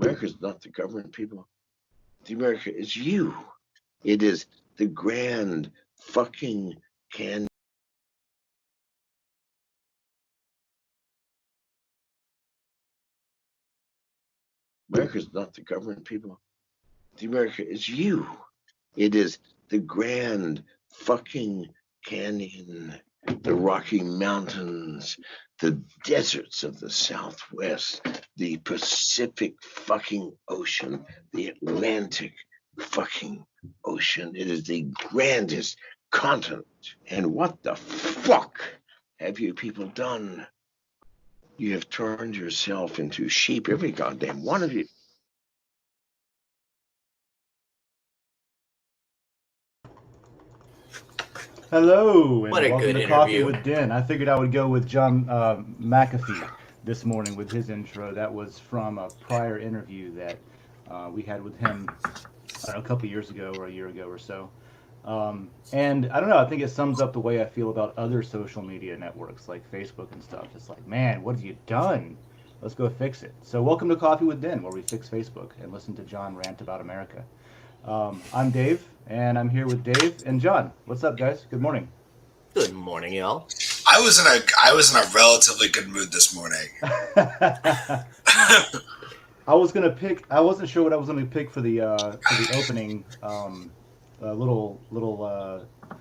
America's not the government, people. The America is you. It is the grand fucking can. America's not the government, people. The America is you. It is the grand fucking canyon, the Rocky Mountains, the deserts of the Southwest, the Pacific fucking Ocean, the Atlantic fucking Ocean. It is the grandest continent. And what the fuck have you people done? You have turned yourself into sheep, every goddamn one of you. Hello, and What a welcome good to Coffee interview. with Den. I figured I would go with John McAfee this morning with his intro. That was from a prior interview that we had with him a couple years ago or a year ago or so. And I don't know, I think it sums up the way I feel about other social media networks like Facebook and stuff. It's like, man, what have you done? Let's go fix it. So, welcome to Coffee with Den, where we fix Facebook and listen to John rant about America. I'm Dave, and I'm here with Dave and John. What's up, guys? Good morning. Good morning, y'all. I was in a relatively good mood this morning. I was gonna pick. I wasn't sure what I was gonna pick for the opening little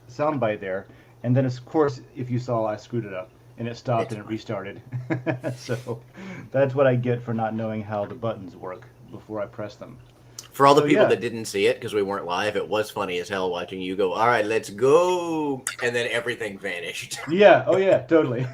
soundbite there, and then of course, if you saw, I screwed it up and it stopped It's and it fine. restarted. So that's what I get for not knowing how the buttons work before I press them. For all the So people yeah, that didn't see it because we weren't live, it was funny as hell watching you go, all right, let's go. And then everything vanished. yeah, oh yeah, totally.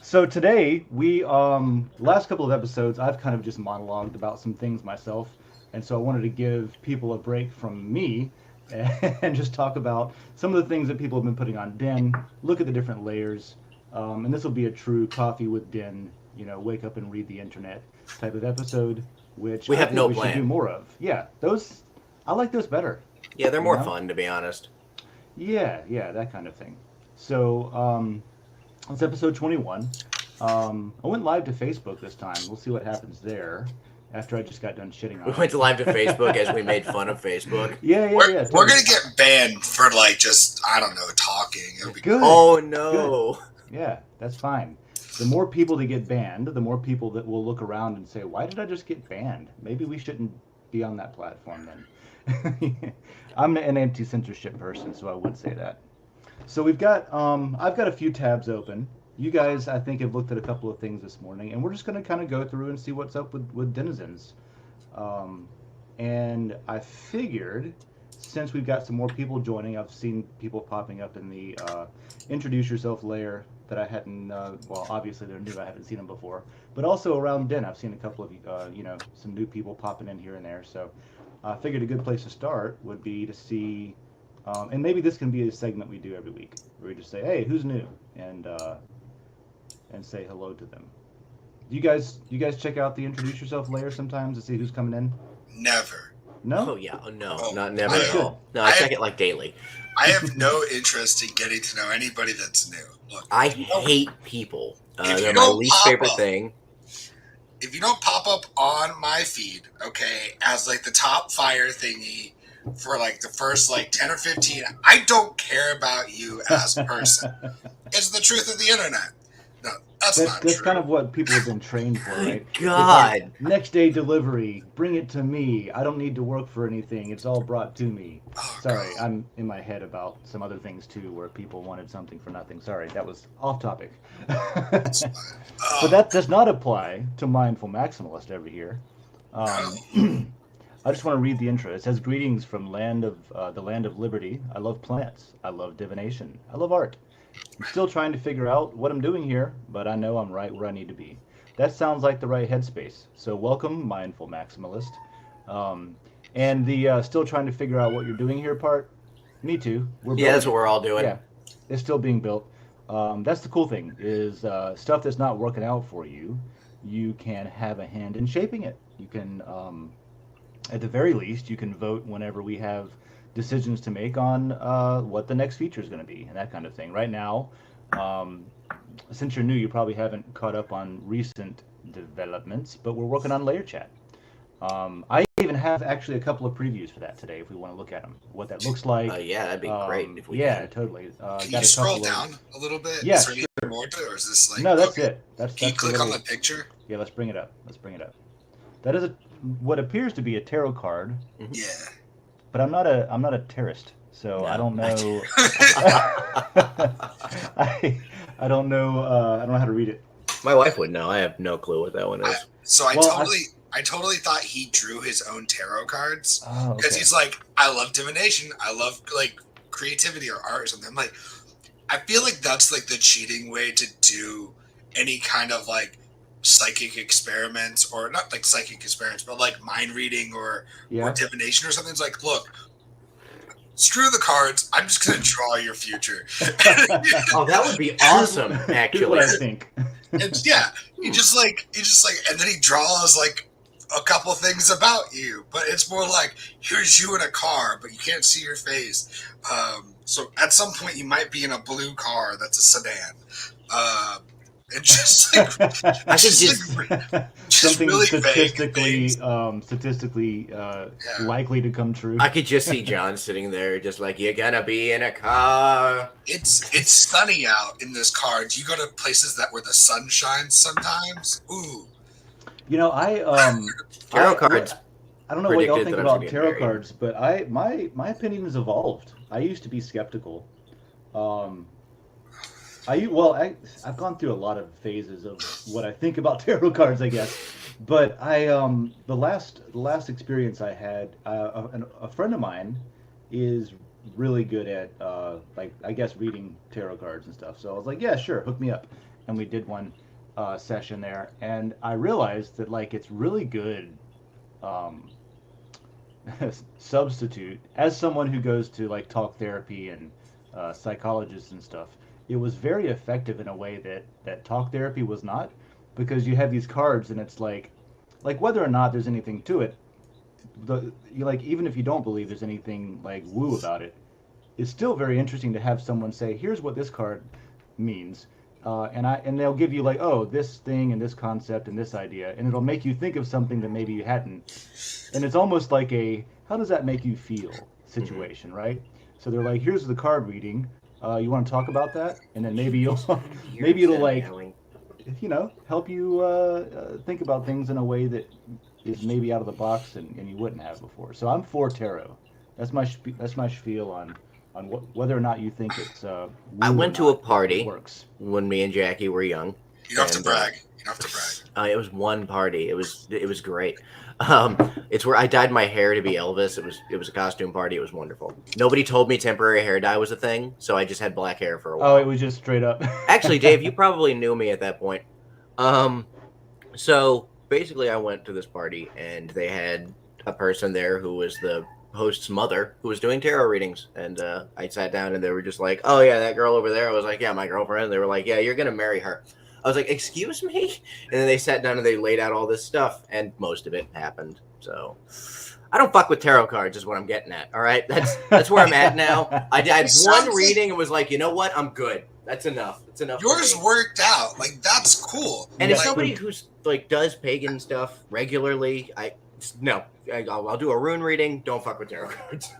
So today we last couple of episodes I've kind of just monologued about some things myself, and so I wanted to give people a break from me and just talk about some of the things that people have been putting on Den, look at the different layers, and this will be a true coffee with Den, wake up and read the internet type of episode, which We I have think no we should do plan. more of. Yeah, those I like those better, Yeah, they're you more know? fun, to be honest. Yeah, yeah, that kind of thing. So, it's episode 21. I went live to Facebook this time. We'll see what happens there after I just got done shitting We on went live to Facebook as it. we made fun of Facebook. Yeah, yeah, We're yeah, we're totally. gonna get banned for like just I don't know talking. It'll be great. Good, Oh, good. no. Yeah, that's fine. The more people that get banned, the more people that will look around and say, "Why did I just get banned? Maybe we shouldn't be on that platform then." I'm an anti-censorship person, so I would say that. So I've got a few tabs open. You guys, I think, have looked at a couple of things this morning, and we're just going to kind of go through and see what's up with denizens. Um, and I figured, since we've got some more people joining, I've seen people popping up in the introduce yourself layer that I hadn't. Well, obviously they're new. I haven't seen them before, but also around Den, I've seen a couple of some new people popping in here and there. So I figured a good place to start would be to see, and maybe this can be a segment we do every week, where we just say, "Hey, who's new?" and say hello to them. Do you guys check out the introduce yourself layer sometimes to see who's coming in? Never. No? Oh, yeah. Oh, no. Oh, Not I never You at have should. all. No, I I have check it like daily. I have no interest in getting to know anybody that's new. Look, I hate people. if you They're my don't least pop favorite up, thing. if you don't pop up on my feed, okay, as like the top fire thingy for like the first like 10 or 15, I don't care about you as a person. It's the truth of the internet. No, that's not That's kind true. of what people have been trained for, Good right? It's like God. next day delivery, bring it to me. I don't need to work for anything. It's all brought to me. Oh Sorry, god, I'm in my head about some other things too, where people wanted something for nothing. Sorry, that was off topic. that's But fine. that does not apply to mindful maximalist over here. No. Um, I just want to read the intro. It says, "Greetings from the land of liberty. I love plants. I love divination. I love art. I'm still trying to figure out what I'm doing here, but I know I'm right where I need to be. That sounds like the right headspace. So welcome, mindful maximalist." Um, and the still trying to figure out what you're doing here part. Me too. We're Yeah, building that's what it. we're all doing. Yeah, it's still being built. That's the cool thing is stuff that's not working out for you. You can have a hand in shaping it. You can at the very least, you can vote whenever we have decisions to make on what the next feature is going to be and that kind of thing. Right now, um, since you're new, you probably haven't caught up on recent developments, but we're working on layer chat. I even have actually a couple of previews for that today if we want to look at them, what that looks like. Yeah, that'd be great if we Yeah, can. totally. Can Got you a scroll couple of. down a little bit? Yeah, Is there sure. anything more to it, or is this like No, that's okay? it. That's Can you the click little. on the picture? Yeah, let's bring it up. Let's bring it up. That is what appears to be a tarot card, Yeah. but I'm not a tarotist, so I No. don't know. I don't know. I don't know how to read it. My wife would know. I have no clue what that one is. I Well, totally thought he drew his own tarot cards Oh, because okay. he's like, I love divination, I love like creativity or art or something. I'm like, I feel like that's like the cheating way to do any kind of like psychic experiments, or not like psychic experiments, but like mind reading or Yeah. divination or something. It's like, look, screw the cards. I'm just gonna draw your future. Oh, that would be awesome, Here's actually. what I think. And yeah, he just like, and then he draws like a couple things about you, but it's more like, here's you in a car, but you can't see your face. So at some point you might be in a blue car that's a sedan. And just like, I could something really statistically Yeah. likely to come true. I could just see John sitting there, just like, you're gonna be in a car. It's sunny out in this car. Do you go to places where the sun shines sometimes? Ooh. You know, Tarot cards. I don't know what y'all predicted think that I'm about gonna get tarot married. cards, but my opinion has evolved. I used to be skeptical. I've gone through a lot of phases of what I think about tarot cards, I guess. But the last experience I had, a friend of mine is really good at like, I guess, reading tarot cards and stuff. So I was like, yeah, sure, hook me up, and we did one session there, and I realized that like it's really good um, substitute as someone who goes to like talk therapy and psychologists and stuff. It was very effective in a way that talk therapy was not, because you have these cards and it's like whether or not there's anything to it, you like, even if you don't believe there's anything like woo about it, it's still very interesting to have someone say, here's what this card means, and they'll give you like, oh, this thing and this concept and this idea, and it'll make you think of something that maybe you hadn't, and it's almost like a how does that make you feel situation, right? So they're like, here's the card reading, you want to talk about that, and then maybe it'll like, you know, help you think about things in a way that is maybe out of the box and you wouldn't have before. So I'm for tarot. That's my spiel on whether or not you think it's. I went to a party works. when me and Jackie were young. You don't have to brag. You don't have to brag. It was one party. It was great. It's where I dyed my hair to be Elvis. It was a costume party. It was wonderful. Nobody told me temporary hair dye was a thing, so I just had black hair for a while. Oh, it was just straight up. Actually, Dave, you probably knew me at that point. So basically, I went to this party, and they had a person there who was the host's mother who was doing tarot readings, and I sat down, and they were just like, "Oh yeah, that girl over there." I was like, "Yeah, my girlfriend." They were like, "Yeah, you're gonna marry her." I was like, "Excuse me?" And then they sat down and they laid out all this stuff, and most of it happened. So I don't fuck with tarot cards, is what I'm getting at. All right, that's where I'm at now. I did one reading and was like, you know what? I'm good. That's enough. That's enough. Yours worked out. Like, that's cool. And Yeah. as somebody who's like does pagan stuff regularly, I'll do a rune reading. Don't fuck with tarot cards.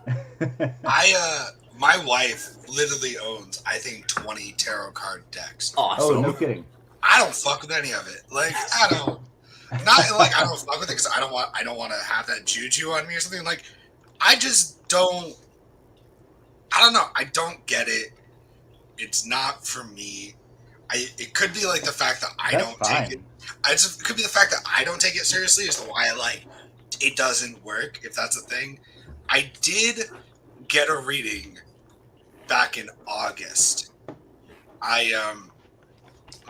My wife literally owns, I think, 20 tarot card decks. Awesome. Oh, no kidding. I don't fuck with any of it. Like, I don't fuck with it because I don't want to have that juju on me or something. Like, I just don't. I don't know. I don't get it. It's not for me. It could be like the fact that I That's don't fine. take it. It could be the fact that I don't take it seriously as to why it doesn't work, if that's a thing. I did get a reading back in August.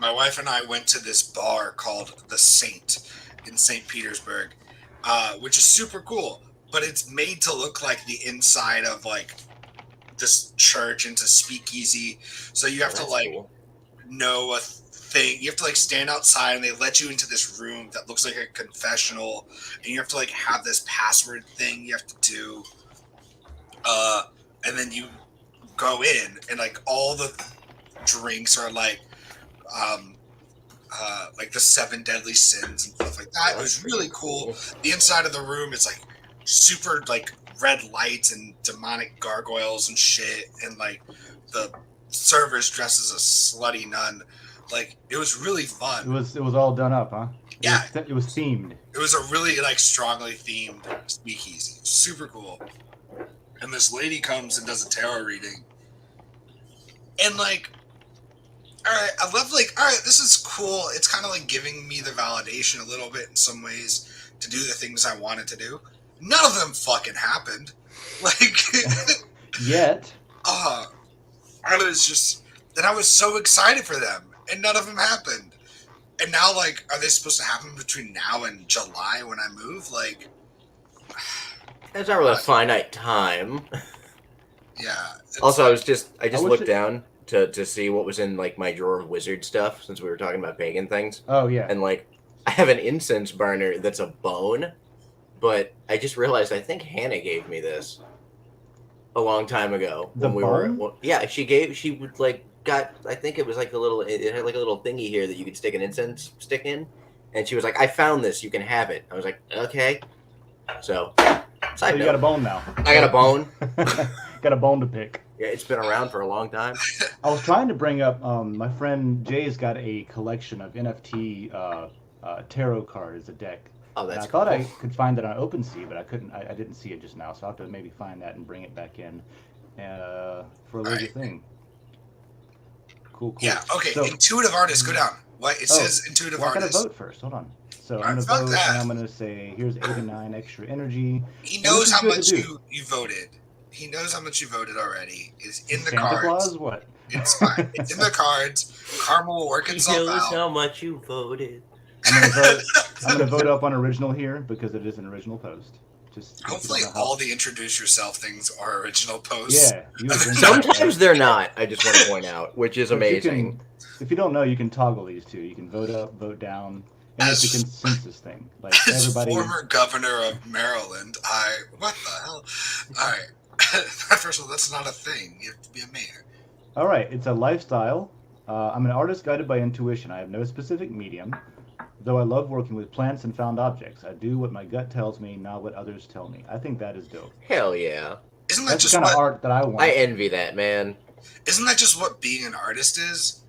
My wife and I went to this bar called The Saint in St. Petersburg, which is super cool, but it's made to look like the inside of like this church into speakeasy. So you have to cool. know a thing. You have to stand outside, and they let you into this room that looks like a confessional, and you have to have this password thing you have to do. And then you go in, and all the drinks are like the 7 deadly sins and stuff like that. It was really cool. The inside of the room is like super like red lights and demonic gargoyles and shit, and like the server's dressed as a slutty nun. Like it was really fun. It was all done up, huh? Yeah. It was themed. It was a really like strongly themed speakeasy. Super cool. And this lady comes and does a tarot reading. And like, all right, I love like, all right, this is cool. It's kind of like giving me the validation a little bit in some ways to do the things I wanted to do. None of them fucking happened. Like, Yet. I was just, and I was so excited for them, and none of them happened. And now, like, are they supposed to happen between now and July when I move? Like, it's not really a finite time. Yeah. Also, I just looked down to see what was in like my drawer of wizard stuff, since we were talking about pagan things. Oh yeah. And like, I have an incense burner that's a bone, but I just realized I think Hannah gave me this a long time ago when we were. Well, yeah, she would like got. I think it was like it had like a little thingy here that you could stick an incense stick in, and she was like, "I found this. You can have it." I was like, "Okay." So you got a bone now. I got a bone. Got a bone to pick. Yeah, it's been around for a long time. I was trying to bring up my friend Jay's got a collection of NFT tarot cards, a deck. Oh, that's I thought I could find it on OpenSea, but I couldn't. I didn't see it just now, so I'll have to maybe find that and bring it back in for a later thing. Cool. Yeah. Okay. So, intuitive artist, go down. What it says? Intuitive artist. I gotta vote first. Hold on. So I'm gonna vote, and I'm gonna say here's 8 and 9 extra energy. He knows how much you voted. He knows how much you voted already. It's in the Santa cards. Claus, what? It's fine. It's in the cards. Karma will work itself out. He knows how much you voted. I'm gonna vote up on original here because it is an original post. Just hopefully all the introduce yourself things are original posts. Yeah. Sometimes they're not. I just want to point out, which is amazing. If you don't know, you can toggle these two. You can vote up, vote down. And it's a consensus thing. Like as everybody. Former governor of Maryland, what the hell? All right. First of all, that's not a thing. You have to be a mayor. All right. It's a lifestyle. I'm an artist guided by intuition. I have no specific medium. Though I love working with plants and found objects, I do what my gut tells me, not what others tell me. I think that is dope. Hell yeah. Isn't that That's just the kind of art that I want? I envy that, man. Isn't that just what being an artist is?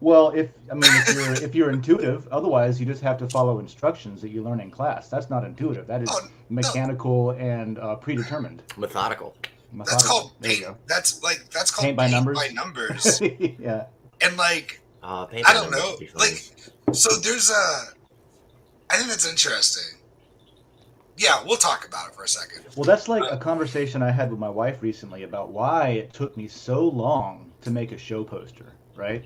Well, if you're intuitive, otherwise you just have to follow instructions that you learn in class. That's not intuitive. That is mechanical and predetermined. Methodical. That's called paint. That's called paint by numbers. Yeah. And like I don't know. Like so there's I think that's interesting. Yeah, we'll talk about it for a second. Well, that's like a conversation I had with my wife recently about why it took me so long to make a show poster, right?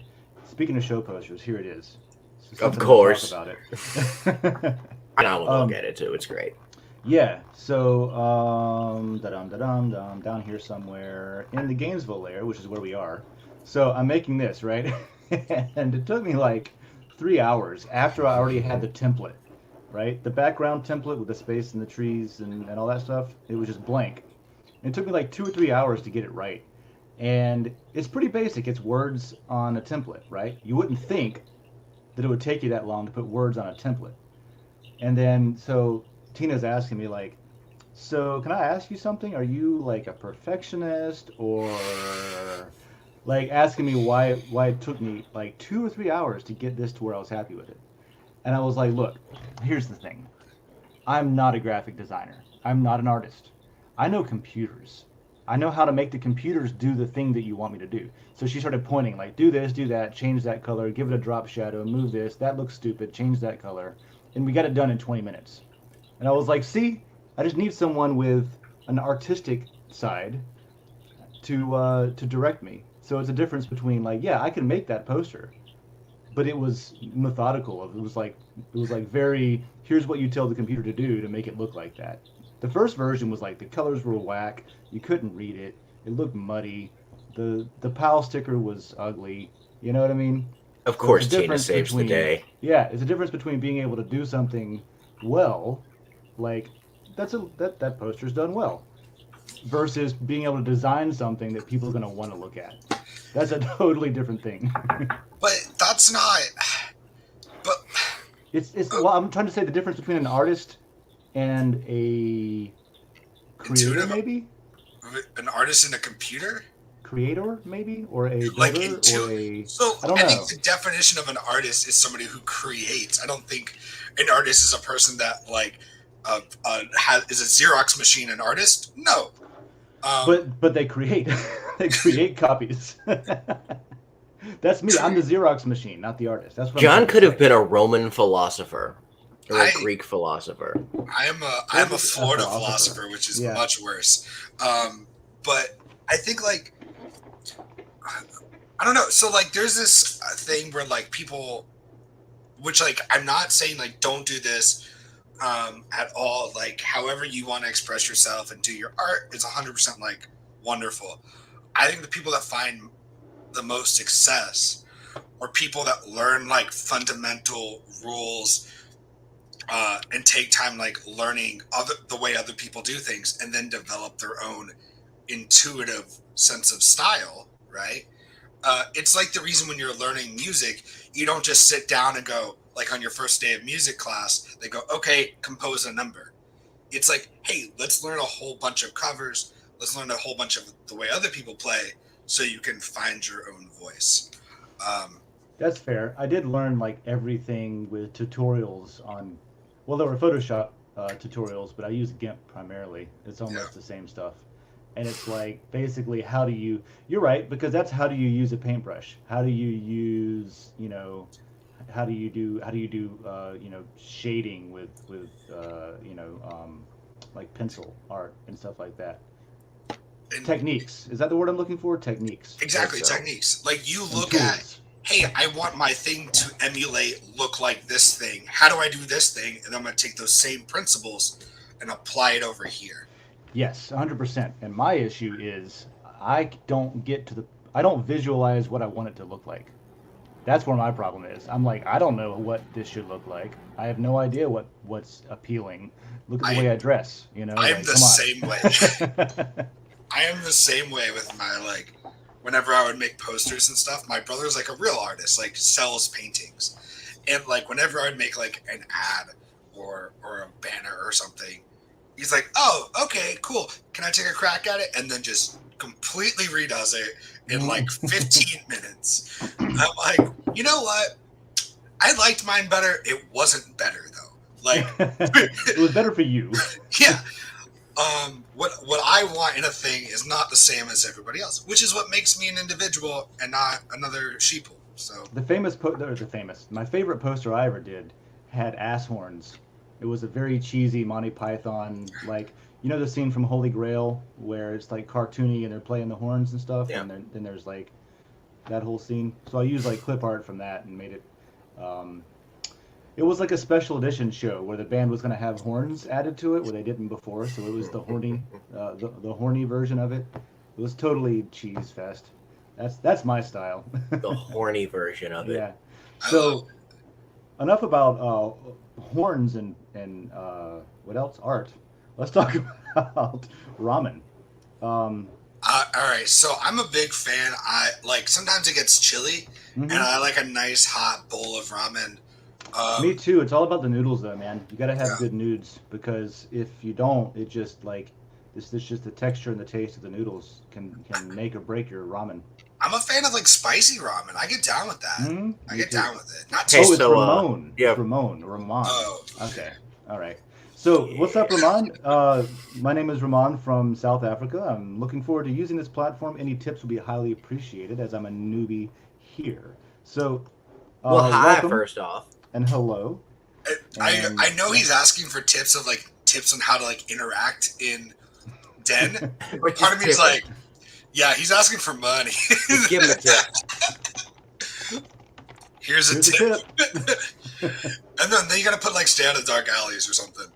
Speaking of show posters, here it is. Of course. Talk about it. I will look at it too. It's great. Yeah. So, down here somewhere in the Gainesville layer, which is where we are. So I'm making this, right? And it took me like 3 hours after I already had the template, right? The background template with the space and the trees and all that stuff. It was just blank. And it took me like 2 or 3 hours to get it right. And it's pretty basic. It's words on a template, right? You wouldn't think that it would take you that long to put words on a template. And then, so Tina's asking me like, so can I ask you something? Are you like a perfectionist, or like asking me why it took me like 2 or 3 hours to get this to where I was happy with it? And I was like, look, here's the thing. I'm not a graphic designer. I'm not an artist. I know computers. I know how to make the computers do the thing that you want me to do. So she started pointing, like, do this, do that, change that color, give it a drop shadow, move this, that looks stupid, change that color. And we got it done in 20 minutes. And I was like, see, I just need someone with an artistic side to direct me. So it's a difference between, like, yeah, I can make that poster, but it was methodical. It was like very, here's what you tell the computer to do to make it look like that. The first version was like the colors were whack. You couldn't read it. It looked muddy. The PAL sticker was ugly. You know what I mean? Of course, Tina saves the day. Yeah, it's a difference between being able to do something well, like that poster's done well, versus being able to design something that people are going to want to look at. That's a totally different thing. But that's not. It's well, I'm trying to say the difference between an artist and a creator, Intuitive, maybe. an artist in a computer. Creator, maybe, or a Like builder, or a so I don't I know. think the definition of an artist is somebody who creates. I don't think an artist is a person that like is a Xerox machine an artist. No. But they create they create copies. That's me. I'm the Xerox machine, not the artist. That's what I'm John trying to could have say. been a Roman philosopher or a I Greek philosopher. I'm a A Florida philosopher. philosopher, which is Yeah. much worse. But I think like I don't know. So like there's this thing where like people, which like I'm not saying like don't do this at all. Like however you want to express yourself and do your art is 100% like wonderful. I think the people that find the most success are people that learn like fundamental rules and take time like learning the way other people do things and then develop their own intuitive sense of style, right? It's like the reason when you're learning music, you don't just sit down and go, like on your first day of music class, they go, okay, compose a number. It's like, hey, let's learn a whole bunch of covers. Let's learn a whole bunch of the way other people play so you can find your own voice. That's fair. I did learn like everything with tutorials on. Well, there were Photoshop tutorials, but I use GIMP primarily. It's almost the same stuff. And it's like basically how do you? You're right, because that's how do you use a paintbrush? How do you use how do you do shading with like pencil art and stuff like that. And Techniques. Is that the word I'm looking for? Techniques. exactly, So. techniques. Like you And look at, tools. hey, I want my thing to emulate, look like this thing. How do I do this thing? And I'm going to take those same principles and apply it over here. Yes, 100%. And my issue is I don't visualize what I want it to look like. That's where my problem is. I'm like, I don't know what this should look like. I have no idea what's appealing. Look at the way I dress, I am like, the come on. same way. I am the same way with my, like, whenever I would make posters and stuff, my brother's like a real artist, like sells paintings. And like whenever I would make like an ad or a banner or something, he's like, oh, okay, cool. Can I take a crack at it? And then just completely redoes it in like 15 minutes. I'm like, you know what? I liked mine better. It wasn't better though. Like It was better for you. yeah. What I want in a thing is not the same as everybody else, which is what makes me an individual and not another sheeple. So My favorite poster I ever did had ass horns. It was a very cheesy Monty Python, like, the scene from Holy Grail where it's like cartoony and they're playing the horns and stuff, Yeah. and then there's like that whole scene. So I used like clip art from that and made it. It was like a special edition show where the band was going to have horns added to it where they didn't before, so it was the horny, the horny version of it. It was totally cheese fest. That's my style. The horny version of it. Yeah. So enough about horns and what else? Art. Let's talk about ramen. all right, so I'm a big fan. I like sometimes it gets chilly, and I like a nice hot bowl of ramen. Me too. It's all about the noodles, though, man. You gotta have good nudes because if you don't, it just like this just the texture and the taste of the noodles can make or break your ramen. I'm a fan of like spicy ramen. I get down with that. I get down with it. Not Hey, too. It's so, Ramon. yeah. It's Ramon. Oh. Okay. All right. So, what's up, Ramon? My name is Ramon from South Africa. I'm looking forward to using this platform. Any tips will be highly appreciated as I'm a newbie here. So, Well, hi, welcome first off. and hello. I know he's asking for tips on how to like interact in Den. Part of me is like, yeah, he's asking for money. Just give him a tip. Here's a tip. And then you gotta put like stay out of dark alleys or something.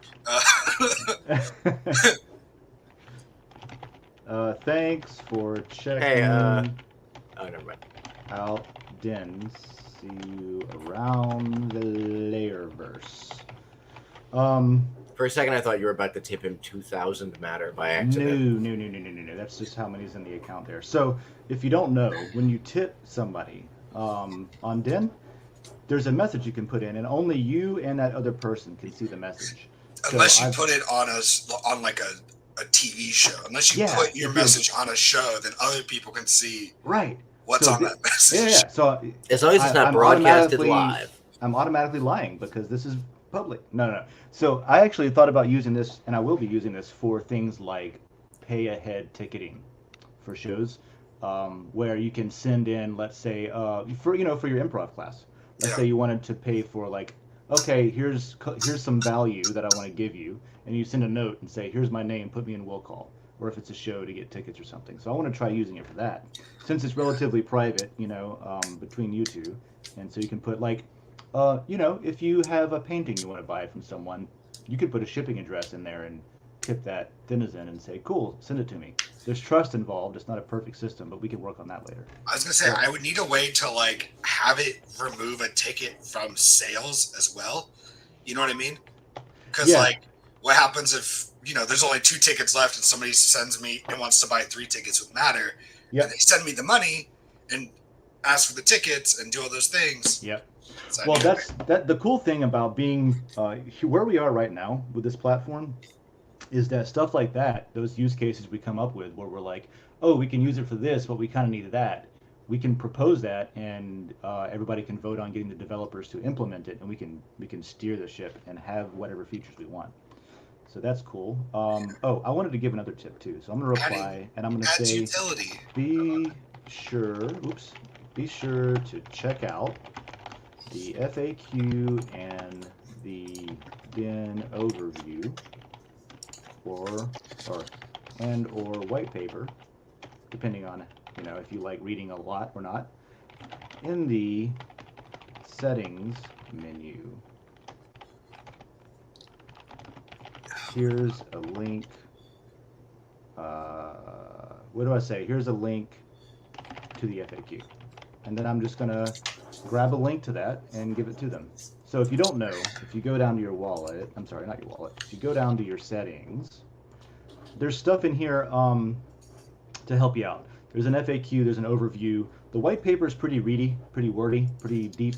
Thanks for checking Hey, oh, never mind. out Den. See you around the Lairverse. For a second, I thought you were about to tip him 2,000 matter by accident. No. That's just how many's in the account there. So, if you don't know, when you tip somebody on Den, there's a message you can put in, and only you and that other person can see the message. Unless you put it on like a TV show. Unless you put your message on a show, then other people can see what's on that message. Yeah. So as long as it's not broadcasted live. I'm automatically lying because this is public. No. So I actually thought about using this, and I will be using this for things like pay ahead ticketing for shows, where you can send in, let's say, for your improv class. Let's say you wanted to pay for, like, okay, here's some value that I want to give you, and you send a note and say, here's my name, put me in will call, or if it's a show to get tickets or something. So I want to try using it for that, since it's relatively private, between you two, and so you can put, like, if you have a painting you want to buy from someone, you could put a shipping address in there and tip that denizen and say, cool, send it to me. There's trust involved. It's not a perfect system, but we can work on that later. I was going to say, I would need a way to, like, have it remove a ticket from sales as well. You know what I mean? Because, like, what happens if, there's only 2 tickets left and somebody sends me and wants to buy 3 tickets with Matter, and they send me the money and ask for the tickets and do all those things. Yep. So well, the cool thing about being where we are right now with this platform is that stuff like that, those use cases we come up with where we're like, oh, we can use it for this, but we kind of need that. We can propose that, and everybody can vote on getting the developers to implement it, and we can steer the ship and have whatever features we want. So that's cool. I wanted to give another tip too. So I'm going to reply, and I'm going to say, utility. Be sure to check out the FAQ and the Den overview, or white paper, depending on if you like reading a lot or not, in the settings menu. Here's a link. What do I say? Here's a link to the FAQ, and then I'm just gonna grab a link to that and give it to them. So if you don't know, if you go down to your wallet, I'm sorry, not your wallet, if you go down to your settings, there's stuff in here to help you out. There's an FAQ, there's an overview. The white paper is pretty ready, pretty wordy, pretty deep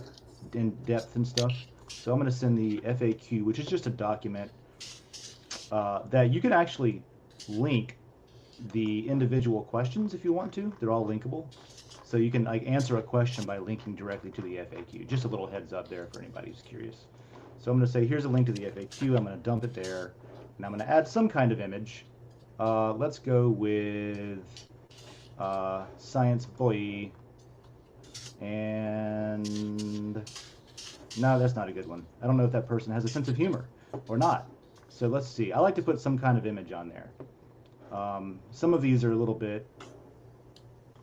in depth and stuff. So I'm going to send the FAQ, which is just a document that you can actually link the individual questions if you want to. They're all linkable. So you can answer a question by linking directly to the FAQ. Just a little heads up there for anybody who's curious. So I'm going to say, here's a link to the FAQ. I'm going to dump it there, and I'm going to add some kind of image. Let's go with Science Boy. And no, that's not a good one. I don't know if that person has a sense of humor or not. So let's see. I like to put some kind of image on there. Some of these are a little bit.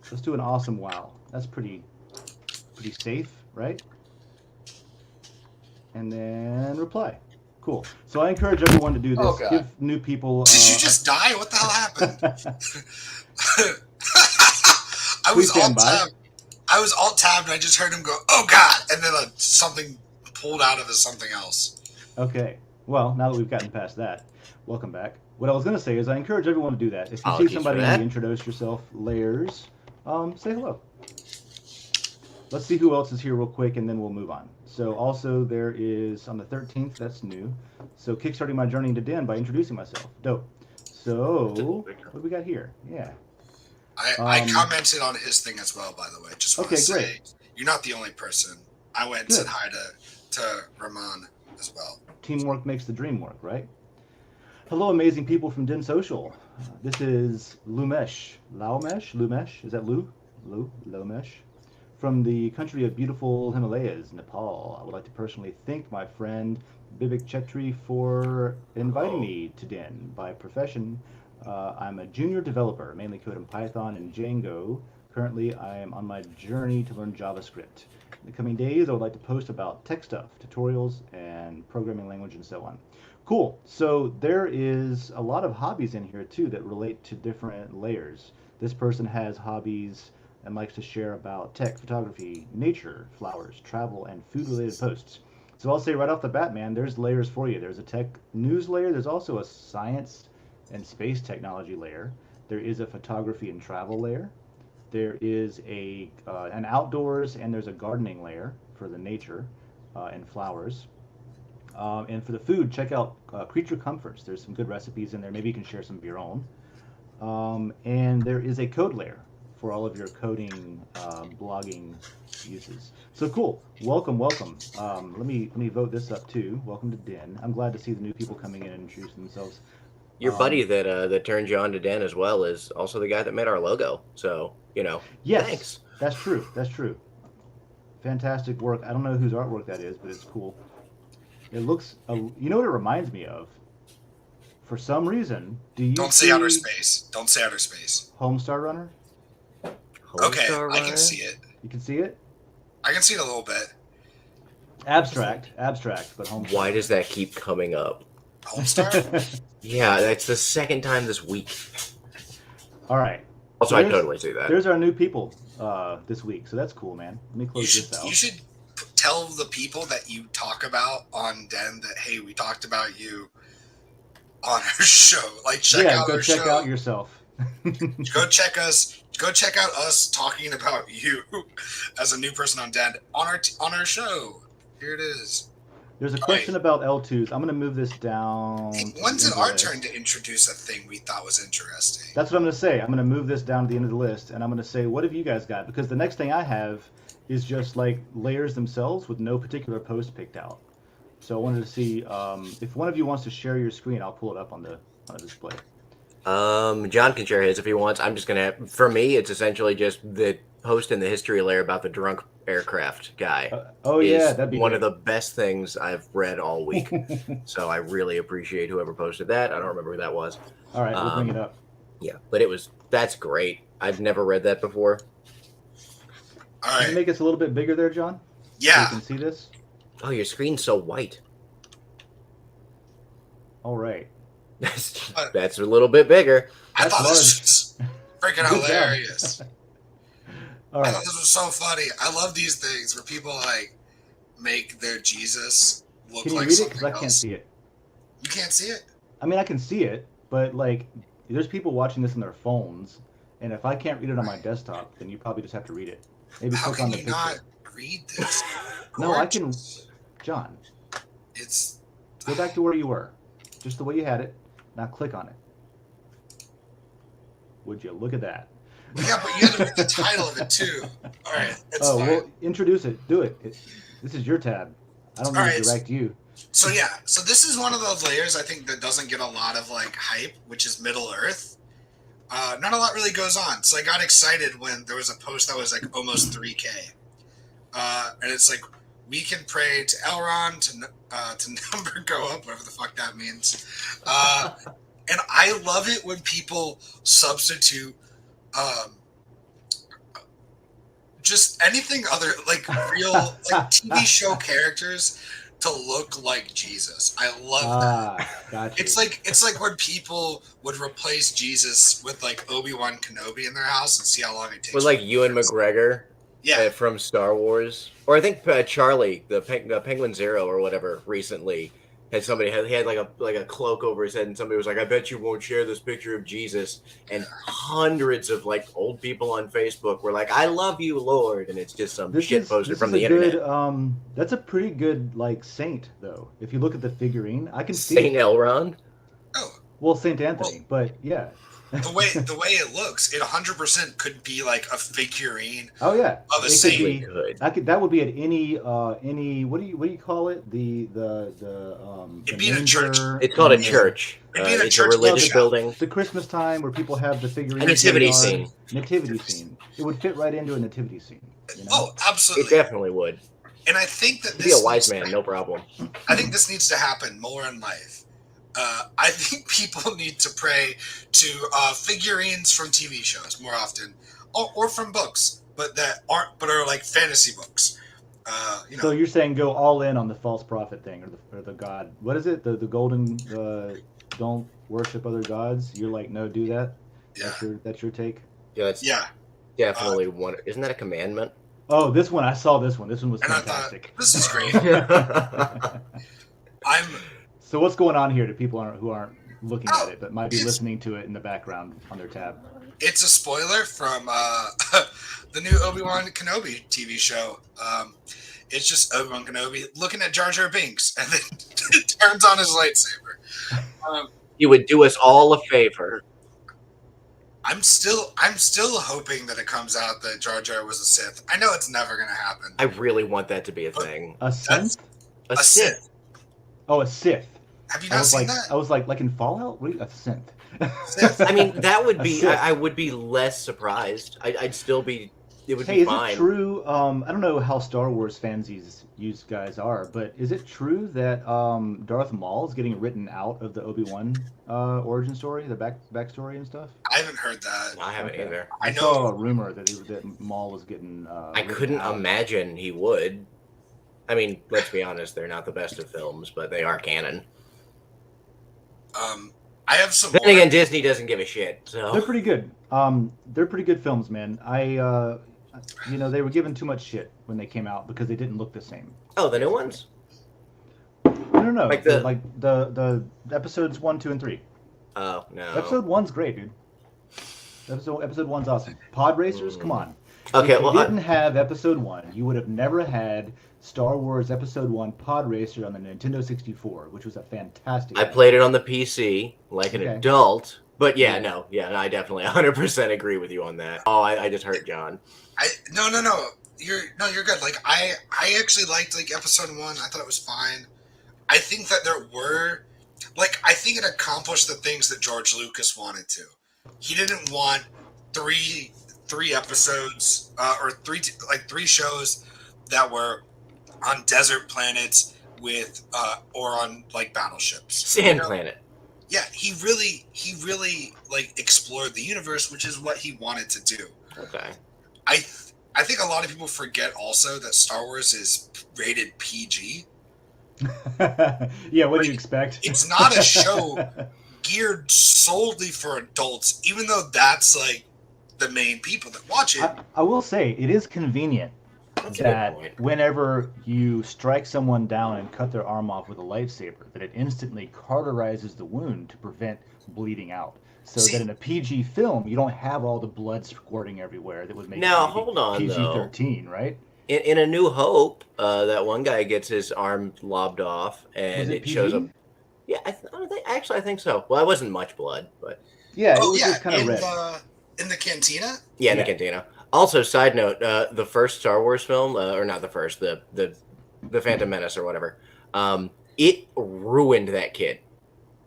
Let's do an awesome wow. That's pretty safe, right? And then reply. Cool. So I encourage everyone to do this. Give new people. Did you just die? What the hell happened? I was alt-tabbed and I just heard him go, "Oh God!" and then something pulled out of his something else. Okay. Well, now that we've gotten past that, welcome back. What I was going to say is I encourage everyone to do that. If you see somebody introduce yourself, Lairs, say hello. Let's see who else is here real quick, and then we'll move on. So also there is, on the 13th, that's new. So kickstarting my journey into Den by introducing myself. Dope. So what do we got here? Yeah. I commented on his thing as well, by the way. Just want to say, you're not the only person. I went and said hi to Ramon as well. Teamwork makes the dream work, right? Hello, amazing people from Den.social. This is Lumesh. Lumesh? Is that Lumesh? From the country of beautiful Himalayas, Nepal. I would like to personally thank my friend Vivek Chetri for inviting me to Den. By profession, I'm a junior developer, mainly code in Python and Django. Currently, I am on my journey to learn JavaScript. In the coming days, I would like to post about tech stuff, tutorials, and programming language, and so on. Cool. So there is a lot of hobbies in here, too, that relate to different layers. This person has hobbies and likes to share about tech, photography, nature, flowers, travel, and food-related posts. So I'll say right off the bat, man, there's layers for you. There's a tech news layer. There's also a science and space technology layer. There is a photography and travel layer. There is an outdoors, and there's a gardening layer for the nature and flowers. And for the food, check out Creature Comforts. There's some good recipes in there. Maybe you can share some of your own. And there is a code layer for all of your coding, blogging uses. So cool. Welcome, welcome. Let me vote this up too. Welcome to Den. I'm glad to see the new people coming in and introducing themselves. Your buddy that turned you on to Den as well is also the guy that made our logo. So, Yes, thanks. That's true. That's true. Fantastic work. I don't know whose artwork that is, but it's cool. It looks. You know what it reminds me of? For some reason, Don't say outer space. Don't say outer space. Homestar Runner? Okay, I can see it. You can see it? I can see it a little bit. Abstract, but Homestar. Why does that keep coming up? Homestar? Yeah, that's the second time this week. All right. Also, I totally see that. There's our new people this week, so that's cool, man. Let me close this out. You should tell the people that you talk about on Den that, hey, we talked about you on our show. Like, check out our show. Go check out yourself. Go check us. Go check out us talking about you as a new person on Den on our show. Here it is. There's a question about L2s. I'm going to move this down. Hey, when's it our turn to introduce a thing we thought was interesting? That's what I'm going to say. I'm going to move this down to the end of the list, and I'm going to say, what have you guys got? Because the next thing I have is just like layers themselves with no particular post picked out. So I wanted to see if one of you wants to share your screen. I'll pull it up on the display. John can share his if he wants. I'm just gonna. For me, it's essentially just the post in the history layer about the drunk aircraft guy. Yeah, that'd be one of the best things I've read all week. So I really appreciate whoever posted that. I don't remember who that was. All right, we'll bring it up. Yeah, but that's great. I've never read that before. All right. Can you make us a little bit bigger there, John? Yeah. So you can see this. Oh, your screen's so white. All right. That's a little bit bigger. I thought this was freaking hilarious. All right. I thought this was so funny. I love these things where people like make their Jesus look Can you like read it? something Because I else. can't see it. You can't see it? I mean, I can see it, but like, there's people watching this on their phones, and if I can't read it on my desktop, then you probably just have to read it. Maybe How click can on the you picture. not read this? No, I can. Gorgeous. John, It's go back to where you were, just the way you had it. Now click on it. Would you look at that? yeah, but you have to read the title of it too. All right, it's fine. Well, introduce it. Do it. This is your tab. I don't need to direct you. So this is one of those layers I think that doesn't get a lot of like hype, which is Middle Earth. Not a lot really goes on, so I got excited when there was a post that was like almost 3K, and it's like, we can pray to Elrond to number go up, whatever the fuck that means. And I love it when people substitute just anything other, like real like TV show characters to look like Jesus. I love that. Gotcha. It's like when people would replace Jesus with like Obi-Wan Kenobi in their house and see how long it takes. With like Ewan McGregor. Yeah. From Star Wars, or I think Charlie, the Penguin Zero or whatever, recently had he had like a cloak over his head, and somebody was like, "I bet you won't share this picture of Jesus." And hundreds of like old people on Facebook were like, "I love you, Lord," and it's just some shit posted from the internet. That's a pretty good like saint, though. If you look at the figurine, I can see Saint Elrond. Oh, well, Saint Anthony, but yeah. the way it looks, it 100% could be like a figurine. Oh yeah, of a saint. That would be at any what do you call it? It'd be in a church. It's called a church. It'd be in a it's church a religious building. The Christmas time where people have the figurines. A nativity scene. Nativity scene. It would fit right into a nativity scene. You know? Oh, absolutely. It definitely would. And I think that be a wise man, no problem. I think this needs to happen more in life. I think people need to pray to figurines from TV shows more often, or from books, but are like fantasy books. So you're saying go all in on the false prophet thing, or the god? What is it? The golden don't worship other gods. You're like, no, do that. Yeah, that's your take. Yeah, that's definitely one. Isn't that a commandment? Oh, this one I saw. This one was fantastic. I thought, this is great. So what's going on here to people who aren't looking at it, but might be listening to it in the background on their tab? it's a spoiler from the new Obi-Wan Kenobi TV show. It's just Obi-Wan Kenobi looking at Jar Jar Binks, and then it turns on his lightsaber. You would do us all a favor. I'm still hoping that it comes out that Jar Jar was a Sith. I know it's never gonna happen. I really want that to be a thing. A synth? A Sith. Oh, a Sith. Have you not seen that? I was like in Fallout? What? A synth. Sith. I mean, that would be. Sith. I would be less surprised. I'd still be. It would Hey, be is fine. it true? I don't know how Star Wars fans you guys are, but is it true that Darth Maul is getting written out of the Obi-Wan origin story, the backstory and stuff? I haven't heard that. I haven't Okay. either. I know- saw a rumor that Maul was getting. I written couldn't out. imagine he would. I mean, let's be honest, they're not the best of films, but they are canon. I have some. Then again, Disney doesn't give a shit. So They're pretty good. They're pretty good films, man. They were given too much shit when they came out because they didn't look the same. oh, the new ones. No. Like the episodes 1, 2, and 3. Oh no. Episode 1's great, dude. Episode 1's awesome. Pod Racers, come on. Okay, If you well, didn't have Episode 1, you would have never had Star Wars Episode 1 Pod Racer on the Nintendo 64, which was a fantastic I game. played it on the PC like an Okay. adult, but Yeah. I definitely 100% agree with you on that. Oh, I just hurt John. No. You're good. Like I actually liked like episode 1. I thought it was fine. I think that I think it accomplished the things that George Lucas wanted to. He didn't want three episodes or three shows that were on desert planets with or on like battleships. Sand Planet. Yeah, he really like explored the universe, which is what he wanted to do. Okay. I think a lot of people forget also that Star Wars is rated PG. Yeah, what do you expect? It's not a show geared solely for adults, even though that's like the main people that watch it. I will say, it is convenient That's a good that point. whenever you strike someone down and cut their arm off with a lightsaber, that it instantly cauterizes the wound to prevent bleeding out. So See- that in a PG film, you don't have all the blood squirting everywhere that would make Now, it maybe hold on, though. PG-13, right? In A New Hope, that one guy gets his arm lobbed off, and Was it it PG? shows up. Yeah, I think so. Well, it wasn't much blood, but Yeah, it Oh was yeah, just kind of red. in the cantina. yeah, in the Yeah. cantina. Also, side note: the first Star Wars film, or not the first, the Phantom Menace or whatever, it ruined that kid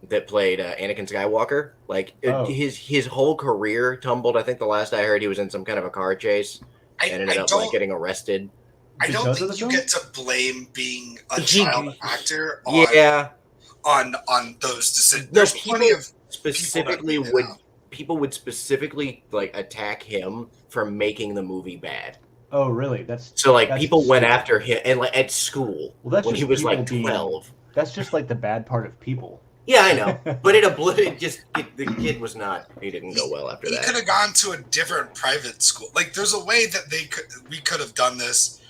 that played Anakin Skywalker. Like Oh. his whole career tumbled. I think the last I heard, he was in some kind of a car chase I, and ended I up don't like getting arrested. I don't Because of think the you film? get to blame being a He- child actor on Yeah, on those decisions. No, There's people plenty of specifically people that would do that. people would specifically like attack him for making the movie bad. Oh, really? That's So like That's people went stupid. after him and like at school well. That's when just he was people like being- 12. That's just like the bad part of people. Yeah, I know, but the kid was not. He didn't go well after He could that. have gone to a different private school. Like, there's a way that we could have done this,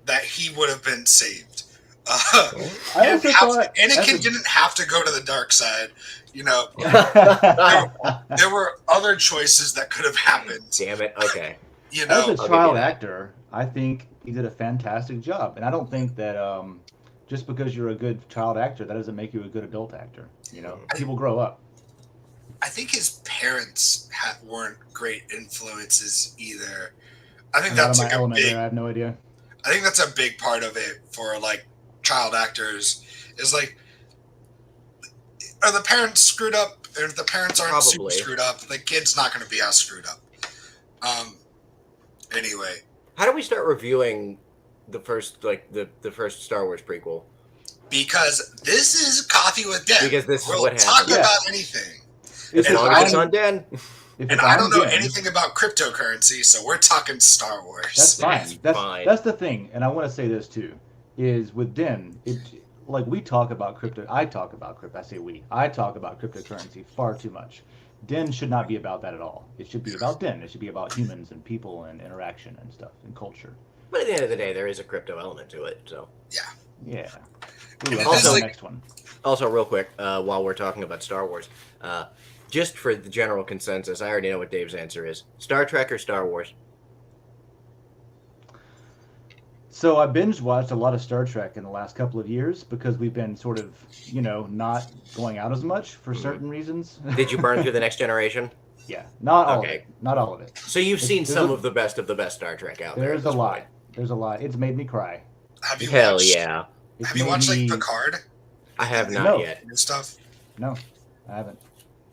that he would have been saved. I also Anakin didn't have to go to the dark side. You know, thought, there were other choices that could have happened. Damn it. Okay. You as know, a give you child that. actor, I think he did a fantastic job, and I don't think that just because you're a good child actor, that doesn't make you a good adult actor. You know, people grow up. I think his parents weren't great influences either. I think I'm out of that's my like a element big. there. I have no idea. I think that's a big part of it for like child actors is like, are the parents screwed up? Or if the parents aren't super Probably. screwed up, the kid's not going to be as screwed up. Anyway, How do we start reviewing the first the first Star Wars prequel? because this is Coffee with Den. Because this is we'll what talk happened. Yeah. about anything. If As And long I as it's don't- on Den. if And it's I on don't know Den, anything about cryptocurrency, so we're talking Star Wars. That's fine. That's That's fine. that's the thing, and I want to say this too, is with Den, like we talk about crypto. I talk about crypto. I say we. I talk about cryptocurrency far too much. Den should not be about that at all. It should be about Den. It should be about humans and people and interaction and stuff and culture. But at the end of the day, there is a crypto element to it. So Yeah. And Ooh, it also, is the like- next one. also real quick, while we're talking about Star Wars, just for the general consensus, I already know what Dave's answer is. Star Trek or Star Wars? So I binge watched a lot of Star Trek in the last couple of years because we've been sort of, not going out as much for certain reasons. Did you burn through The Next Generation? Yeah, not all of Okay. it. Not all of it. So you've seen There's some a- of the best Star Trek out there. There's at a this lot. point. There's a lot. It's made me cry. Have you Hell watched? yeah. It's Have you made watched like me- Picard I have not No. yet. and stuff? No, I haven't.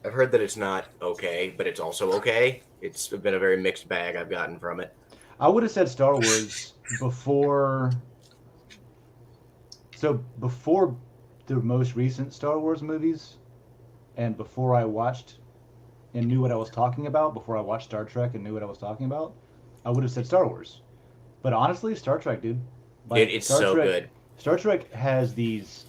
I've heard that it's not okay, but it's also okay. It's been a very mixed bag I've gotten from it. I would have said Star Wars before. So before the most recent Star Wars movies, and before I watched and knew what I was talking about, before I watched Star Trek and knew what I was talking about, I would have said Star Wars. But honestly, Star Trek, dude. It's Star so Trek, good. Star Trek has these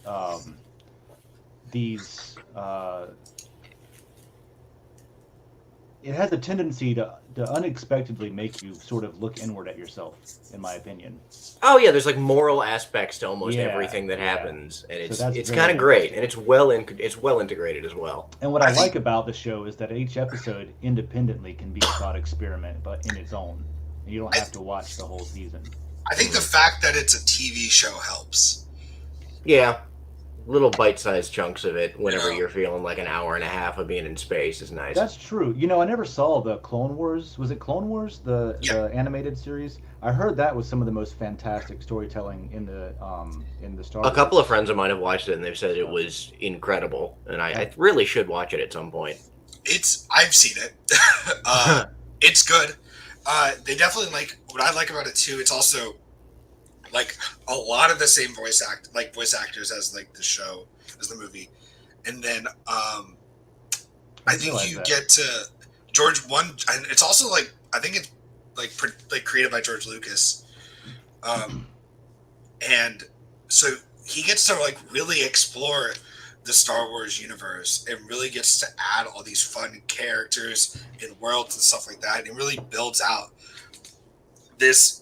it has a tendency to unexpectedly make you sort of look inward at yourself, in my opinion. Oh yeah, there's like moral aspects to almost Yeah, everything that yeah. happens, and So that's it's very kind of great, interesting. and it's well integrated as well. And what I I think- like about the show is that each episode independently can be a thought experiment, but in its own. And you don't have to watch the whole season. I think the fact that it's a TV show helps. Yeah, little bite-sized chunks of it whenever Yeah. you're feeling like an hour and a half of being in space is nice. That's true. I never saw the Clone Wars. Was it Clone Wars, the animated series? I heard that was some of the most fantastic storytelling in the Star A Wars. couple of friends of mine have watched it, and they've said it was incredible, and I really should watch it at some point. I've seen it. It's good. They definitely what I like about it too. It's also like a lot of the same voice actors as like the show, as the movie, and then I think realize you that. get to George one, and it's also like I think it's like created by George Lucas, and so he gets to like really explore the Star Wars universe and really gets to add all these fun characters and worlds and stuff like that, and it really builds out this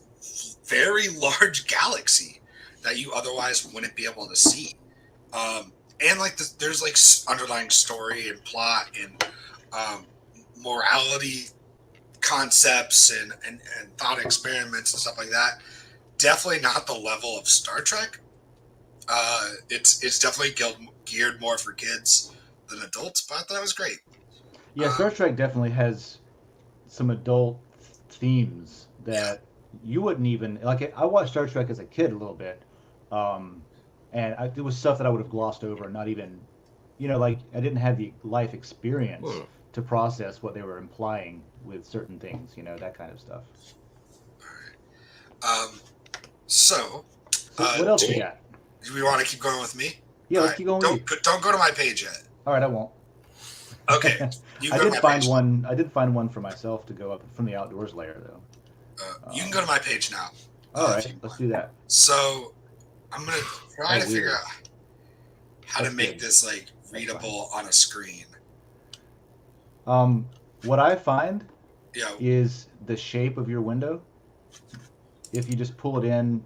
very large galaxy that you otherwise wouldn't be able to see. And like there's like underlying story and plot and morality concepts and thought experiments and stuff like that. Definitely not the level of Star Trek. It's definitely geared more for kids than adults, but I thought it was great. Yeah, Star Trek definitely has some adult themes that you wouldn't even like. I watched Star Trek as a kid a little bit, and it was stuff that I would have glossed over, and not even, like I didn't have the life experience to process what they were implying with certain things, that kind of stuff. So What else you got? do we want to keep going with me? Yeah, let's Alright, keep going. With you. Don't go to my page yet. All right, I won't. Okay, you I can go did to my find page. one. I did find one for myself to go up from the outdoors layer, though. You can go to my page now. All if right, you let's want. do that. So I'm gonna try to figure weird. out how to That's make good. this like readable on a screen. What I find Yeah. is the shape of your window. If you just pull it in,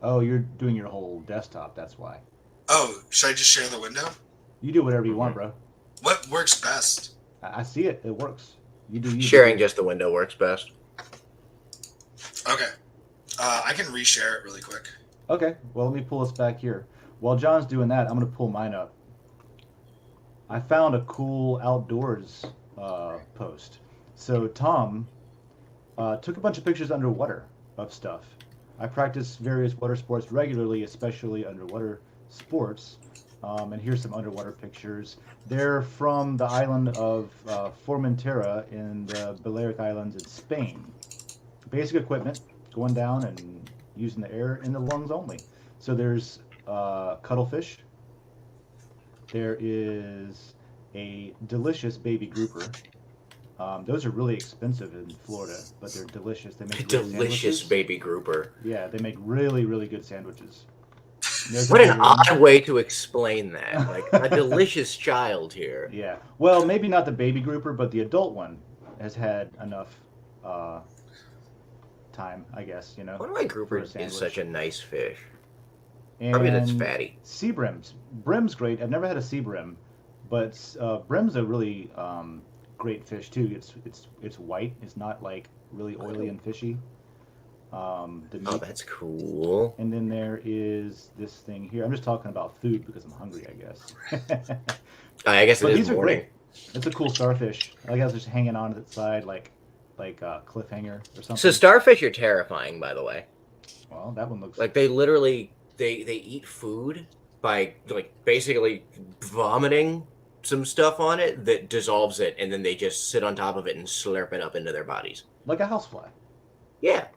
oh, you're doing your whole desktop. That's why. Oh, should I just share the window? You do whatever you want, bro. What works best? I see it. It works. You do you. Sharing just the window works best. Okay. I can reshare it really quick. Okay. Well, let me pull us back here. While John's doing that, I'm gonna pull mine up. I found a cool outdoors post. So Tom took a bunch of pictures underwater of stuff. I practice various water sports regularly, especially underwater sports. And here's some underwater pictures. They're from the island of Formentera in the Balearic Islands in Spain. Basic equipment, going down and using the air in the lungs only. So there's cuttlefish. There is a delicious baby grouper. Those are really expensive in Florida, but they're delicious. They make great Delicious sandwiches. baby grouper. Yeah, they make really, really good sandwiches. There's What a an balloon. odd way to explain that. Like a delicious child here. Yeah. Well, maybe not the baby grouper, but the adult one has had enough time, I guess, Why do I grouper for a is sandwich. such a nice fish? And Probably that's fatty. sea brims. Brim's great. I've never had a sea brim, But brim's a really great fish too. It's white. It's not like really oily and fishy. The Oh, meat. that's cool. And then there is this thing here. I'm just talking about food because I'm hungry, I guess. I guess it But is these are morning. great. It's a cool starfish. I like how it's just hanging on to its side like a cliffhanger or something. So starfish are terrifying, by the way. Well, that one looks Like they literally they eat food by like basically vomiting some stuff on it that dissolves it, and then they just sit on top of it and slurp it up into their bodies. like a housefly. Yeah,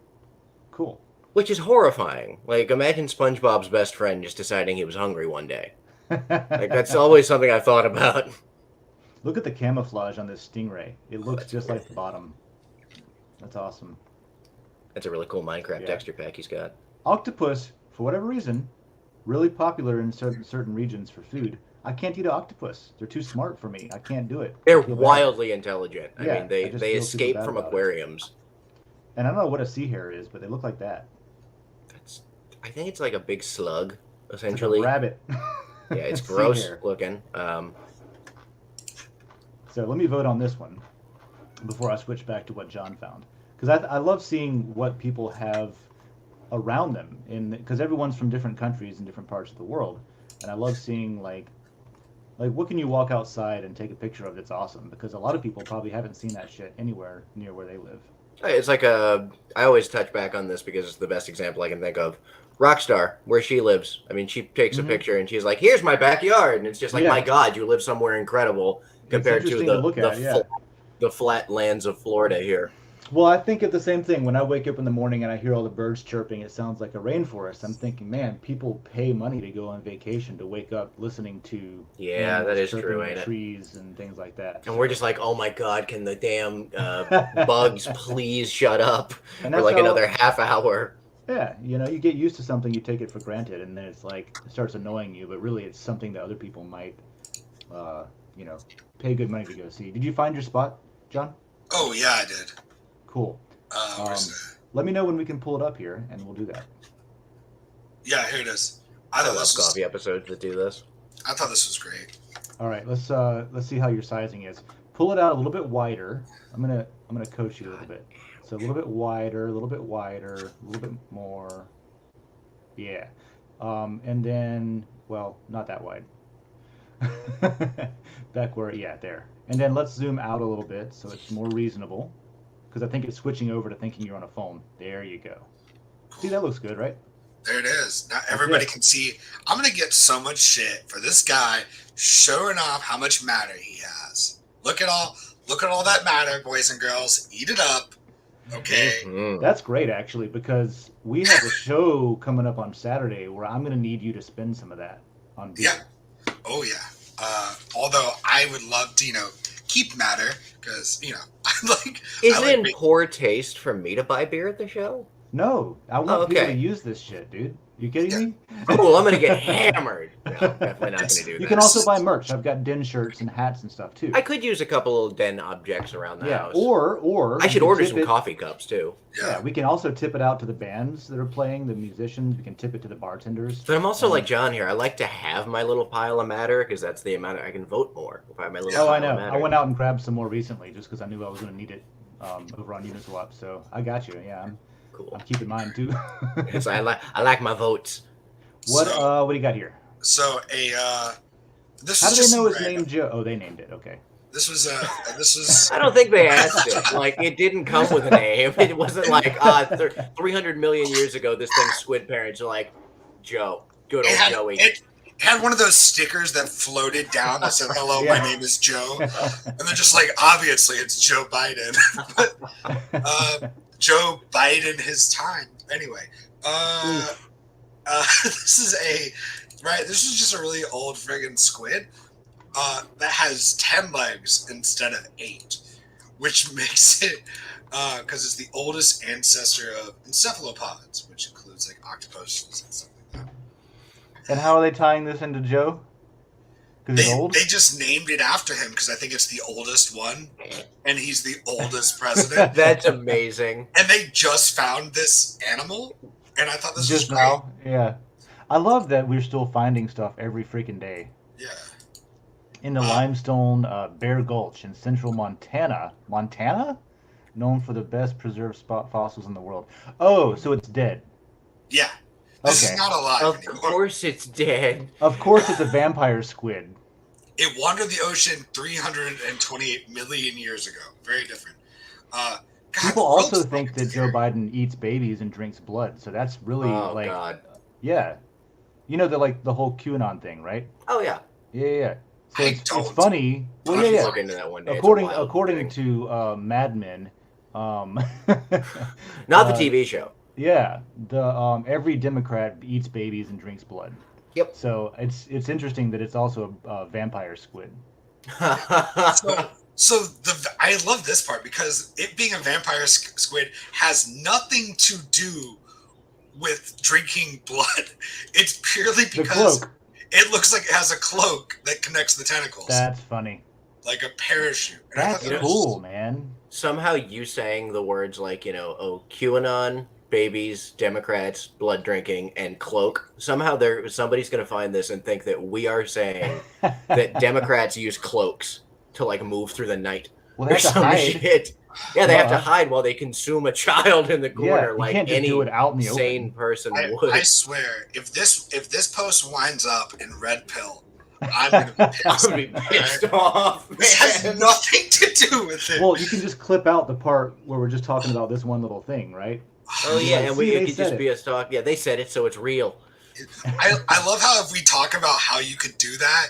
Cool. which is horrifying. Like imagine SpongeBob's best friend just deciding he was hungry one day. Like that's always something I've thought about. Look at the camouflage on this stingray. It looks that's just cool. like the bottom. That's awesome. That's a really cool Minecraft Yeah. texture pack he's got. Octopus, for whatever reason, really popular in certain regions for food. I can't eat an octopus. They're too smart for me. I can't do it. They're I feel bad. wildly intelligent. I Yeah, mean, I they just they feel super escape bad from about it. aquariums. And I don't know what a sea hare is, but they look like that. That's I think it's like a big slug, It's like a essentially. rabbit. Yeah, it's Sea gross hare. looking. So let me vote on this one before I switch back to what John found. Because I love seeing what people have around them, because everyone's from different countries and different parts of the world, and I love seeing like what can you walk outside and take a picture of that's awesome, because a lot of people probably haven't seen that shit anywhere near where they live. It's like I always touch back on this because it's the best example I can think of. Rockstar, where she lives. I mean, she takes a Mhm. picture and she's like, "Here's my backyard," and it's just like, Yeah. "My God, you live somewhere incredible compared to interesting the to look at, yeah. the flat lands of Florida here." Well, I think of the same thing. When I wake up in the morning and I hear all the birds chirping, it sounds like a rainforest. I'm thinking, man, people pay money to go on vacation to wake up listening to Yeah, that animals is chirping true, in ain't it? trees and things like that. And we're just like, "Oh my God, can the damn bugs please shut up And for that's like how- another half hour?" Yeah, you get used to something, you take it for granted, and then it's like it starts annoying you. But really, it's something that other people might, pay good money to go see. Did you find your spot, John? Oh yeah, I did. Cool. Where's that? Let me know when we can pull it up here, and we'll do that. Yeah, here it is. I I thought love this was. coffee episodes that do this. I thought this was great. All right, let's see how your sizing is. Pull it out a little bit wider. I'm gonna coach you a little bit. So a little bit wider, a little bit wider, a little bit more. Yeah. And then, well, not that wide. Back where, yeah, there. And then let's zoom out a little bit so it's more reasonable. Because I think it's switching over to thinking you're on a phone. There you go. See, that looks good, right? There it is. Now everybody it. can see. I'm gonna get so much shit for this guy showing off how much matter he has. Look at all that matter, boys and girls. Eat it up. Okay. Mhm. That's great, actually, because we have a show coming up on Saturday where I'm going to need you to spend some of that on beer. Yeah. Oh yeah. Although I would love to, keep matter because I like. Is I it like in poor taste for me to buy beer at the show? No, I want Oh, people okay. to use this shit, dude. You kidding me? Cool, I'm gonna get hammered. No, definitely not gonna do You that. can also buy merch. I've got Den shirts and hats and stuff too. I could use a couple of Den objects around the Yeah, house. or I we should can order tip some it- coffee cups too. Yeah, we can also tip it out to the bands that are playing, the musicians. We can tip it to the bartenders. But I'm also Um, like John here. I like to have my little pile of matter because that's the amount I can vote more if I have my little. Oh, pile I know. Of matter. I went out and grabbed some more recently just because I knew I was going to need it over on Uniswap. So I got you. Yeah, I'm Cool. keeping mine too. Yes, I like my votes. What So- what do you got here? So this How is do just they know it's random. named Joe? Oh, they named it. Okay. This was I don't think they asked it. Like it didn't come with a name. It wasn't like 300 million years ago. This thing's squid parents are like Joe, good old Joey. it had one of those stickers that floated down that said "Hello, Yeah. my name is Joe," and they're just like, obviously it's Joe Biden. But Joe Biden his time. Anyway, this is just a really old friggin' squid that has 10 legs instead of 8, which makes it because it's the oldest ancestor of cephalopods, which includes like octopuses and stuff like that. And how are they tying this into Joe? Because he's old? They just named it after him because I think it's the oldest one, and he's the oldest president. That's amazing. And they just found this animal, and I thought this was Just great. now? Yeah. I love that we're still finding stuff every freaking day. Yeah. in the limestone Bear Gulch in central Montana. Montana? Known for the best preserved spot fossils in the world. Oh, so it's dead. Yeah. This Okay. is not alive Of anymore. course it's dead. Of course it's a vampire squid. It wandered the ocean 328 million years ago. Very different. God, People the world's also think fucking that Joe scary. Biden eats babies and drinks blood. So that's really Oh like, God. yeah. You know, the whole QAnon thing, right? Oh yeah. Yeah. So I it's don't. funny. Well, But I'm yeah. Look into that one day. It's a According wild according thing. to Mad Men, Not the TV show. yeah, the every Democrat eats babies and drinks blood. Yep. So it's interesting that it's also a vampire squid. So I love this part because it being a vampire squid has nothing to do with drinking blood. It's purely The because cloak. it looks like it has a cloak that connects the tentacles, That's funny. like a parachute. And I thought That's that cool, was, man. Somehow you saying the words like, oh, QAnon, babies, Democrats, blood drinking, and cloak. Somehow somebody's gonna find this and think that we are saying that Democrats use cloaks to like move through the night Well, they or have to some hide. shit. Yeah, they have to Duh. hide while they consume a child in the Yeah, corner, you like can't just do any it out in the sane open. person I would. swear, if this post winds up in red pill, I'm gonna be I'm pissed. gonna be pissed off. This has Man. nothing to do with it. Well, you can just clip out the part where we're just talking about this one little thing, right? Oh yeah, and See, it they could said just it. be a stock. Yeah, they said it, so it's real. I love how if we talk about how you could do that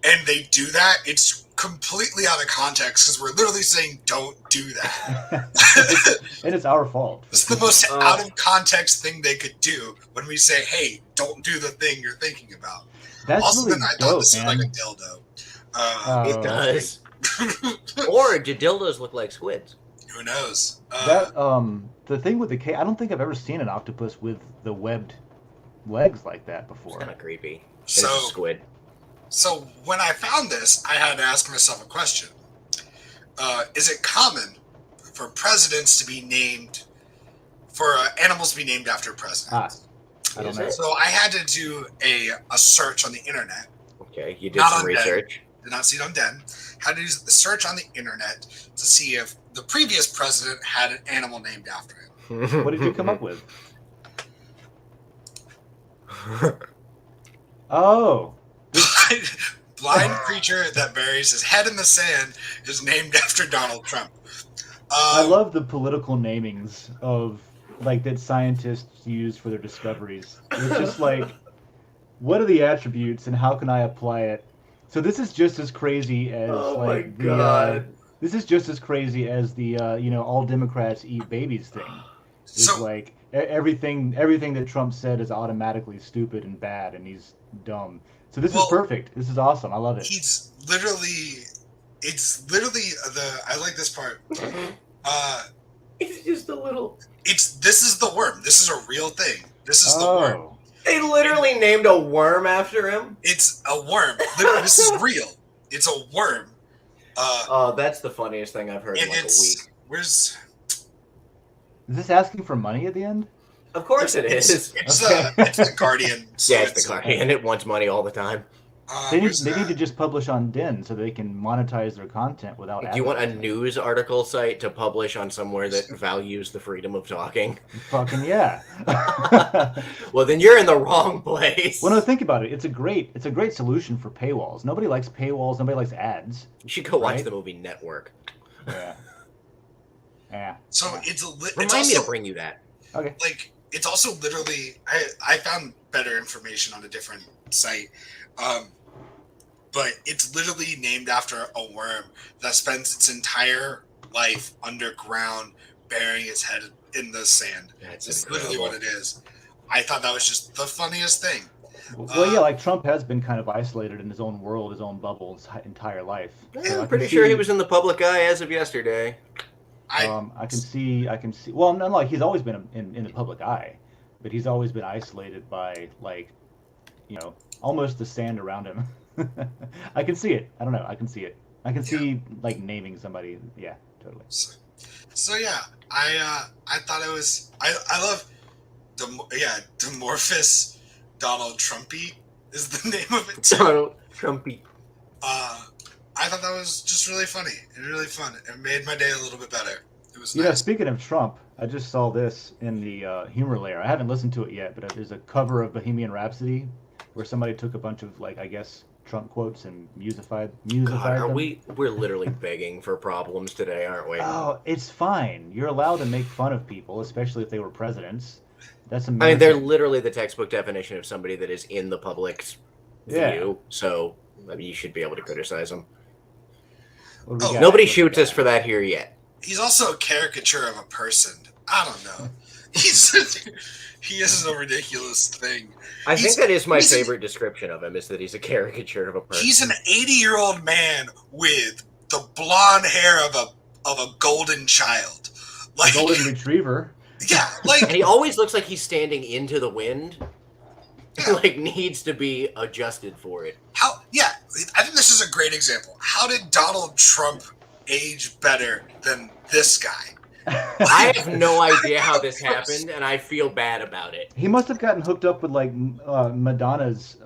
and they do that, it's completely out of context because we're literally saying don't do that. And it's our fault. It's the most out of context thing they could do when we say, hey, don't do the thing you're thinking about. That's Also, really then I dope, thought this man. looked like a dildo. It does. Or do dildos look like squids? Who knows? That the thing with the I don't think I've ever seen an octopus with the webbed legs like that It's before. kind of creepy. So- It's a squid. So when I found this, I had to ask myself a question. Is it common for presidents to be named, for animals to be named after presidents? I don't Is know. it? So I had to do a search on the internet. Okay, you did Not some on research. Did not see it on Den. Had to do the search on the internet to see if the previous president had an animal named after him. What did you come up with? Oh, Blind creature that buries his head in the sand is named after Donald Trump. I love the political namings of like that scientists use for their discoveries. It's just like, what are the attributes and how can I apply it? So this is just as crazy as Oh my like the God. this is just as crazy as the all Democrats eat babies thing. It's So like everything that Trump said is automatically stupid and bad and he's dumb. So this is Well, perfect. This is awesome. I love it. it's literally I like this part. It's just a little. This is the worm. This is a real thing. This is the worm. Oh, They literally named a worm after him. It's a worm. Literally, this is real. It's a worm. Oh, that's the funniest thing I've heard in And like a week. where's is this asking for money at the end? Of course it it's is. it's the Guardian. So Yeah, it's the Guardian. It wants money all the time. They where's need that? to just publish on Den so they can monetize their content without. Do you want a advertising. news article site to publish on somewhere that values the freedom of talking? Fucking yeah. Well, then you're in the wrong place. Well, no, think about it. It's a great solution for paywalls. Nobody likes paywalls. Nobody likes ads. You should go watch Right? the movie Network. Yeah. Yeah. So it's Remind me to bring you that. Okay. like it's also literally I found better information on a different site. But it's literally named after a worm that spends its entire life underground, burying its head in the sand. That's It's literally incredible. what it is. I thought that was just the funniest thing. Well, yeah, like Trump has been kind of isolated in his own world, his own bubble, his entire life. So I I'm can pretty sure he see- was in the public eye as of yesterday. I I can see. Well, no, like he's always been in the public eye, but he's always been isolated by like, almost the sand around him. I can see it. I don't know. I can see it. I can see like naming somebody. Yeah, totally. so yeah, I thought it was I love Dimorphous Donald Trumpy is the name of it. Donald Trumpy. I thought that was just really funny and really fun. It made my day a little bit better. It was You know, nice. speaking of Trump, I just saw this in the humor layer. I haven't listened to it yet, but there's a cover of Bohemian Rhapsody where somebody took a bunch of, like, I guess, Trump quotes and God, musified are them. we're literally begging for problems today, aren't we? Oh, it's fine. You're allowed to make fun of people, especially if they were presidents. That's I mean, they're American. literally the textbook definition of somebody that is in the public's Yeah. view. So, I mean, you should be able to criticize them. What do we got? Nobody What do we shoots us got? for that here yet. He's also a caricature of a person. I don't know. He is a ridiculous thing. I think that is my he's an- favorite description of him, is that he's a caricature of a person. He's an 80-year-old man with the blonde hair of a golden child. Like, Golden Retriever. yeah, like And he always looks like he's standing into the wind. Like, needs to be adjusted for it. how? Yeah, I think this is a great example. How did Donald Trump age better than this guy? I have no idea how this happened, and I feel bad about it. He must have gotten hooked up with like Madonna's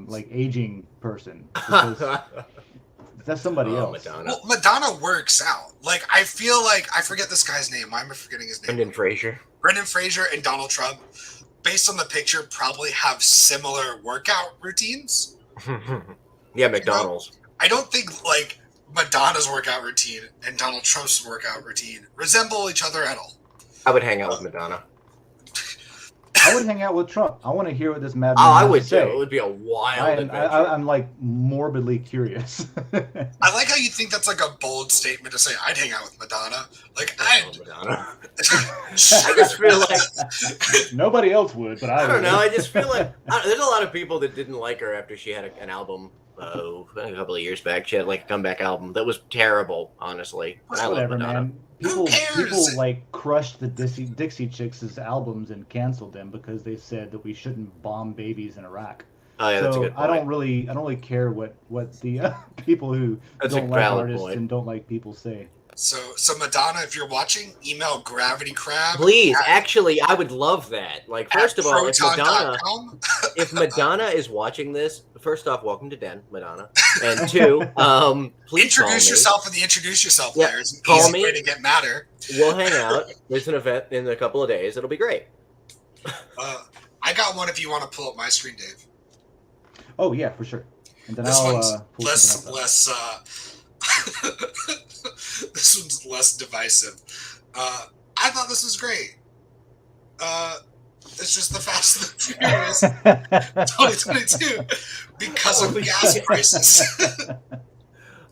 like aging person. Because that's somebody else. Madonna. Well, Madonna works out. Like, I feel like I forget this guy's name. Why am I forgetting his name? Brendan Fraser. Brendan Fraser and Donald Trump, based on the picture, probably have similar workout routines. Yeah, McDonald's. I don't think like Madonna's workout routine and Donald Trump's workout routine resemble each other at all. I would hang out with Madonna. I would hang out with Trump. I want to hear what this madman Oh, I has would to too. say. It would be a wild adventure. I'm like morbidly curious. I like how you think that's like a bold statement to say. I'd hang out with Madonna. Like Madonna. I just feel like Nobody else would, but I I don't would. know. I just feel like there's a lot of people that didn't like her after she had an album. A couple of years back, she had like a comeback album that was terrible, honestly. And I love Whatever, Madonna. man. Who cares? People like crushed the Dixie Chicks' albums and canceled them because they said that we shouldn't bomb babies in Iraq. Oh yeah, that's a So good point. I don't really care what the people who That's a don't like valid artists point. and don't like people say. So Madonna, if you're watching, email Gravity Crab. Please, at- actually, I would love that. Like, first at of all, proton.com. if Madonna is watching this, first off, welcome to Den, Madonna. And two, please call Introduce me. yourself in the introduce yourself Yeah, layer. It's an call easy me. way to get madder. We'll hang out. There's an event in a couple of days. It'll be great. I got one if you want to pull up my screen, Dave. Oh yeah, for sure. And then This I'll one's pull less something else up. this one's less divisive. I thought this was great. It's just the Fast and the Furious 2022 because of gas prices.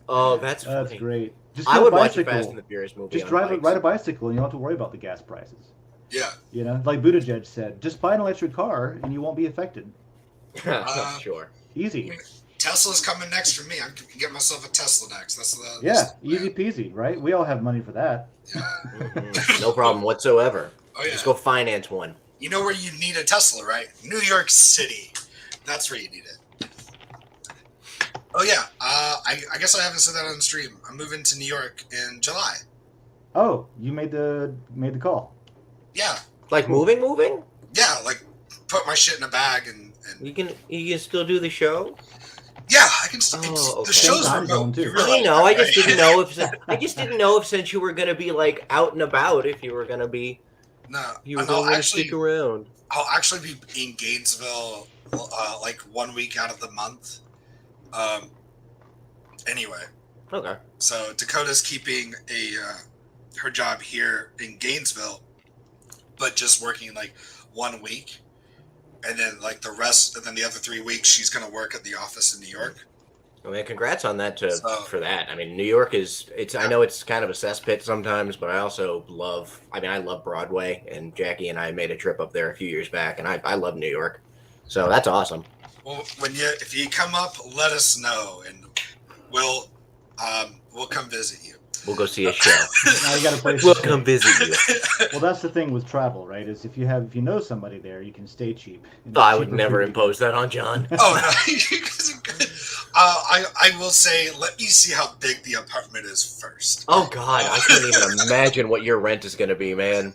Oh, that's funny. That's great. Just I get a would watch a bicycle. Fast and the Furious movie. Just on bikes. ride a bicycle, and you don't have to worry about the gas prices. Yeah. You know, like Buttigieg said, just buy an electric car and you won't be affected. Sure. Easy. Tesla's coming next for me. I'm gonna get myself a Tesla next. That's the Easy peasy, right? We all have money for that. Yeah. Mhm. No problem whatsoever. Oh yeah. Just go finance one. You know where you need a Tesla, right? New York City. That's where you need it. Oh yeah. I guess I haven't said that on the stream. I'm moving to New York in July. Oh, you made the call. Yeah. Like moving? Yeah. Like put my shit in a bag and You can still do the show? yeah. I can. Oh, okay. The show's Time remote. zone, too. You I realize know. that, I just right? didn't know if since you were gonna be like out and about, if you were gonna be No. you were And I'll gonna actually stick around. I'll actually be in Gainesville like 1 week out of the month. Anyway. Okay. So Dakota's keeping her job here in Gainesville, but just working like 1 week, and then like the other 3 weeks she's gonna work at the office in New York. I mean, congrats on that for that. I mean, New York I know it's kind of a cesspit sometimes, but I love Broadway, and Jackie and I made a trip up there a few years back, and I love New York. So that's awesome. Well, if you come up, let us know, and we'll come visit you. We'll go see a show. Now you got a place. We'll to stay. come visit you. Well, that's the thing with travel, right? Is if you know somebody there, you can stay cheap. Oh, I would never impose that on John. Oh no, you guys are good. I will say, let me see how big the apartment is first. Oh God, I can't even imagine what your rent is going to be, man.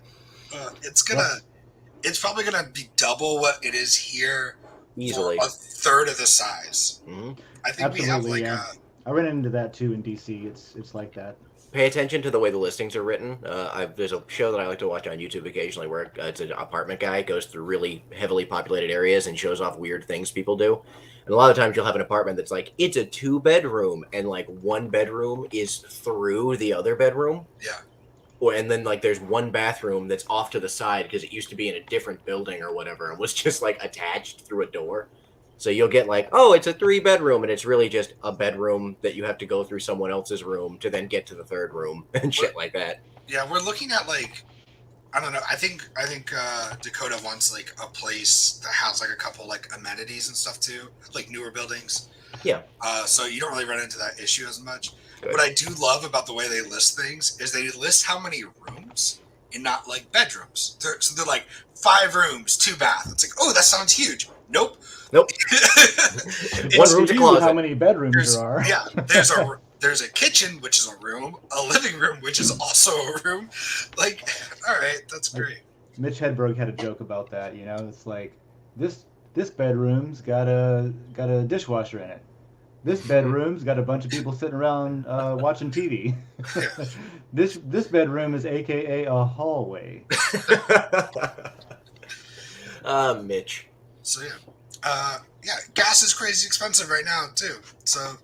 It's probably gonna be double what it is here. Easily. For a third of the size. Mm-hmm. I think we have Absolutely, like yeah. I ran into that too in DC. It's like that. Pay attention to the way the listings are written. There's a show that I like to watch on YouTube occasionally where it's an apartment guy goes through really heavily populated areas and shows off weird things people do. And a lot of times you'll have an apartment that's like, it's a 2-bedroom, and like one bedroom is through the other bedroom. Yeah. And then like there's one bathroom that's off to the side because it used to be in a different building or whatever. It was just like attached through a door. So you'll get like, oh, it's a 3-bedroom, and it's really just a bedroom that you have to go through someone else's room to then get to the third room and shit like that. Yeah, we're looking at like, I don't know. I think Dakota wants like a place that has like a couple like amenities and stuff too, like newer buildings. Yeah. So you don't really run into that issue as much. Good. What I do love about the way they list things is they list how many rooms and not like bedrooms. So they're like 5 rooms, 2 baths. It's like, oh, that sounds huge. Nope. One It's room's a you closet. how many bedrooms there are. Yeah, there's a kitchen, which is a room, a living room, which is also a room. Like, all right, that's great. Mitch Hedberg had a joke about that. You know, it's like this bedroom's got a dishwasher in it. This bedroom's got a bunch of people sitting around watching TV. This bedroom is AKA a hallway. Mitch. So yeah, gas is crazy expensive right now too. So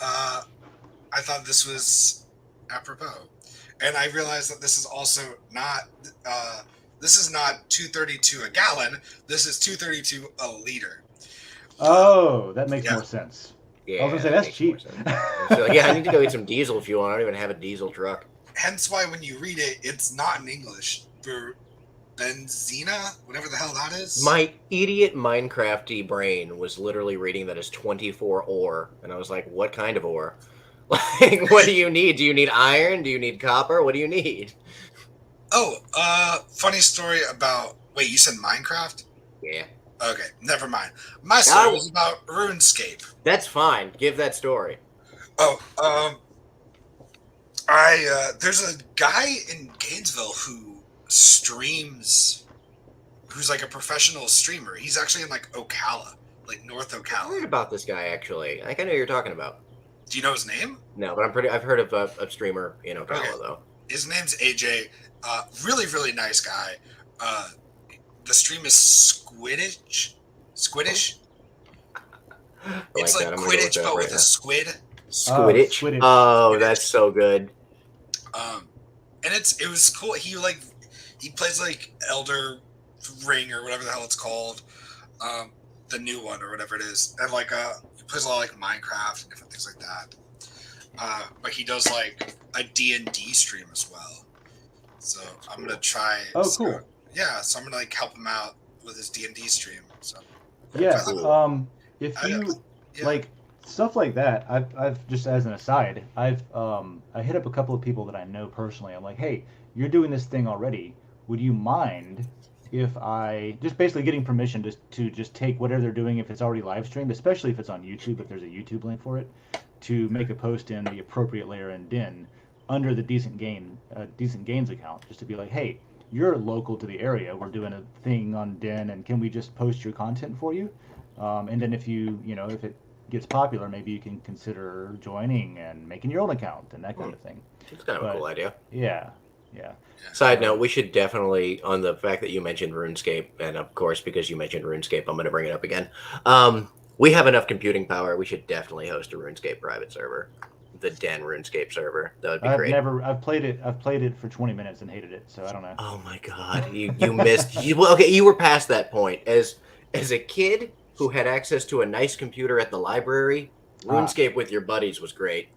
I thought this was apropos, and I realized that this is also not. This is not $2.32 a gallon. This is $2.32 a liter. Oh, that makes more sense. Yeah, I was gonna say that's cheap. So, yeah, I need to go get some diesel fuel. I don't even have a diesel truck. Hence why when you read it, it's not in English. For benzina, whatever the hell that is. My idiot Minecrafty brain was literally reading that as 24 ore, and I was like, what kind of ore? Like, what do you need? Do you need iron? Do you need copper? What do you need? Oh, funny story about... Wait, you said Minecraft? Yeah. Okay, never mind. My story was about RuneScape. That's fine. Give that story. Oh, there's a guy in Gainesville who streams, who's like a professional streamer. He's actually in like Ocala, like North I heard Ocala. about this guy, actually. I think I know who you're talking about. Do you know his name? No, but I've heard of a streamer in Ocala, Okay. though. His name's AJ. Really, really nice guy. The stream is Squidish. It's like Quidditch, but with a squid. Squiditch. Squiditch. Oh, Squiditch. that's so good. And it was cool. He plays like Elder Ring or whatever the hell it's called, the new one or whatever it is, and like he plays a lot of like Minecraft and different things like that. But he does like a D&D stream as well. So I'm gonna try. Oh, cool. Yeah, so I'm gonna like help him out with his D&D stream. So Yeah. Cool. If you like stuff like that, I've just as an aside, I hit up a couple of people that I know personally. I'm like, hey, you're doing this thing already. Would you mind if I just basically getting permission to just take whatever they're doing if it's already live streamed, especially if it's on YouTube, if there's a YouTube link for it, to make a post in the appropriate Lair and Den under the Decent Gains account, just to be like, hey, you're local to the area. We're doing a thing on Den, and can we just post your content for you? And then if if it gets popular, maybe you can consider joining and making your own account and that kind of thing. It's kind of a cool idea. Yeah. Side note, we should definitely, on the fact that you mentioned RuneScape, and of course, because you mentioned RuneScape, I'm going to bring it up again. We have enough computing power. We should definitely host a RuneScape private server. The Den RuneScape server. That would be great. I've played it for 20 minutes and hated it, so I don't know. Oh my god, you missed. You were past that point. As a kid who had access to a nice computer at the library, RuneScape with your buddies was great.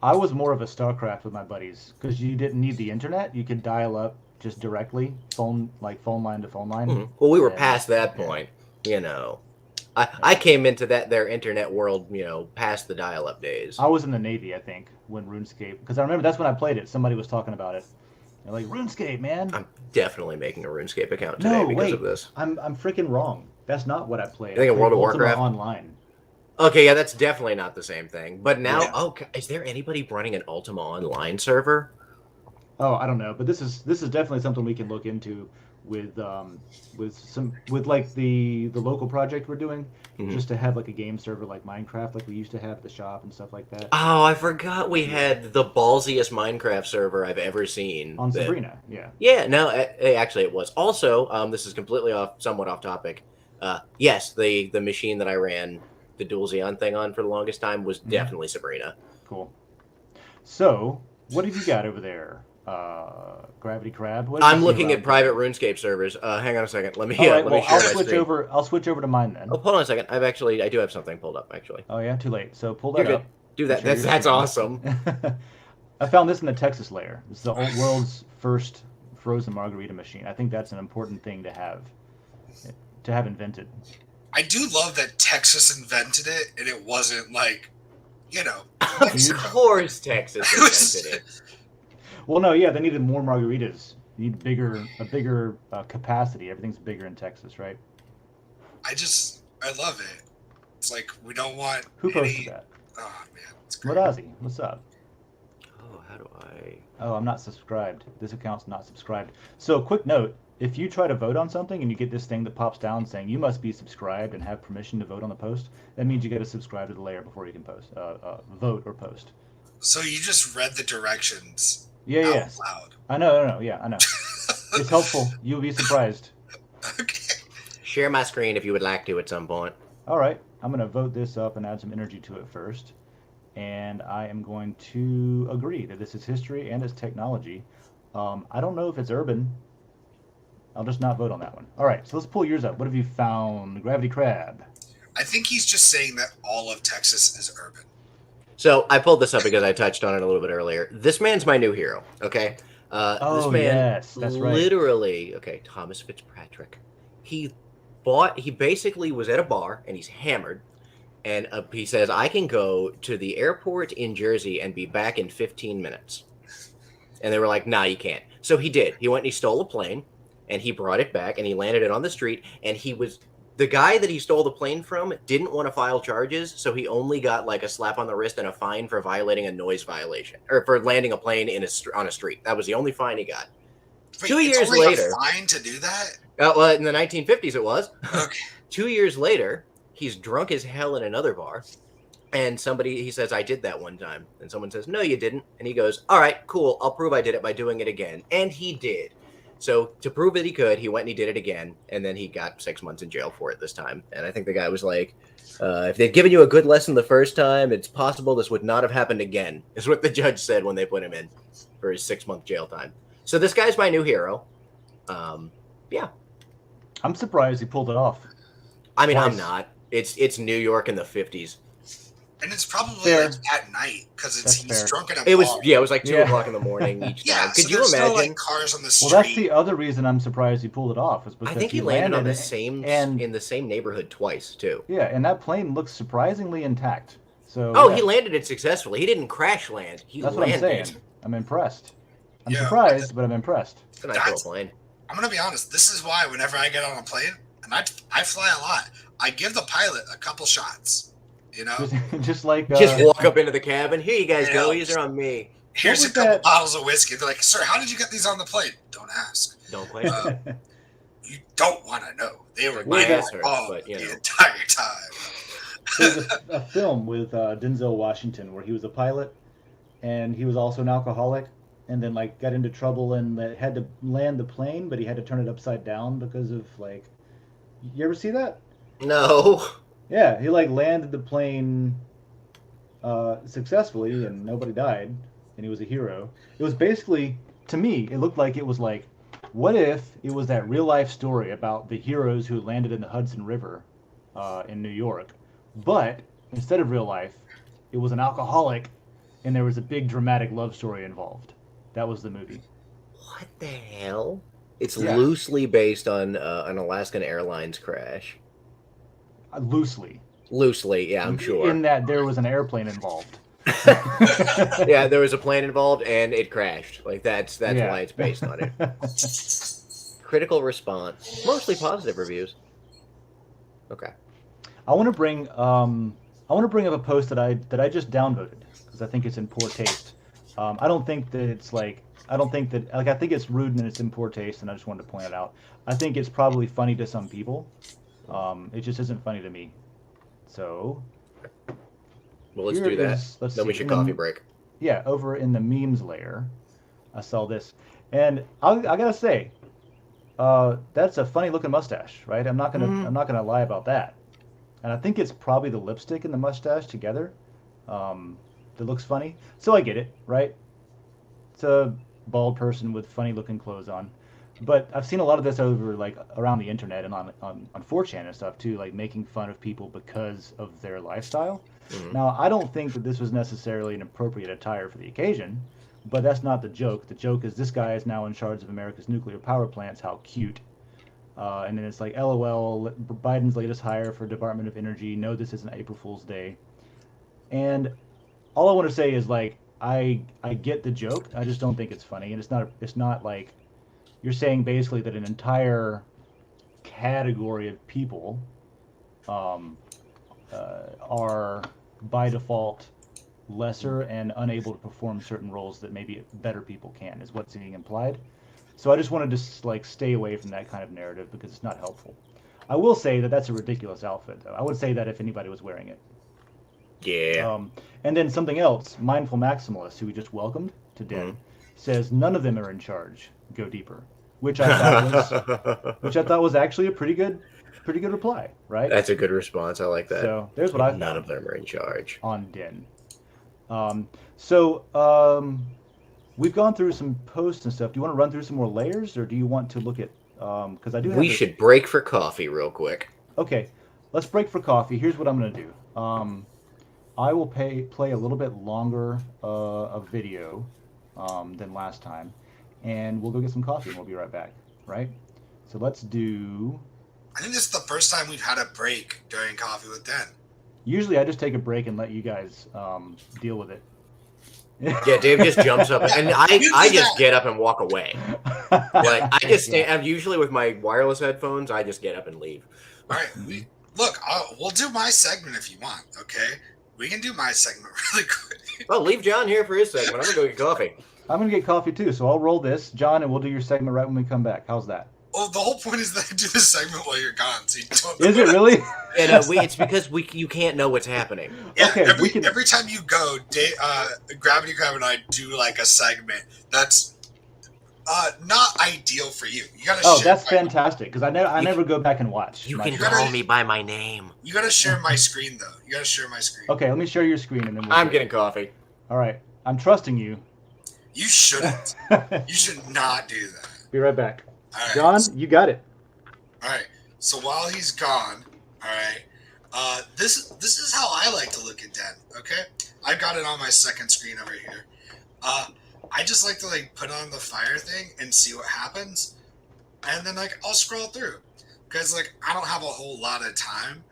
I was more of a StarCraft with my buddies because you didn't need the internet. You could dial up just directly, phone line to phone line. Mm-hmm. Well, we were past that point, I came into their internet world, past the dial-up days. I was in the Navy, I think, when RuneScape, because I remember that's when I played it. Somebody was talking about it. They're like, RuneScape, man. I'm definitely making a RuneScape account today because of this. I'm freaking wrong. That's not what I played. I think World of Ultima Warcraft Online. Okay, yeah, that's definitely not the same thing. But now, is there anybody running an Ultima Online server? Oh, I don't know, but this is definitely something we can look into with like the local project we're doing, just to have like a game server like Minecraft, like we used to have at the shop and stuff like that. Oh, I forgot we had the ballsiest Minecraft server I've ever seen. On Sabrina, yeah. Yeah, no, actually it was. Also, this is completely somewhat off topic. Yes, the machine that I ran the dual Xeon thing on for the longest time was definitely Sabrina. Cool. So, what have you got over there? Gravity Crab? I'm looking at private RuneScape servers. Hang on a second. Let me All right, let me share my screen. I'll switch over to mine then. Oh, hold on a second. I do have something pulled up actually. Oh yeah, too late. So pull that You're up. Good. Do that. That's awesome. I found this in the Texas Lair. It's the world's first frozen margarita machine. I think that's an important thing to have invented. I do love that Texas invented it, and it wasn't like, Of course, Texas invented it. Well, no, yeah, they needed more margaritas. You need a bigger capacity. Everything's bigger in Texas, right? I love it. It's like we don't want. Who posted that? Oh man, it's great. Ozzy, what's up? Oh, how do I? Oh, I'm not subscribed. This account's not subscribed. So, quick note: if you try to vote on something and you get this thing that pops down saying you must be subscribed and have permission to vote on the post, that means you got to subscribe to the Lair before you can post, vote or post. So you just read the directions. Yeah. Loud. I know. Yeah, I know. It's helpful. You'll be surprised. Okay. Share my screen if you would like to at some point. All right. I'm going to vote this up and add some energy to it first. And I am going to agree that this is history and it's technology. I don't know if it's urban. I'll just not vote on that one. All right. So let's pull yours up. What have you found? Gravity Crab. I think he's just saying that all of Texas is urban. So I pulled this up because I touched on it a little bit earlier. This man's my new hero, okay? This man yes, that's right. Literally, okay, Thomas Fitzpatrick. He basically was at a bar and he's hammered. And he says, I can go to the airport in Jersey and be back in 15 minutes. And they were like, nah, you can't. So he did. He went and he stole a plane and he brought it back and he landed it on the street. And the guy that he stole the plane from didn't want to file charges, so he only got like a slap on the wrist and a fine for violating a noise violation, or for landing a plane on a street. That was the only fine he got. Wait, 2 years it's only later, a fine to do that? well, in the 1950s it was. Okay. 2 years later, he's drunk as hell in another bar, and he says, I did that one time. And someone says, no, you didn't. And he goes, all right, cool, I'll prove I did it by doing it again. And he did. So to prove that he could, he went and he did it again, and then he got 6 months in jail for it this time. And I think the guy was like, if they'd given you a good lesson the first time, it's possible this would not have happened again, is what the judge said when they put him in for his 6 month jail time. So this guy's my new hero. Yeah. I'm surprised he pulled it off. I mean, Twice. I'm not. It's New York in the 50s. And it's probably Fair. like at night because That's he's fair. drunk in a It was bar. like 2 o'clock in the morning each Yeah, time. Could so you there's imagine? no like cars on the street. Well, that's the other reason I'm surprised he pulled it off. Is because I think he landed on the same and in the same neighborhood twice too. yeah, and that plane looks surprisingly intact. So Oh, yeah, he landed it successfully. He didn't crash land. He that's what I'm landed. saying. I'm impressed. I'm Yeah, surprised, but I'm impressed. It's a nice little plane. I'm gonna be honest. This is why whenever I get on a plane, and I fly a lot, I give the pilot a couple shots. You know, Just like Just walk up into the cabin. Here you guys Yeah. go. These are on me. here's a was couple that? bottles of whiskey. They're like, sir, how did you get these on the plane? Don't ask. Don't question. You don't want to know. They were My getting ass hurts, involved but, you know. the entire time. There's a film with Denzel Washington where he was a pilot and he was also an alcoholic and then like got into trouble and had to land the plane, but he had to turn it upside down because of like. You ever see that? No. Yeah, he like landed the plane successfully and nobody died and he was a hero. It was basically, to me, it looked like it was like, what if it was that real life story about the heroes who landed in the Hudson River in New York, but instead of real life, it was an alcoholic and there was a big dramatic love story involved. That was the movie. What the hell? It's Yeah. loosely based on an Alaskan Airlines crash. Loosely. Loosely, yeah, I'm sure. In that there was an airplane involved. Yeah, there was a plane involved and it crashed. Like that's Yeah. why it's based on it. Critical response, mostly positive reviews. Okay. I want to bring up a post that I just downvoted because I think it's in poor taste. I don't think that it's like I don't think that, like, I think it's rude and it's in poor taste, and I just wanted to point it out. I think it's probably funny to some people. It just isn't funny to me. So, Well, let's here do that. is, let's Then we see, should in the- coffee break. Yeah, over in the memes layer, I saw this, and I gotta say, that's a funny looking mustache, right? I'm not gonna lie about that. And I think it's probably the lipstick and the mustache together that looks funny. So I get it, right? It's a bald person with funny looking clothes on. But I've seen a lot of this over like around the internet and on 4chan and stuff too, like making fun of people because of their lifestyle. Mhm. Now, I don't think that this was necessarily an appropriate attire for the occasion, but that's not the joke. The joke is this guy is now in charge of America's nuclear power plants. How cute. And then it's like, LOL, Biden's latest hire for Department of Energy. No, this isn't April Fool's Day. And all I want to say is like, I get the joke. I just don't think it's funny, and it's not like you're saying basically that an entire category of people um, are by default lesser and unable to perform certain roles that maybe better people can, is what's being implied. So I just wanted to like stay away from that kind of narrative because it's not helpful. I will say that that's a ridiculous outfit, though. I would say that if anybody was wearing it. Yeah. And then something else, Mindful Maximalist, who we just welcomed to Den, says none of them are in charge. Go deeper, which I thought was actually a pretty good reply, right? That's a good response. I like that. So there's what I found None of them are in charge. on Den. We've gone through some posts and stuff. Do you want to run through some more layers, or do you want to look at? Because I do. We should break for coffee real quick. Okay, let's break for coffee. Here's what I'm going to do. I will play a little bit longer of video than last time, and we'll go get some coffee, and we'll be right back. Right? So let's do. I think this is the first time we've had a break during Coffee with Den. Usually, I just take a break and let you guys deal with it. Yeah, Dave just jumps up, and I just get up and walk away. Like I just stand. I'm usually with my wireless headphones. I just get up and leave. All right, we'll do my segment if you want. Okay, we can do my segment really quick. Well, leave John here for his segment. I'm gonna go get coffee. I'm gonna get coffee too, so I'll roll this, John, and we'll do your segment right when we come back. How's that? Well, the whole point is that I do this segment while you're gone, so you don't. Is it really? And it's because you can't know what's happening. Yeah, Okay, every time you go, Gravity Crab and I do like a segment that's not ideal for you. You gotta. Oh, that's fantastic because I never go back and watch. You can call me by my name. You gotta share my screen though. You gotta share my screen. Okay, let me share your screen and then I'm getting coffee. All right, I'm trusting you. You shouldn't. You should not do that. Be right back. All right. John, you got it. All right. So while he's gone, all right. This is how I like to look at Den. Okay, I got it on my second screen over here. I just like to like put on the fire thing and see what happens, and then like I'll scroll through because like I don't have a whole lot of time,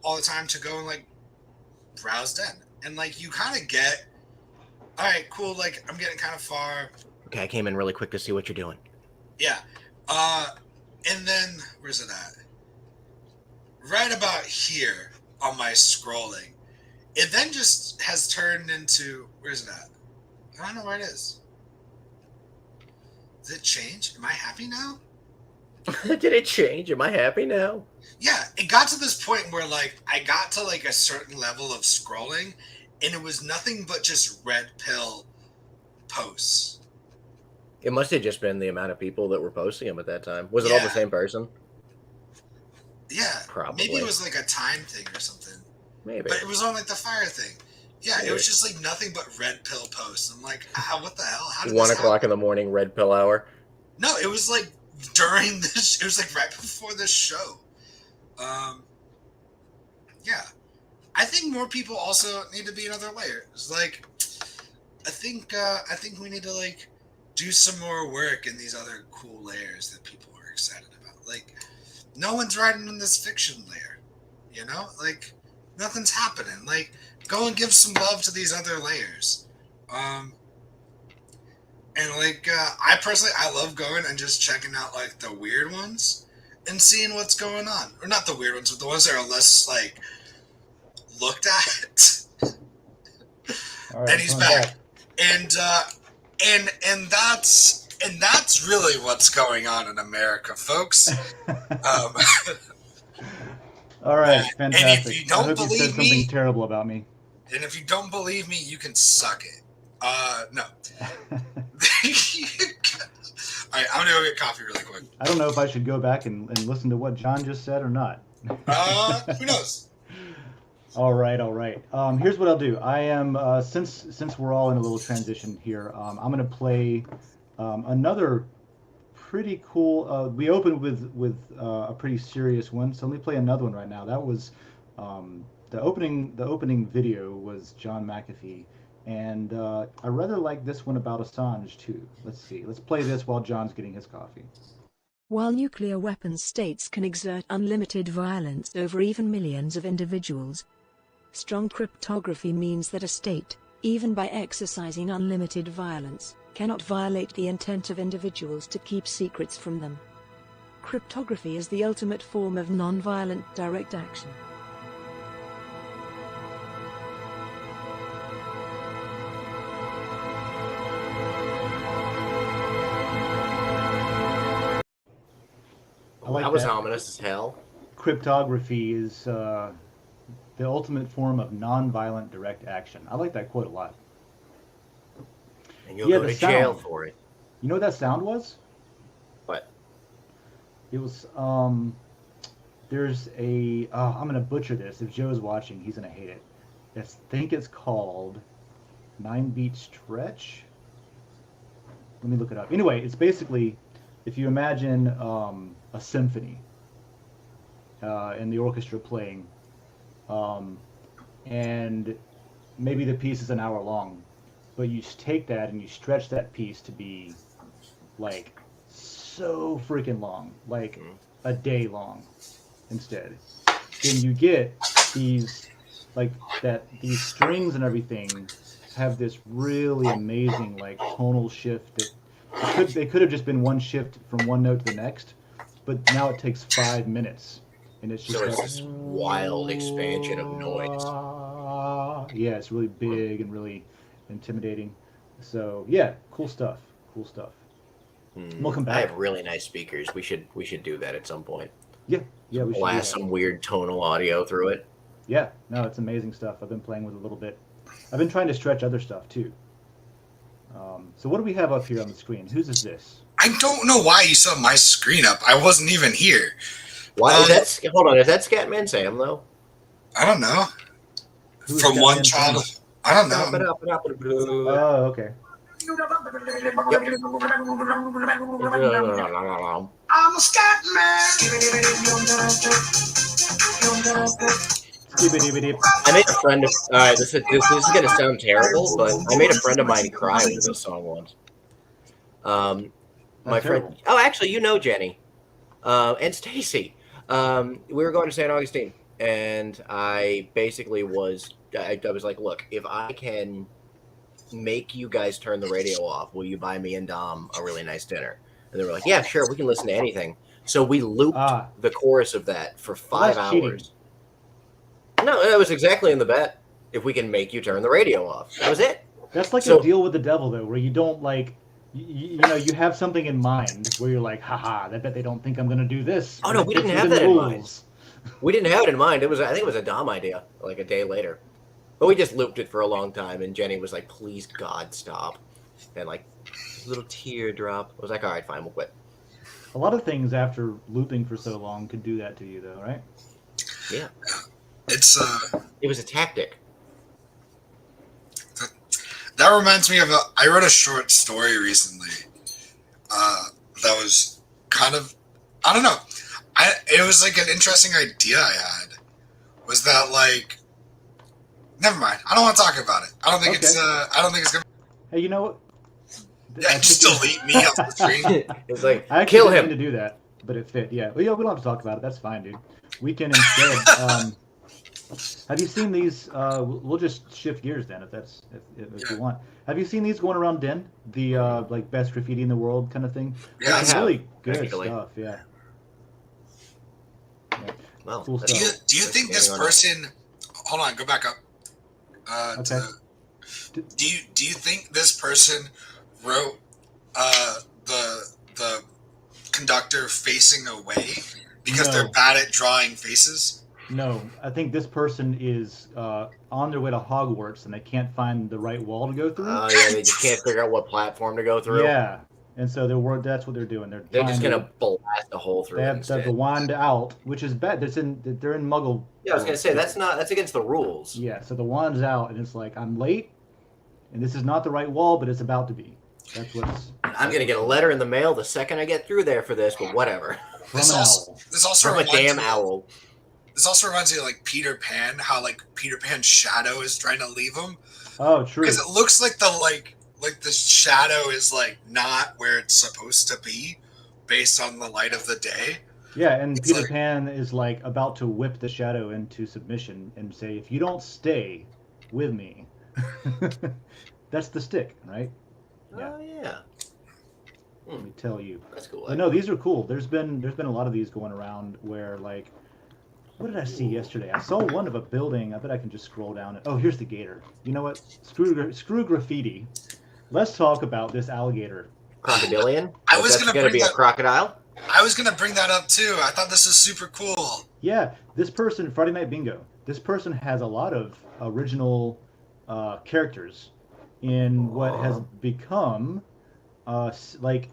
all the time to go and like browse Den, and like you kind of get, all right, cool. Like I'm getting kind of far. Okay, I came in really quick to see what you're doing. Yeah. And then where's it at? Right about here on my scrolling. It then just has turned into where's it at? I don't know where it is. Did it change? Am I happy now? Did it change? Am I happy now? Yeah, it got to this point where like I got to like a certain level of scrolling and it was nothing but just red pill posts. It must have just been the amount of people that were posting them at that time. Was it all the same person? Yeah. Probably. Maybe it was like a time thing or something. Maybe. But it was on like the fire thing. Yeah, Maybe. It was just like nothing but red pill posts. I'm like, what the hell? How did 1 this o'clock happen? in the morning, red pill hour. No, it was like during this. It was like right before this show. Yeah, I think more people also need to be in other layers. Like, I think we need to like do some more work in these other cool layers that people are excited about. Like, no one's writing in this fiction layer, you know? Like, nothing's happening. Like, go and give some love to these other layers. And like, I love going and just checking out like the weird ones and seeing what's going on. Or not the weird ones, but the ones that are less like looked at. All right, And he's back. And and that's really what's going on in America, folks. All right, fantastic. And if you I don't hope you said believe something me, terrible about me. and if you don't believe me, you can suck it. No. All right, I'm gonna go get coffee really quick. I don't know if I should go back and listen to what John just said or not. Who knows? All right. Here's what I'll do. I am since we're all in a little transition here. I'm going to play another pretty cool. We opened with a pretty serious one, so let me play another one right now. That was the opening video was John McAfee, and I rather like this one about Assange too. Let's see. Let's play this while John's getting his coffee. While nuclear weapons states can exert unlimited violence over even millions of individuals, strong cryptography means that a state, even by exercising unlimited violence, cannot violate the intent of individuals to keep secrets from them. Cryptography is the ultimate form of non-violent direct action. Like that was that. ominous as hell. Cryptography is the ultimate form of non-violent direct action. I like that quote a lot. And you'll Yeah, go the to jail sound. for it. You know what that sound was? What? It was there's a I'm gonna butcher this. If Joe's watching, he's gonna hate it. I think it's called 9-beat stretch. Let me look it up. Anyway, it's basically if you imagine a symphony and the orchestra playing, and maybe the piece is an hour long, but you take that and you stretch that piece to be like so freaking long, like a day long instead. Then you get these these strings and everything have this really amazing like tonal shift that they could have just been one shift from one note to the next, but now it takes 5 minutes and it's just So it's like, this wild expansion of noise. yeah, it's really big and really intimidating. So yeah, cool stuff. Welcome back. I have really nice speakers. We should do that at some point. Yeah, we should do Blast that. some weird tonal audio through it. Yeah, no, it's amazing stuff. I've been playing with it a little bit. I've been trying to stretch other stuff too. So what do we have up here on the screen? Whose is this? I don't know why you saw my screen up. I wasn't even here. Why is that? Hold on, is that Scatman Sam though? I don't know. Who's From Scatman one Sam? child. I don't know. Oh, okay. I'm a scat man. Skibbity-biddy. I made a friend of. All right, this is gonna sound terrible, but I made a friend of mine cry with this song once. My That's friend. terrible. Oh, actually, you know Jenny, and Stacy. We were going to St. Augustine, and I basically was. I was like, look, if I can make you guys turn the radio off, will you buy me and Dom a really nice dinner? And they were like, yeah, sure, we can listen to anything. So we looped the chorus of that for 5 that's hours. cheating. No, that was exactly in the bet. If we can make you turn the radio off, that was it. That's like So- a deal with the devil, though, where you don't like, you know, you have something in mind where you're like, haha, I bet they don't think I'm going to do this. Oh, no, we didn't have Within that the in mind. rules. We didn't have it in mind. I think it was a Dom idea, like a day later. But we just looped it for a long time, and Jenny was like, please, God, stop. And like, a little tear drop. I was like, all right, fine, we'll quit. A lot of things after looping for so long could do that to you, though, right? Yeah. It was a tactic. That reminds me of I wrote a short story recently. That was kind of, I don't know. It was like an interesting idea I had. Was that like, never mind. I don't want to talk about it. I don't think it's gonna. Hey, you know what? Yeah, just delete me off the screen. It's like, I actually kill didn't him. mean to do that, but it fit. Yeah, well, we don't have to talk about it. That's fine, dude. We can instead. Have you seen these? We'll just shift gears then, if you want. Have you seen these going around Den? The like best graffiti in the world kind of thing. Yeah, It's I have, really good actually. stuff. Yeah. Well, Cool that's- stuff. Do you think this person? Hold on, go back up. Okay. Do you think this person wrote the conductor facing away because No. they're bad at drawing faces? No, I think this person is on their way to Hogwarts and they can't find the right wall to go through. Oh yeah, they just can't figure out what platform to go through. Yeah, and so that's what they're doing. They're just trying gonna blast a hole through They it have instead. the wand out, which is bad. They're in Muggle. Yeah, I was gonna say that's against the rules. Yeah, so the wand's out, and it's like I'm late, and this is not the right wall, but it's about to be. That's what's. I'm gonna get a letter in the mail the second I get through there for this, but whatever. From an owl. This also From a reminds damn me, owl. This also reminds me of like Peter Pan, how like Peter Pan's shadow is trying to leave him. Oh, true. Because it looks like the shadow is like not where it's supposed to be, based on the light of the day. Yeah, and It's Peter like- Pan is like about to whip the shadow into submission and say, "If you don't stay with me," that's the stick, right? Yeah. Oh yeah, Let me tell you. that's cool. But no, these are cool. There's been a lot of these going around where like, what did I see yesterday? I saw one of a building. I bet I can just scroll down. Oh, here's the gator. You know what? Screw graffiti. Let's talk about this alligator. Crocodilian. I was That's gonna gonna bring be a that- crocodile. I was gonna bring that up too. I thought this was super cool. Yeah, this person, Friday Night Bingo. This person has a lot of original characters in what has become like.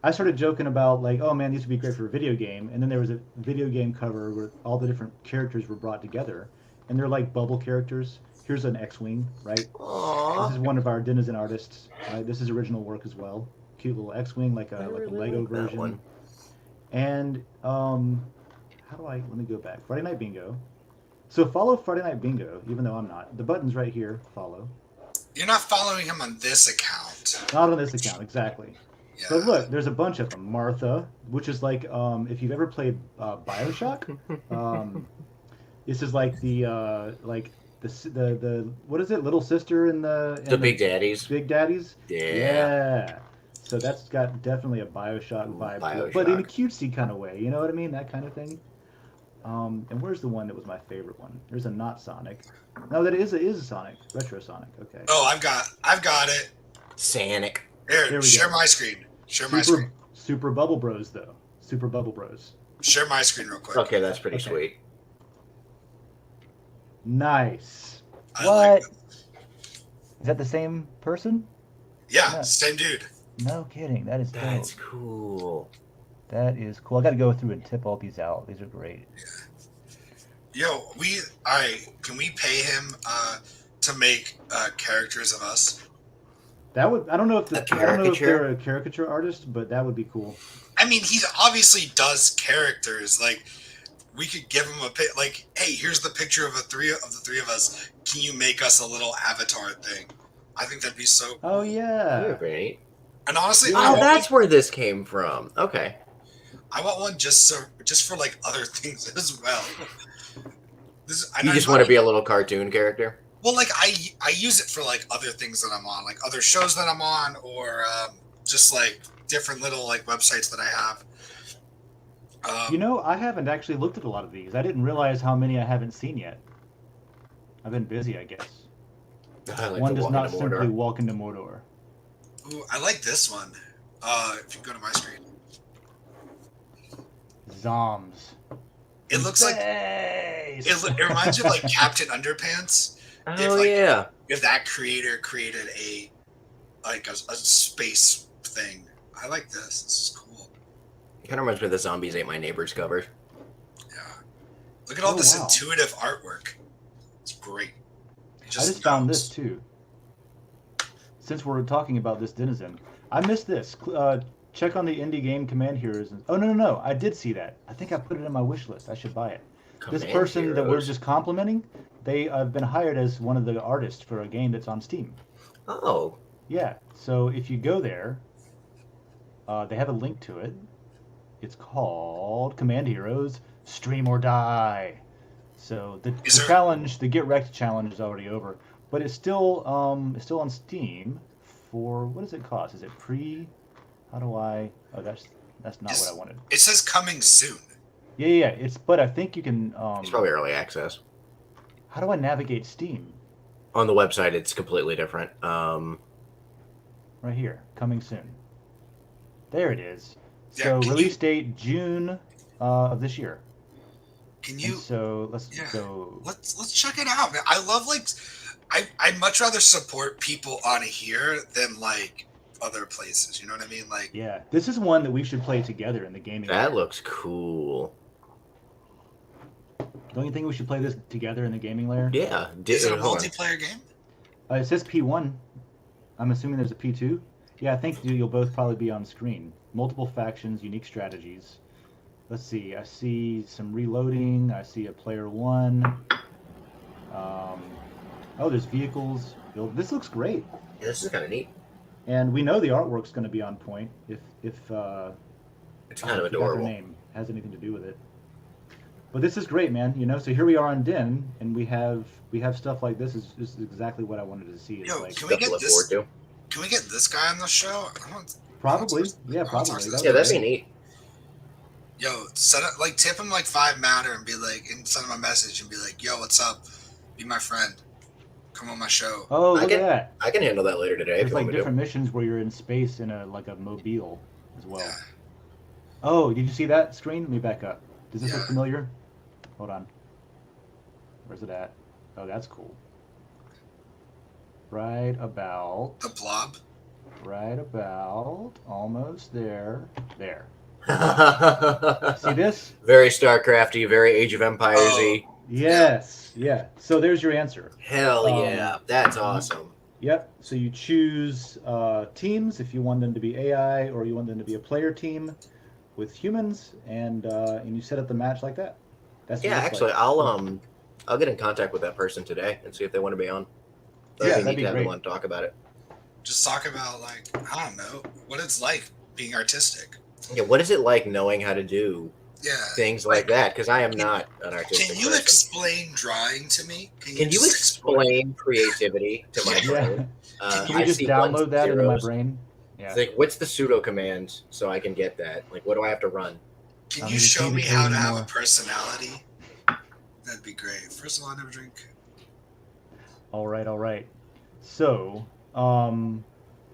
I started joking about like, oh man, these would be great for a video game, and then there was a video game cover where all the different characters were brought together, and they're like bubble characters. Here's an X-wing, right? Aww. This is one of our Denizen artists. This is original work as well. Cute little X-wing, like a Lego like that version. one. And let me go back. Friday Night Bingo. So follow Friday Night Bingo, even though I'm not. The button's right here. Follow. You're not following him on this account. Not on this account, exactly. Yeah. But look, there's a bunch of them. Martha, which is like, if you've ever played Bioshock, this is like the what is it? Little sister in The Big Daddies. Big Daddies. Yeah. Yeah. So that's got definitely a Bioshock vibe, to it, but in a cutesy kind of way. You know what I mean? That kind of thing. And where's the one that was my favorite one? There's a not Sonic. No, that is a Sonic. Retro Sonic. Okay. Oh, I've got it. Sanic. There Here, we share go. my screen. Share my screen. Super Bubble Bros though. Super Bubble Bros. Share my screen real quick. Okay, that's pretty Okay. sweet. Nice. I What? like it. Is that the same person? Yeah, Yeah. same dude. No kidding. That is That's dope. cool. That is cool. I got to go through and tip all these out. These are great. Yo, can we pay him to make characters of us? That would. I don't know if A I don't know if caricature? they're a caricature artist, but that would be cool. I mean, he obviously does characters. Like, we could give him like, hey, here's the picture of the three of us. Can you make us a little avatar thing? I think that'd be so. Oh yeah. Great. And honestly, Oh, that's where this came from. Okay. I want one just for like other things as well. You just want to be a little cartoon character? Well, like I use it for like other things that I'm on, like other shows that I'm on, or just like different little like websites that I have. You know, I haven't actually looked at a lot of these. I didn't realize how many I haven't seen yet. I've been busy, I guess. I like One to does walk not into simply Mordor. walk into Mordor. Ooh, I like this one. If you go to my screen, Zoms. it looks like Space. it reminds you of like Captain Underpants. Oh, like- yeah. If that creator created a space thing, I like this. This is cool. It kind of reminds me of the Zombies Ate My Neighbors cover. Yeah. Look at all Oh, this wow. intuitive artwork. It's great. It I just found this knows. too. Since we're talking about this Denizen, I missed this. Check on the indie game Command Heroes. Oh no! I did see that. I think I put it in my wish list. I should buy it. This Command person that we're Heroes. just complimenting, they have been hired as one of the artists for a game that's on Steam. Oh. Yeah. So if you go there, they have a link to it. It's called Command Heroes Stream or Die. So the challenge, the Get Wrecked challenge, is already over, but it's still on Steam for, what does it cost? Is it pre? How do I? Oh, that's not what I wanted. It says coming soon. Yeah. But I think you can. It's probably early access. How do I navigate Steam? On the website, it's completely different. Right here, coming soon. There it is. Yeah, So can release date June of this year. Can And you? so let's Yeah. go. Let's check it out, man. I love like I'd much rather support people on here than like other places. You know what I mean? Like, Yeah, this is one that we should play together in the gaming. That lair. looks cool. Don't you think we should play this together in the gaming lair? Yeah. is it a hold on. multiplayer game? It says P1. I'm assuming there's a P2. Yeah, I think you'll both probably be on screen. Multiple factions, unique strategies. Let's see. I see some reloading. I see a player one. Oh, there's vehicles. This looks great. Yeah, this is kind of neat. And we know the artwork's going to be on point if It's kind of I forgot their adorable. name has anything to do with it. But this is great, man. You know, so here we are on Den, and we have stuff like this. This is exactly what I wanted to see. It's Yo, like can we Stuff to get look this? forward Can we get this guy on the show? probably, yeah, I wanna probably. talk to That this to. Yeah, would that'd be be great. neat. Yo, set up like tip him like 5 matter and be like, and send him a message and be like, yo, what's up? Be my friend. Come on my show. Oh, I look can- at that. I can handle that later today if There's you like want me different missions where you're in space in a mobile as well. Yeah. Oh, did you see that screen? Let me back up. Does this look Yeah. familiar? Hold on. Where's it at? Oh, that's cool. Right about, The blob. almost there. There. to. See this? Very StarCrafty, very Age of Empires-y. Yes. Yeah. So there's your answer. Hell yeah, that's awesome. Yep. So you choose teams if you want them to be AI or you want them to be a player team with humans, and you set up the match like that. That's what Yeah, it looks actually, like. I'll get in contact with that person today and see if they want to be on. Yeah, We that'd need be to have great. them on to talk about it. Just talk about like, I don't know, what it's like being artistic. Yeah, what is it like knowing how to do Yeah. things like that? Because I am not an artistic Can you person. explain drawing to me? Can you just explain creativity to my Yeah. brain? Can we I just see download ones and that into my zeros. brain? Yeah. It's like, what's the pseudo command so I can get that? Like, what do I have to run? Can I you need to show see the me how code to have anymore. a personality? That'd be great. First of all, I never drink. All right. So,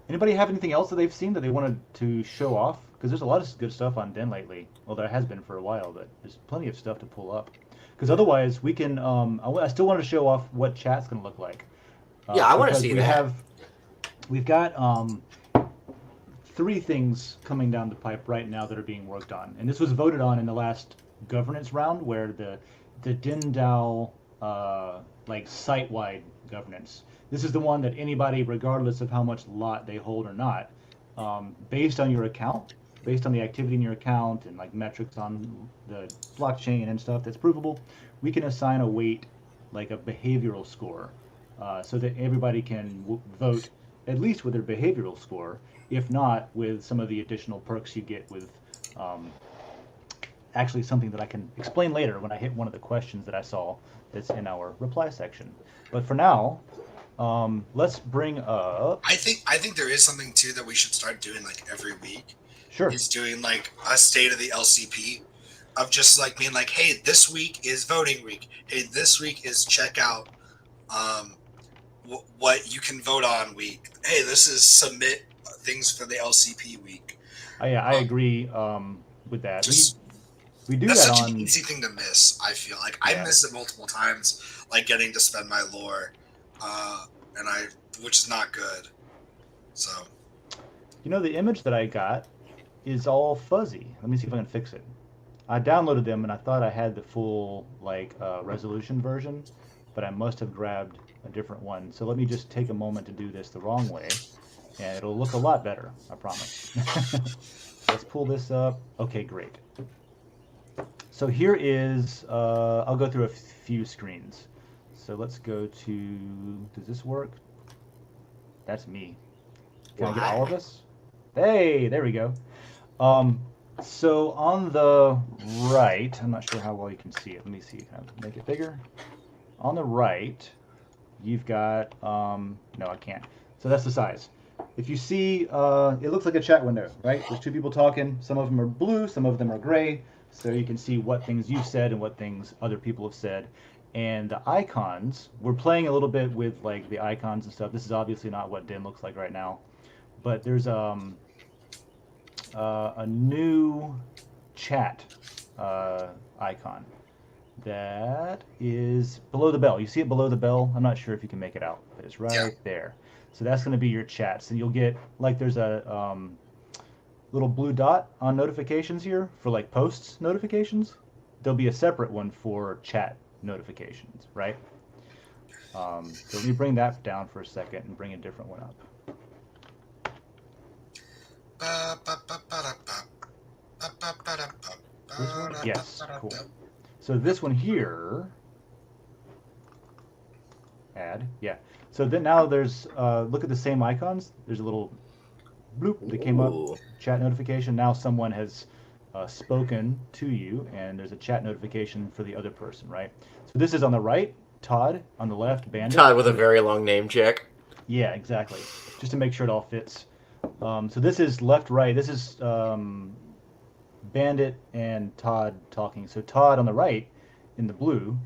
anybody have anything else that they've seen that they wanted to show off? Because there's a lot of good stuff on Den lately. Well, there has been for a while, but there's plenty of stuff to pull up. Because otherwise, we can. I still want to show off what chat's going to look like. Yeah, I wanna because see we that. We've got 3 things coming down the pipe right now that are being worked on, and this was voted on in the last governance round, where the Den.social site-wide governance. This is the one that anybody, regardless of how much lot they hold or not, based on your account, based on the activity in your account and like metrics on the blockchain and stuff that's provable, we can assign a weight, like a behavioral score, so that everybody can vote at least with their behavioral score, if not with some of the additional perks you get with actually something that I can explain later when I hit one of the questions that I saw that's in our reply section. But for now, let's bring up. I think there is something too that we should start doing like every week. Sure. Is doing like a state of the LCP of just like being like, hey, this week is voting week. Hey, this week is checkout. What you can vote on week. Hey, this is submit things for the LCP week. I agree with that. Just We do that's that such on. an easy thing to miss. I feel like I Yeah. missed it multiple times, like getting to spend my lore, which is not good. So You know, the image that I got is all fuzzy. Let me see if I can fix it. I downloaded them and I thought I had the full resolution version, but I must have grabbed a different one. So let me just take a moment to do this the wrong way, and it'll look a lot better, I promise. Let's pull this up. Okay, great. So here is, I'll go through a few screens. So let's go to, does this work? That's me. Can I get all of us? Hey, there we go. So on the right, I'm not sure how well you can see it. Let me see. Can I make it bigger? On the right, you've got, no, I can't. So that's the size. If you see, it looks like a chat window, right? There's 2 people talking. Some of them are blue, some of them are gray. So you can see what things you've said and what things other people have said. And the icons, we're playing a little bit with like the icons and stuff. This is obviously not what Den looks like right now. but there's a new chat icon that is below the bell. You see it below the bell? I'm not sure if you can make it out, but it's right there. So that's going to be your chats, and you'll get like there's a little blue dot on notifications here for like posts notifications. There'll be a separate one for chat notifications, right? So let me bring that down for a second and bring a different one up. This one? Yes, cool. So this one here, add, yeah. So then now there's, look at the same icons. There's a little bloop that came up, chat notification. Now someone has spoken to you, and there's a chat notification for the other person, right? So this is on the right, Todd. On the left, Bandit. Todd with a very long name check. Yeah, exactly. Just to make sure it all fits. So this is left, right. This is Bandit and Todd talking. So Todd on the right, in the blue,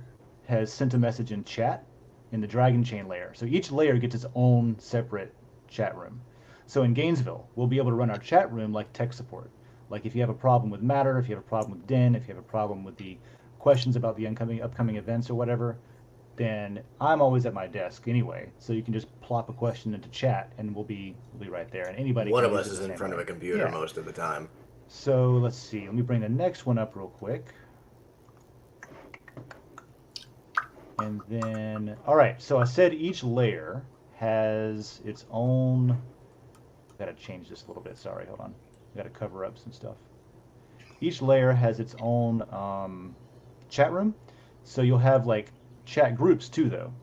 has sent a message in chat in the Dragon Chain layer. So each layer gets its own separate chat room. So in Gainesville, we'll be able to run our chat room like tech support. Like if you have a problem with Matter, if you have a problem with Den, if you have a problem with the questions about the upcoming events or whatever, then I'm always at my desk anyway. So you can just plop a question into chat, and we'll be right there. And anybody. One can of use us it is the in same front way. of a computer Yeah. most of the time. So let's see. Let me bring the next one up real quick. And then, all right. So I said each layer has its own. Got to change this a little bit. Sorry, hold on. Got to cover up some stuff. Each layer has its own chat room. So you'll have like chat groups too, though.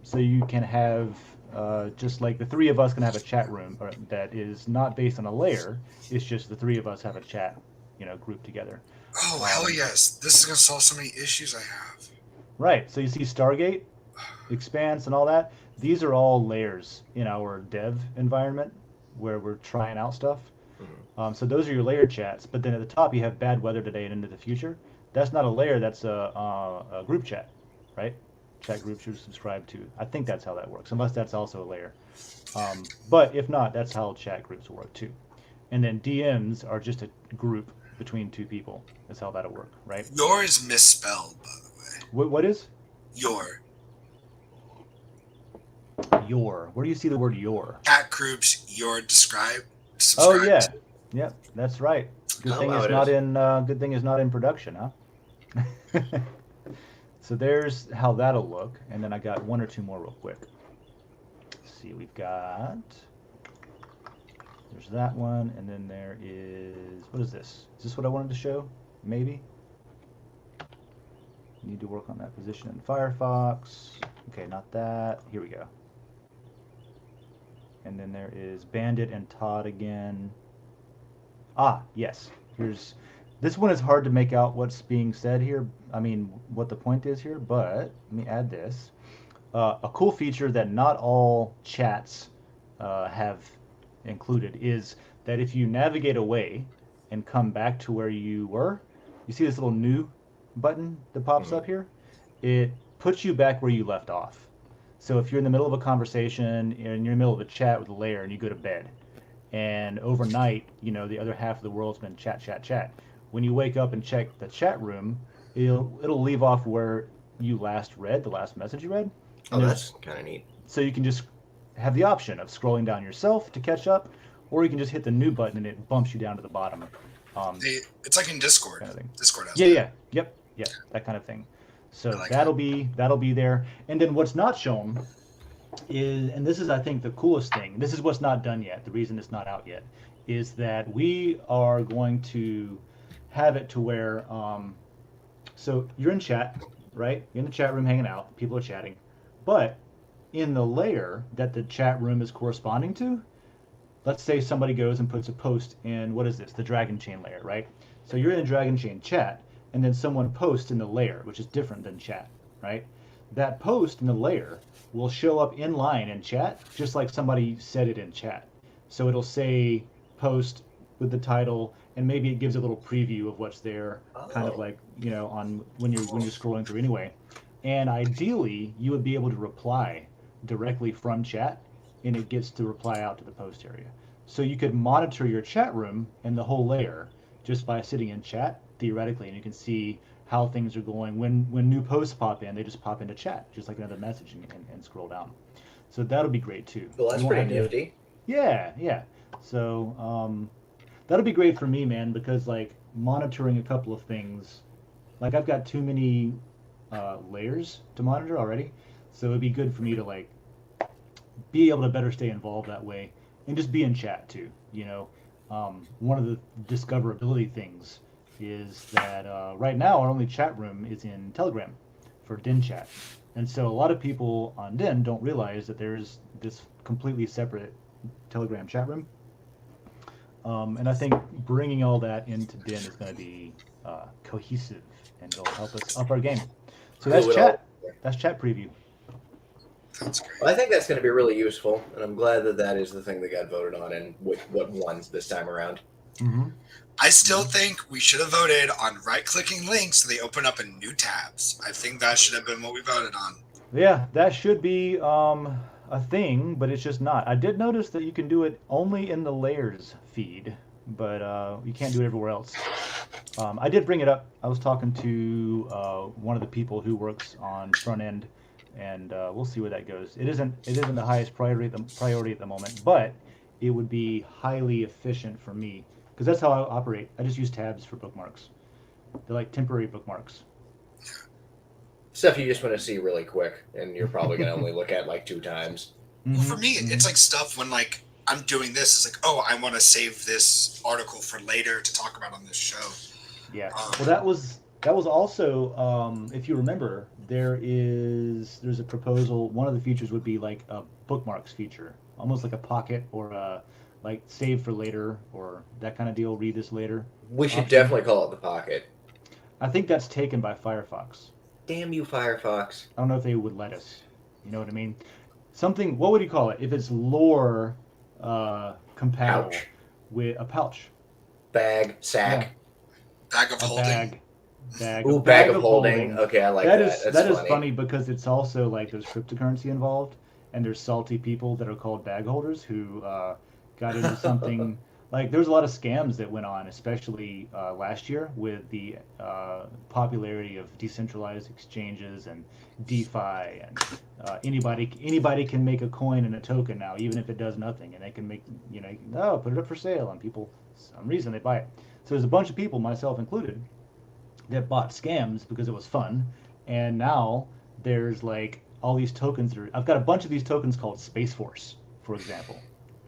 So you can have just like the three of us can have a chat room that is not based on a layer. It's just the three of us have a chat, group together. Oh, hell yes. This is going to solve so many issues I have. Right. So you see Stargate, Expanse, and all that. These are all layers in our dev environment where we're trying out stuff. So those are your layer chats. But then at the top you have bad weather today and into the future. That's not a layer. That's a group chat, right? Chat groups you're subscribed to. I think that's how that works, unless that's also a layer. But if not, that's how chat groups work too. And then DMs are just a group between two people. That's how that'll work, right? Your is misspelled, by the way. What is? Your. Your. Where do you see the word your? Chat groups, your subscribe. Oh yeah, yep, that's right. Good thing wow, it's it not is. in. Good thing it's not in production, huh? So there's how that'll look, and then I got one or two more real quick. Let's see, we've got. There's that one, and then there is. What is this? Is this what I wanted to show? Maybe. Need to work on that position in Firefox. Okay, not that. Here we go. And then there is Bandit and Todd again. Ah, yes. Here's this one is hard to make out what's being said here. I mean, what the point is here, but let me add this. A cool feature that not all chats have included is that if you navigate away and come back to where you were, you see this little new button that pops up here? It puts you back where you left off. So if you're in the middle of a conversation and you're in the middle of a chat with a layer and you go to bed, and overnight, the other half of the world's been chat. When you wake up and check the chat room, it'll leave off where you last read, the last message you read. Oh, that's kind of neat. So you can just have the option of scrolling down yourself to catch up, or you can just hit the new button and it bumps you down to the bottom. It's like in Discord. Kind of thing. Discord has Yeah, yep, that kind of thing. So like that'll be there. And then what's not shown is, and this is I think the coolest thing. This is what's not done yet. The reason it's not out yet is that we are going to have it to where so you're in chat, right? You're in the chat room hanging out. People are chatting, but in the layer that the chat room is corresponding to, let's say somebody goes and puts a post in, what is this? The Dragon Chain layer, right? So you're in a Dragon Chain chat, and then someone posts in the layer, which is different than chat, right? That post in the layer will show up in line in chat, just like somebody said it in chat. So it'll say post with the title, and maybe it gives a little preview of what's there, kind of like, on when you're scrolling through anyway. And ideally, you would be able to reply directly from chat and it gets to reply out to the post area. So you could monitor your chat room and the whole layer just by sitting in chat, theoretically, and you can see how things are going. When new posts pop in, they just pop into chat, just like another message, and scroll down. So that'll be great too. Well, that's You won't pretty have to- nifty. Yeah. So that'll be great for me, man, because like monitoring a couple of things, like I've got too many layers to monitor already, so it'd be good for me to like be able to better stay involved that way, and just be in chat too. One of the discoverability things is that right now our only chat room is in Telegram for Den chat, and so a lot of people on Den don't realize that there's this completely separate Telegram chat room. And I think bringing all that into Den is going to be cohesive, and it'll help us up our game. So that's chat. That's chat preview. That's great. Well, I think that's going to be really useful, and I'm glad that that is the thing that got voted on and what won this time around. Mm-hmm. I still think we should have voted on right-clicking links so they open up in new tabs. I think that should have been what we voted on. Yeah, that should be a thing, but it's just not. I did notice that you can do it only in the layers feed, but you can't do it everywhere else. I did bring it up. I was talking to one of the people who works on front end, and we'll see where that goes. It isn't the highest priority at the moment, but it would be highly efficient for me because that's how I operate. I just use tabs for bookmarks. They're like temporary bookmarks. Stuff you just want to see really quick, and you're probably going to only look at like 2 times. Well, for me, it's like stuff when like I'm doing this. It's like, oh, I want to save this article for later to talk about on this show. Yeah. Well, that was also, if you remember, there's a proposal. One of the features would be like a bookmarks feature, almost like a pocket or a like save for later or that kind of deal. Read this later. We should option. definitely call it the pocket. I think that's taken by Firefox. Damn you, Firefox. I don't know if they would let us. You know what I mean? Something. What would you call it if it's lore compatible Pouch. with a pouch? Bag, sack. Bag of A holding. bag. Ooh, a bag of holding. Okay, I like that. That is funny. funny because it's also like there's cryptocurrency involved, and there's salty people that are called bag holders who got into something. Like there's a lot of scams that went on, especially last year with the popularity of decentralized exchanges and DeFi, and anybody can make a coin and a token now, even if it does nothing, and they can make put it up for sale, and people for some reason they buy it. So there's a bunch of people, myself included, that bought scams because it was fun, and now there's like all these tokens I've got a bunch of these tokens called Space Force, for example,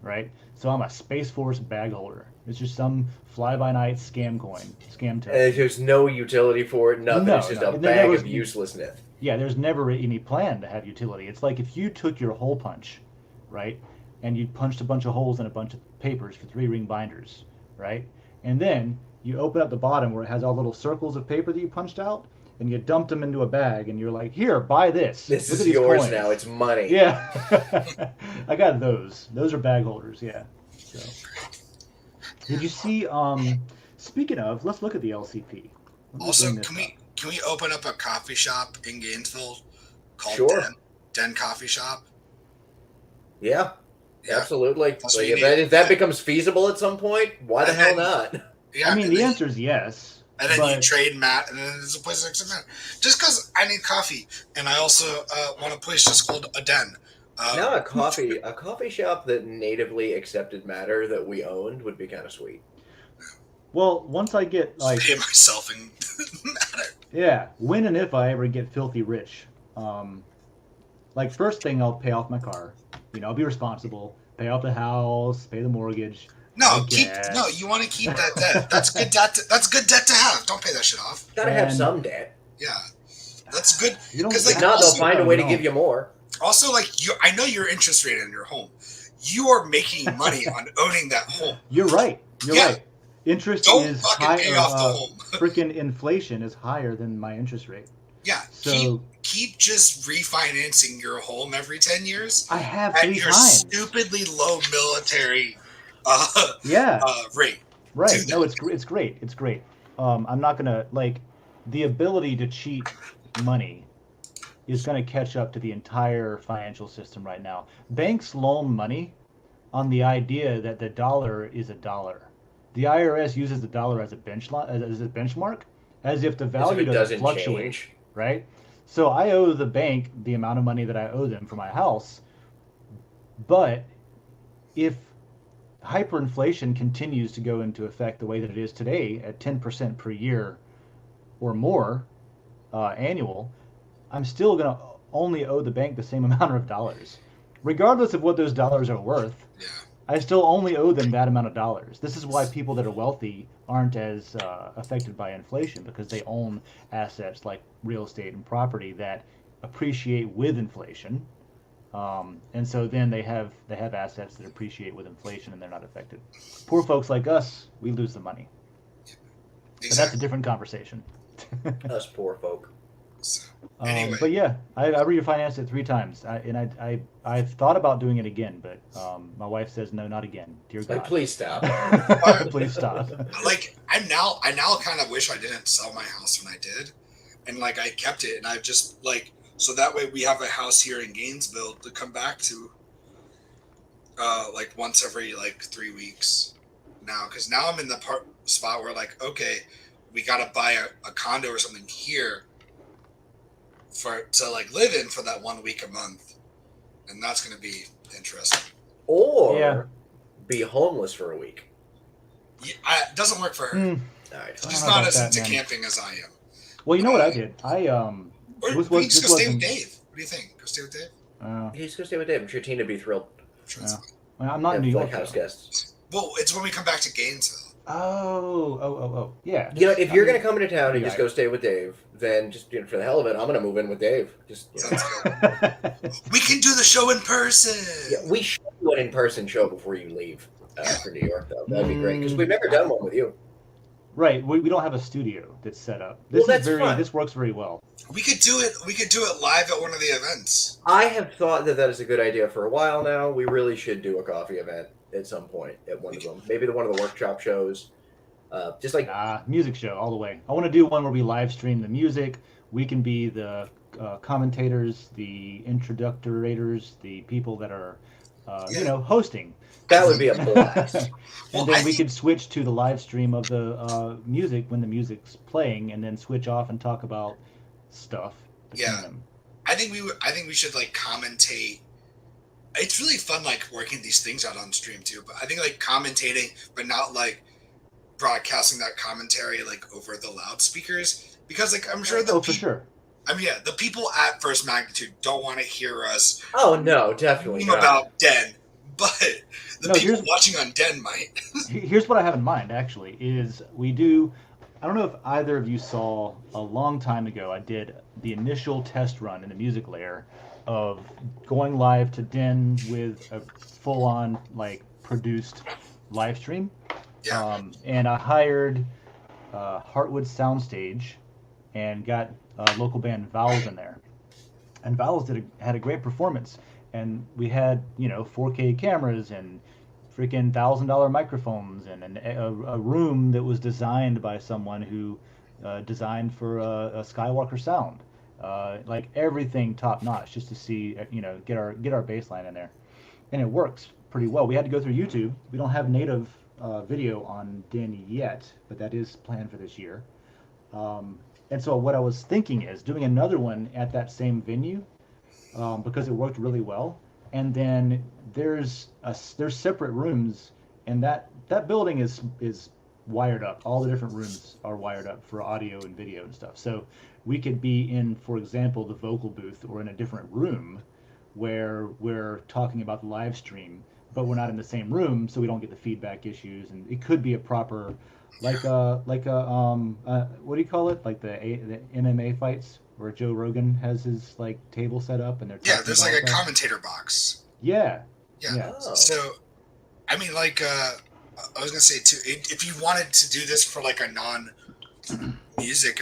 right? So I'm a Space Force bag holder. It's just some fly-by-night scam token. There's no utility for it, nothing. It's just a bag of uselessness. Yeah, there's never any plan to have utility. It's like if you took your hole punch, right, and you punched a bunch of holes in a bunch of papers for 3-ring binders, right? And then you open up the bottom where it has all little circles of paper that you punched out, and you dumped them into a bag, and you're like, here, buy this. This Look is at these yours coins. now. It's money. Yeah. I got those. Those are bag holders, yeah. So, did you see, speaking of, let's look at the LCP. Also, can we open up a coffee shop in Gainesville called Sure. Den Coffee Shop? Yeah. Yeah. Absolutely. That's Like, what you if need. that becomes feasible at some point, why the And hell then- not? Yeah. I mean, and the then- answer is yes. And then but you trade Matt, and then there's a place next to Matt. Just because I need coffee, and I also want a place just called a Den. No, a coffee shop that natively accepted matter that we owned would be kind of sweet. Well, once I get, like, pay myself in Matter. yeah, when and if I ever get filthy rich, like, first thing, I'll pay off my car. I'll be responsible. Pay off the house, pay the mortgage. No, I you want to keep that debt. That's good debt. That's good debt to have. Don't pay that shit off. Gotta have And- some debt. Yeah, that's good. You don't Because If like not, they'll also, find a way to no. give you more. also like I know your interest rate on your home. You are making money on owning that home. You're right. You're Yeah. right. Interest Don't is fucking higher. pay off the home. Freaking inflation is higher than my interest rate. Yeah, So keep just refinancing your home every 10 years I have at 3 your times. stupidly low military Yeah. rate. Right. do No, that. it's great. It's great. I'm not gonna like the ability to cheat money is going to catch up to the entire financial system right now. Banks loan money on the idea that the dollar is a dollar. The IRS uses the dollar as a benchmark, as if the value doesn't fluctuate, change. right? So I owe the bank the amount of money that I owe them for my house, but if hyperinflation continues to go into effect the way that it is today at 10% per year or more annual, I'm still going to only owe the bank the same amount of dollars. Regardless of what those dollars are worth, Yeah. I still only owe them that amount of dollars. This is why people that are wealthy aren't as affected by inflation, because they own assets like real estate and property that appreciate with inflation. And so then they have assets that appreciate with inflation and they're not affected. Poor folks like us, we lose the money. But that's a different conversation. Us poor folk. So, anyway. But yeah, I refinanced it 3 times, I've thought about doing it again, but my wife says no, not again. Dear God, Like, please stop. please stop. Like, I now kind of wish I didn't sell my house when I did, and like I kept it, and I just like, so that way we have a house here in Gainesville to come back to, like once every like 3 weeks now, because now I'm in the spot where like, okay, we gotta buy a condo or something here to like live in for that 1 week a month, and that's gonna be interesting. Or be homeless for a week. Yeah, it doesn't work for her. All right. She's I don't know not about as that, into man. camping as I am. Well, you know what I did? Or This we was- can just this go stay with wasn't- Dave. What do you think? Go stay with Dave? He's gonna stay with Dave. I'm sure Tina would be thrilled. I'm sure that's well, I'm not in Have, New like, York. house though. guests. Well, it's when we come back to Gainesville. Oh, yeah. You know, if you're I mean, gonna come into town and just yeah. go stay with Dave, then just for the hell of it, I'm gonna move in with Dave. Just Sounds good. We can do the show in person. yeah, we should do an in-person show before you leave for New York, though. That'd be great because we've never done one with you. Right, we don't have a studio that's set up. This Well, that's fine. This works very well. We could do it. We could do it live at one of the events. I have thought that is a good idea for a while now. We really should do a coffee event at some point at one of them. Maybe one of the workshop shows. Just like Music show all the way. I want to do one where we live stream the music. We can be the commentators, the introductors, the people that are, hosting. that would be a blast. And Well, then I we think- could switch to the live stream of the music when the music's playing, and then switch off and talk about stuff between Yeah. them. I think we should like commentate. It's really fun like working these things out on stream too. But I think like commentating, but not like broadcasting that commentary like over the loudspeakers, because like I'm sure For sure. I mean, yeah, the people at First Magnitude don't want to hear us Oh no, definitely dream not. about Den, but the No, people here's- watching on Den might. Here's what I have in mind, actually, is we do. I don't know if either of you saw a long time ago. I did the initial test run in the music layer of going live to Den with a full-on like produced live stream. Yeah. And I hired Heartwood Soundstage and got local band Vowels in there. And Vowels had a great performance. And we had 4K cameras and freaking $1,000 microphones and a room that was designed by someone who designed for a Skywalker sound. Like everything top notch, just to see get our bass line in there, and it works pretty well. We had to go through YouTube. We don't have native video on Den yet, but that is planned for this year. And so what I was thinking is doing another one at that same venue, because it worked really well. And then there's separate rooms, and that building is wired up. All the different rooms are wired up for audio and video and stuff. So we could be in, for example, the vocal booth or in a different room where we're talking about the live stream, but we're not in the same room, so we don't get the feedback issues. And it could be a proper, what do you call it? Like the MMA fights where Joe Rogan has his like table set up and they're Yeah, talking there's about like a that. commentator box. Yeah. Yeah. Yeah. Oh. So, I mean, like, I was gonna say too, if you wanted to do this for like a non-music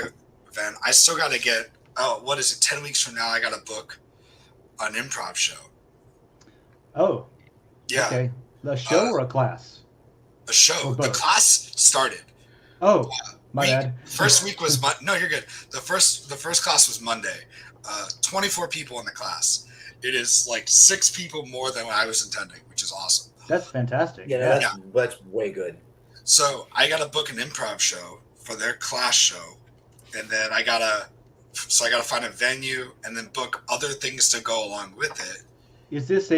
event, I still got to get. Oh, what is it? 10 weeks from now, I got to book an improv show. Oh. Yeah, Okay. The show or a class? a show. Or The both. class started. Oh, my bad. First week was no, you're good. The first class was Monday. 24 people in the class. It is like 6 people more than I was intending, which is awesome. That's fantastic. Yeah, Yeah. that's way good. So I got to book an improv show for their class show, and then I gotta find a venue and then book other things to go along with it. Is this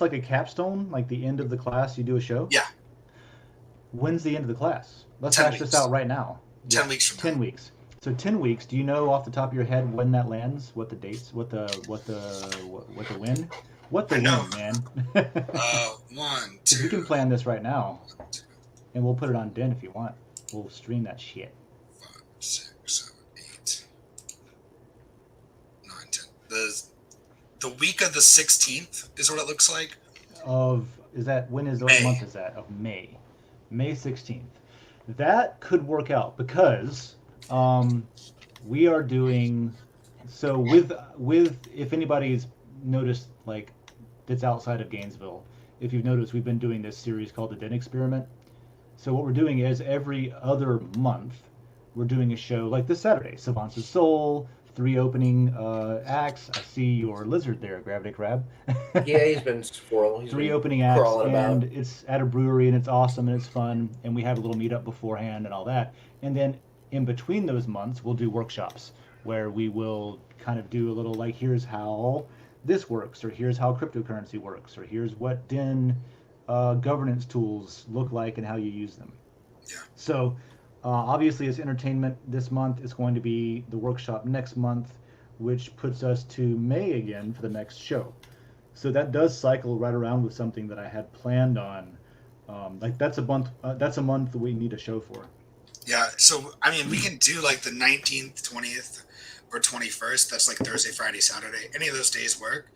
like a capstone, like the end of the class? You do a show? Yeah. When's the end of the class? Let's 10 hash this weeks. out right now. 10 weeks from 10 now. weeks. So 10 weeks. Do you know off the top of your head when that lands? What the dates? What the when? What the I know. when, man? 1, 'Cause 2. we can plan this right now, and we'll put it on Den if you want. We'll stream that shit. 5, 6, 7, 8, 9, 10. The week of the 16th is what it looks like. What month is that? Of May. May 16th. That could work out because we are doing so with if anybody's noticed, like, that's outside of Gainesville, if you've noticed, we've been doing this series called the Den Experiment. So what we're doing is every other month we're doing a show like this Saturday, Savant's Soul, 3 opening acts. I see your lizard there, Gravity Crab. Yeah, he's been squirrel. He's 3 been opening acts, crawling and about. it's at a brewery, and it's awesome, and it's fun, and we have a little meetup beforehand and all that. And then in between those months, we'll do workshops where we will kind of do a little, like, here's how this works, or here's how cryptocurrency works, or here's what Den governance tools look like and how you use them. Yeah. So obviously it's entertainment this month. It's going to be the workshop next month, which puts us to May again for the next show. So that does cycle right around with something that I had planned on. Like that's a month that we need a show for. Yeah, so I mean, we can do like the 19th, 20th, or 21st. That's like Thursday, Friday, Saturday. Any of those days work.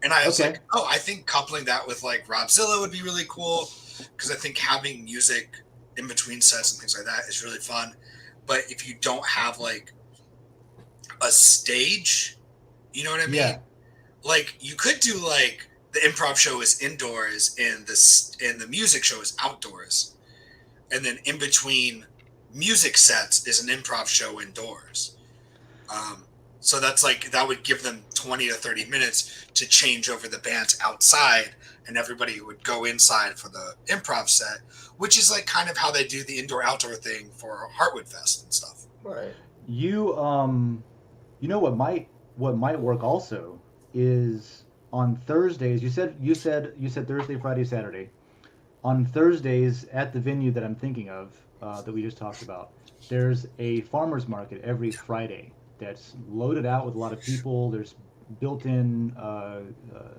And I was like, I think coupling that with like Robzilla would be really cool, because I think having music in between sets and things like that is really fun. But if you don't have like a stage, you know what I mean? Yeah. Like you could do like the improv show is indoors and the music show is outdoors, and then in between music sets is an improv show indoors. So that's like, that would give them 20 to 30 minutes to change over the bands outside, and everybody would go inside for the improv set, which is like kind of how they do the indoor-outdoor thing for Heartwood Fest and stuff. Right. You know what might work also is on Thursdays. You said Thursday, Friday, Saturday. On Thursdays at the venue that I'm thinking of, that we just talked about, there's a farmers market every Friday that's loaded out with a lot of people. There's built-in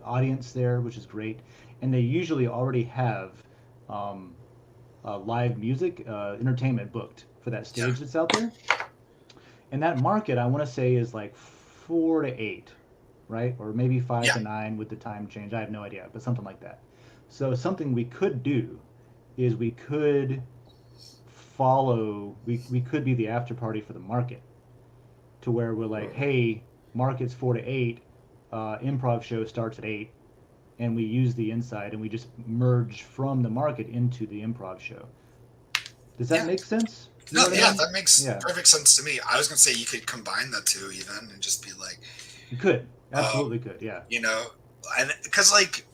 audience there, which is great, and they usually already have live music, entertainment booked for that stage that's out there. And that market, I want to say, is like 4 to 8, right? Or maybe 5 to 9 with the time change. I have no idea, but something like that. So something we could do is we could be the after party for the market, to where we're like, hey, market's 4 to 8, improv show starts at 8, and we use the inside and we just merge from the market into the improv show. Does that make sense? No, that makes perfect sense to me. I was gonna say you could combine the two even and just be like, you could absolutely could, yeah. You know, and because like,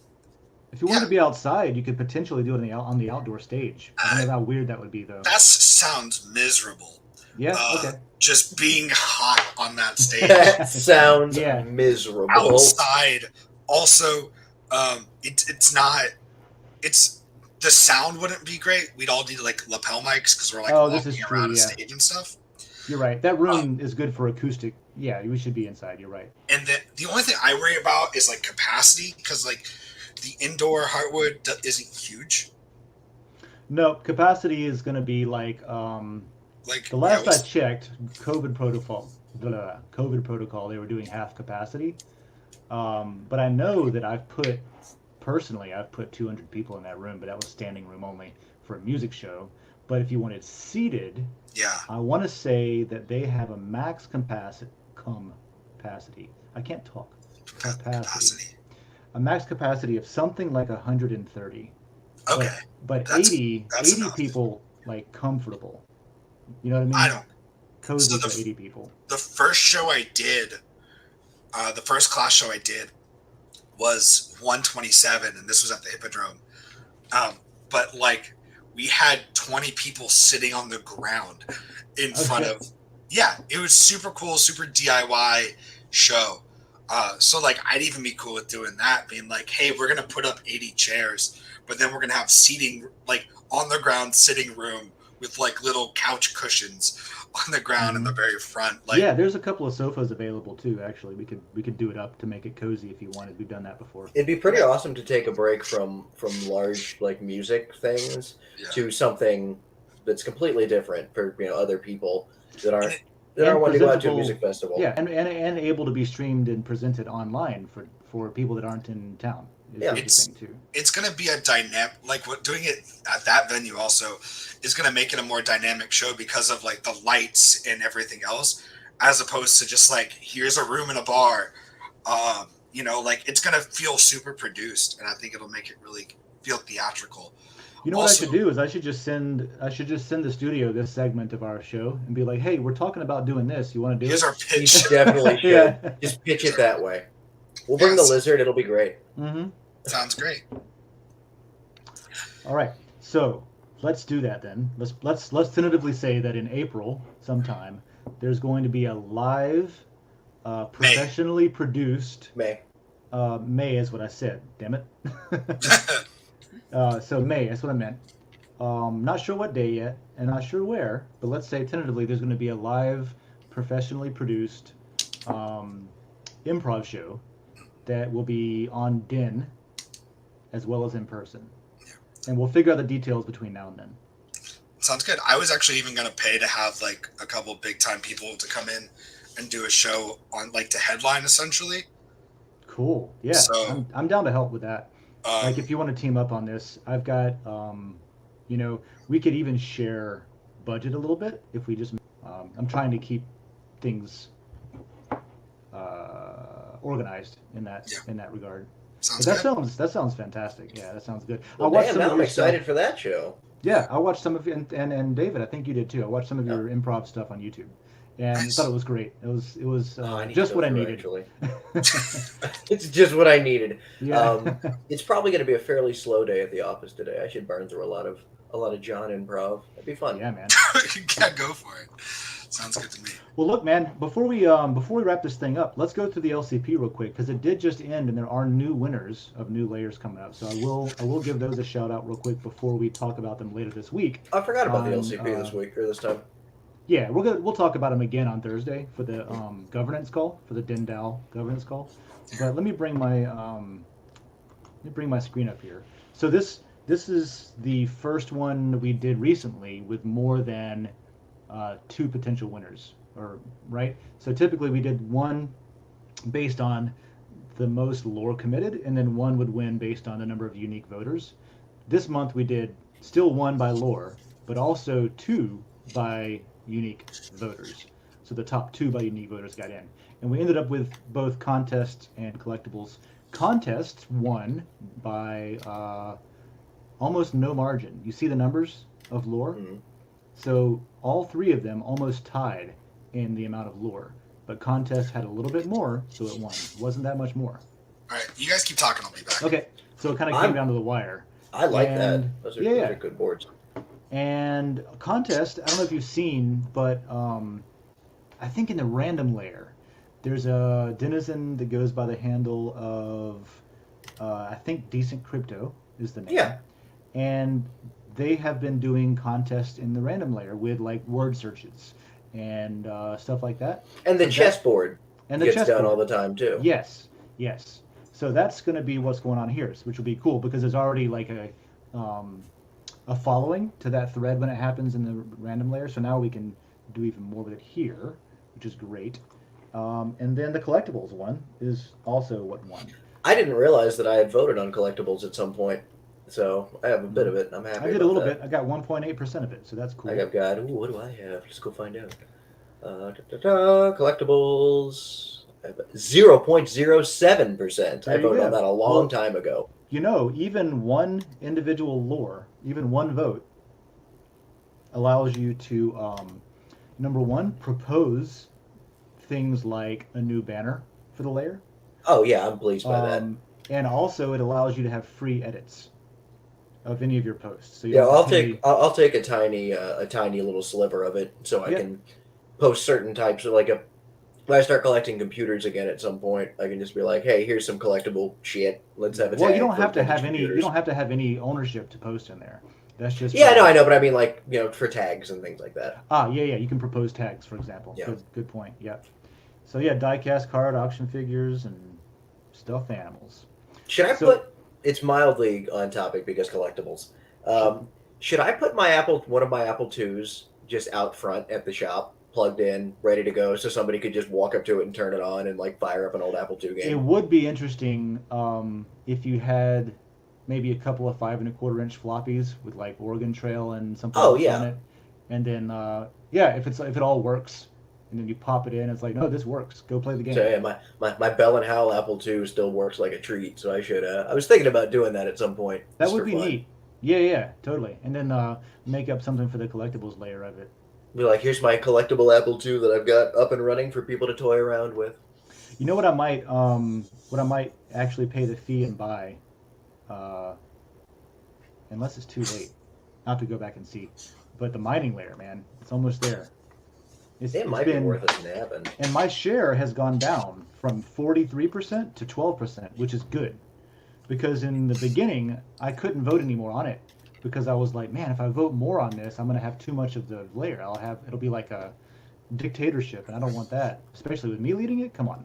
if you wanted to be outside, you could potentially do it on the outdoor stage. I don't know how weird that would be, though. That sounds miserable. Yeah. Okay. Just being hot on that stage sounds miserable. Outside, also, it's not. It's the sound wouldn't be great. We'd all need like lapel mics because we're like walking around a stage and stuff. You're right. That room is good for acoustic. Yeah, we should be inside. You're right. And the only thing I worry about is like capacity, because like the indoor Heartwood isn't huge. No, capacity is going to be like the last I checked, COVID protocol, they were doing half capacity. But I know that I've put 200 people in that room, but that was standing room only for a music show. But if you wanted seated, I want to say that they have a max capacity. I can't talk. Capacity. A max capacity of something like 130. Okay. But 80 people, like, comfortable. You know what I mean? I don't. Code for 80 people. The first show I did The first class show I did was 127, and this was at the Hippodrome. But like, we had 20 people sitting on the ground in front shit. of. Yeah, it was super cool, super DIY show. So like, I'd even be cool with doing that, being like, hey, we're gonna put up 80 chairs, but then we're gonna have seating like on the ground sitting room with like little couch cushions on the ground in the very front. Like, Yeah, there's a couple of sofas available too. Actually, we could do it up to make it cozy if you wanted. We've done that before. It'd be pretty awesome to take a break from large like music things to something that's completely different for other people that aren't wanting to go out to a music festival. Yeah, and able to be streamed and presented online for people that aren't in town. Yeah, it's going to be a dynamic, like what doing it at that venue also is going to make it a more dynamic show because of like the lights and everything else, as opposed to just like, here's a room in a bar. Like it's going to feel super produced, and I think it'll make it really feel theatrical. You know what I should do is I should just send the studio this segment of our show and be like, hey, we're talking about doing this. You want to do Here's it? our pitch. You definitely should. Yeah. Just pitch it that way. We'll bring the lizard. It'll be great. Mm-hmm. Sounds great. All right, so let's do that then. Let's tentatively say that in April sometime there's going to be a live, professionally produced. May is what I said. Damn it. So May, that's what I meant. Not sure what day yet, and not sure where, but let's say tentatively there's going to be a live, professionally produced improv show that will be on Den as well as in person. And we'll figure out the details between now and then. Sounds good. I was actually even going to pay to have like a couple big time people to come in and do a show on like to headline essentially. Cool. Yeah. So, I'm down to help with that. Like if you want to team up on this, I've got, we could even share budget a little bit if we just, I'm trying to keep things organized in that regard. That sounds fantastic. Yeah, that sounds good. Well, I'm excited for that show. Yeah, I watched some of it, and David, I think you did too. I watched some of your improv stuff on YouTube, and thought it was great. It was just what I needed. It's just what I needed. Yeah. It's probably going to be a fairly slow day at the office today. I should burn through a lot of John improv. It'd be fun. Yeah, man. Yeah, go for it. Sounds good to me. Well, look, man. Before we wrap this thing up, let's go through the LCP real quick because it did just end, and there are new winners of new layers coming up. So I will give those a shout out real quick before we talk about them later this week. I forgot about the LCP this week or this time. Yeah, we'll talk about them again on Thursday for the governance call, for the Den.social governance call. But let me bring my screen up here. So this is the first one we did recently with more than 2 potential winners, right? So typically we did one based on the most lore committed, and then one would win based on the number of unique voters. This month we did still 1 by lore, but also 2 by unique voters. So the top 2 by unique voters got in. And we ended up with both contests and collectibles. Contests won by almost no margin. You see the numbers of lore? Mm-hmm. So all 3 of them almost tied in the amount of lore. But contest had a little bit more, so it won. It wasn't that much more. All right, you guys keep talking. I'll be back. Okay, so it kind of came down to the wire. I like that. Those are good boards. And contest, I don't know if you've seen, but I think in the random layer, there's a denizen that goes by the handle of, I think Decent Crypto is the name. Yeah. And they have been doing contests in the random layer with like word searches and stuff like that. And the chessboard gets done all the time too. Yes. So that's going to be what's going on here, which will be cool because there's already like a following to that thread when it happens in the random layer. So now we can do even more with it here, which is great. And then the collectibles one is also what won. I didn't realize that I had voted on collectibles at some point. So I have a bit of it. I'm happy. I did a little bit. I got 1.8% of it, so that's cool. I've got. What do I have? Let's go find out. Collectibles. 0.07%. I voted on that a long time ago. Even one individual lore, even one vote, allows you to, number one, propose things like a new banner for for the layer. Oh yeah, I'm pleased by that. And also, it allows you to have free edits of any of your posts. So you Yeah, don't have to pay. I'll take a tiny little sliver of it so I Yep. can post certain types of when I start collecting computers again at some point, I can just be like, hey, here's some collectible shit. Let's have a Well, tag you don't for have to vintage have any. You computers. don't have to have any ownership to post in there. That's just Yeah, for, no, I know, but I mean for tags and things like that. Yeah. You can propose tags, for example. Yeah. Good point. Yep. So yeah, die-cast card, auction figures, and stuffed animals. Should I So- put? It's mildly on topic because collectibles. Should I put one of my Apple IIs just out front at the shop, plugged in, ready to go, so somebody could just walk up to it and turn it on and fire up an old Apple II It game? would be interesting if you had maybe a couple of 5 1/4 inch floppies with like Oregon Trail and something Oh, else yeah. on it, and then if it all works, and then you pop it in, it's like, no, this works. Go play the game. So yeah, my Bell and Howell Apple II still works like a treat. So I should. I was thinking about doing that at some point. That just would for be fun. neat. Yeah, totally. And then make up something for the collectibles layer of it. Be like, here's my collectible Apple II that I've got up and running for people to toy around with. You know what I might actually pay the fee and buy, unless it's too late. I'll have to go back and see. But the mining layer, man, it's almost there. It might be worth a nabbing. And my share has gone down from 43% to 12%, which is good. Because in the beginning, I couldn't vote anymore on it. Because I was like, man, if I vote more on this, I'm going to have too much of the layer. It'll be like a dictatorship, and I don't want that. Especially with me leading it, come on.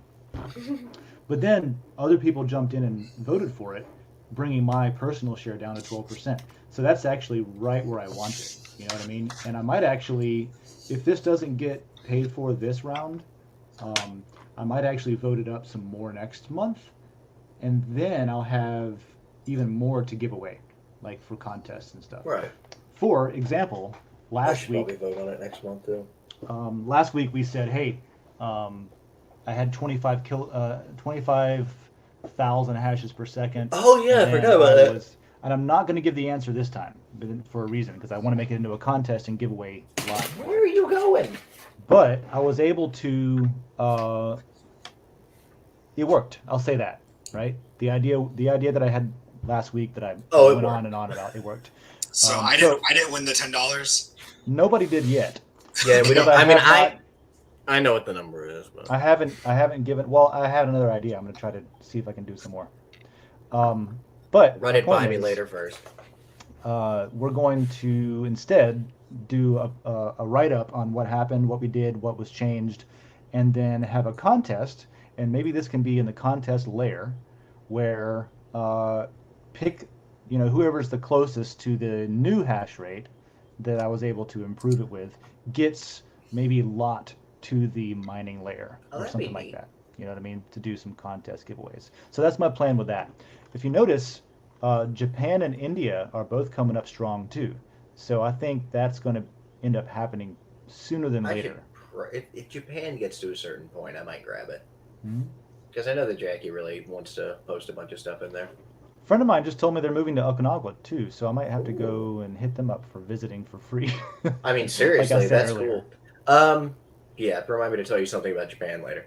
But then other people jumped in and voted for it, bringing my personal share down to 12%. So that's actually right where I want it. You know what I mean? And I might actually, if this doesn't get paid for this round, I might actually vote it up some more next month, and then I'll have even more to give away, like for contests and stuff. Right. For example, I last should week, probably vote on it next month too. last week we said, hey, I had 25,000 hashes per second. Oh yeah, I and forgot about that. And I'm not going to give the answer this time, but for a reason, because I want to make it into a contest and give away live. Where are you going? But I was able to. It worked. I'll say that, right? The idea that I had last week that I went on and on about, it worked. So I didn't win the $10. Nobody did yet. Yeah, we don't. But I mean, have not- I know what the number is, but I haven't given. Well, I had another idea. I'm going to try to see if I can do some more. But run the it by point me is, later first. We're going to instead do a write-up on what happened, what we did, what was changed, and then have a contest. And maybe this can be in the contest layer, where pick, whoever's the closest to the new hash rate that I was able to improve it with gets maybe lot to the mining layer Oh, or that'd something be like neat. that. You know what I mean? To do some contest giveaways. So that's my plan with that. If you notice, Japan and India are both coming up strong too. So I think that's going to end up happening sooner than later. If Japan gets to a certain point, I might grab it. Hmm? Because I know that Jackie really wants to post a bunch of stuff in there. A friend of mine just told me they're moving to Okinawa too, so I might have to go and hit them up for visiting for free. I mean, seriously, said that's earlier. cool. Yeah, remind me to tell you something about Japan later.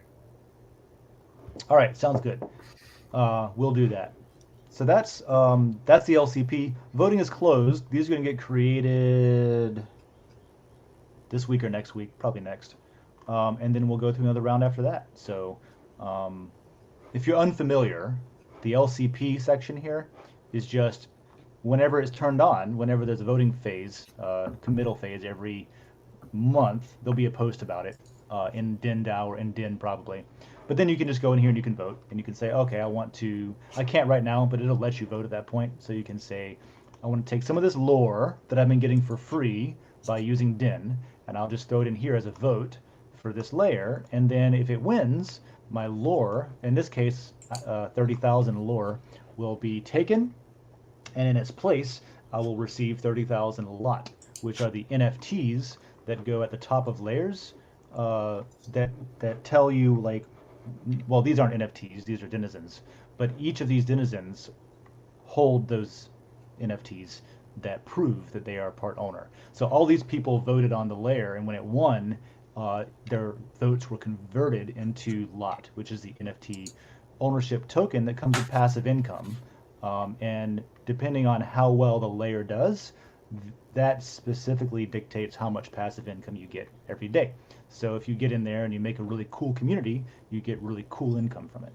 All right, sounds good. We'll do that. So that's the LCP. Voting is closed. These are going to get created this week or next week, probably next. And then we'll go through another round after that. So if you're unfamiliar, the LCP section here is just whenever it's turned on, whenever there's a voting phase, committal phase every month, there'll be a post about it in Den.social or in Den probably. But then you can just go in here and you can vote, and you can say, okay, I can't right now, but it'll let you vote at that point. So you can say, I want to take some of this lore that I've been getting for free by using Den, and I'll just throw it in here as a vote for this layer. And then if it wins, my lore, in this case, 30,000 lore, will be taken, and in its place, I will receive 30,000 lot, which are the NFTs that go at the top of layers that tell you, like, well, these aren't NFTs, these are denizens, but each of these denizens hold those NFTs that prove that they are part owner. So all these people voted on the layer, and when it won, their votes were converted into lot, which is the NFT ownership token that comes with passive income. And depending on how well the layer does, that specifically dictates how much passive income you get every day. So if you get in there and you make a really cool community, you get really cool income from it.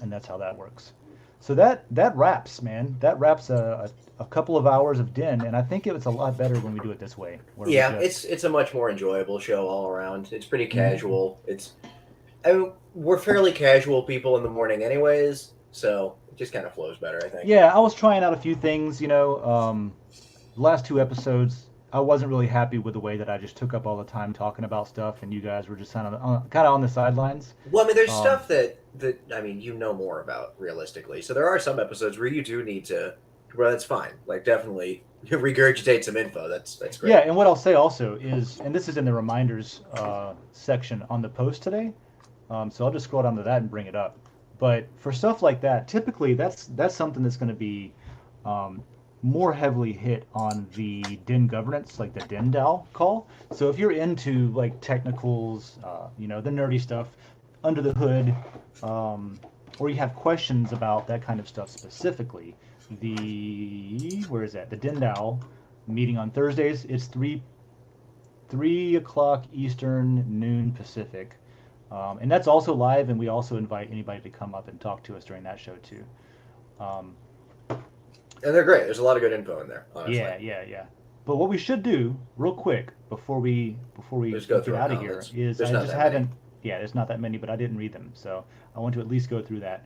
And that's how that works. So that wraps, man. That wraps a couple of hours of Den, and I think it's a lot better when we do it this way. Yeah, it's a much more enjoyable show all around. It's pretty casual. We're fairly casual people in the morning anyways, so it just kind of flows better, I think. Yeah, I was trying out a few things, the last 2 episodes, I wasn't really happy with the way that I just took up all the time talking about stuff, and you guys were just kind of on the sidelines. Well, I mean, there's stuff that you know more about realistically. So there are some episodes where you do need to. Well, that's fine. Like, definitely regurgitate some info. That's great. Yeah, and what I'll say also is, and this is in the reminders section on the post today, so I'll just scroll down to that and bring it up. But for stuff like that, typically that's something that's going to be more heavily hit on the Den governance, like the Den DAO call. So if you're into like technicals, the nerdy stuff under the hood, or you have questions about that kind of stuff specifically, the Den DAO meeting on Thursdays. It's 3 o'clock Eastern, noon Pacific. And that's also live, and we also invite anybody to come up and talk to us during that show too. And they're great. There's a lot of good info in there, honestly. Yeah. But what we should do, real quick, before we get out of here, is there's I just haven't. Yeah, there's not that many, but I didn't read them, so I want to at least go through that.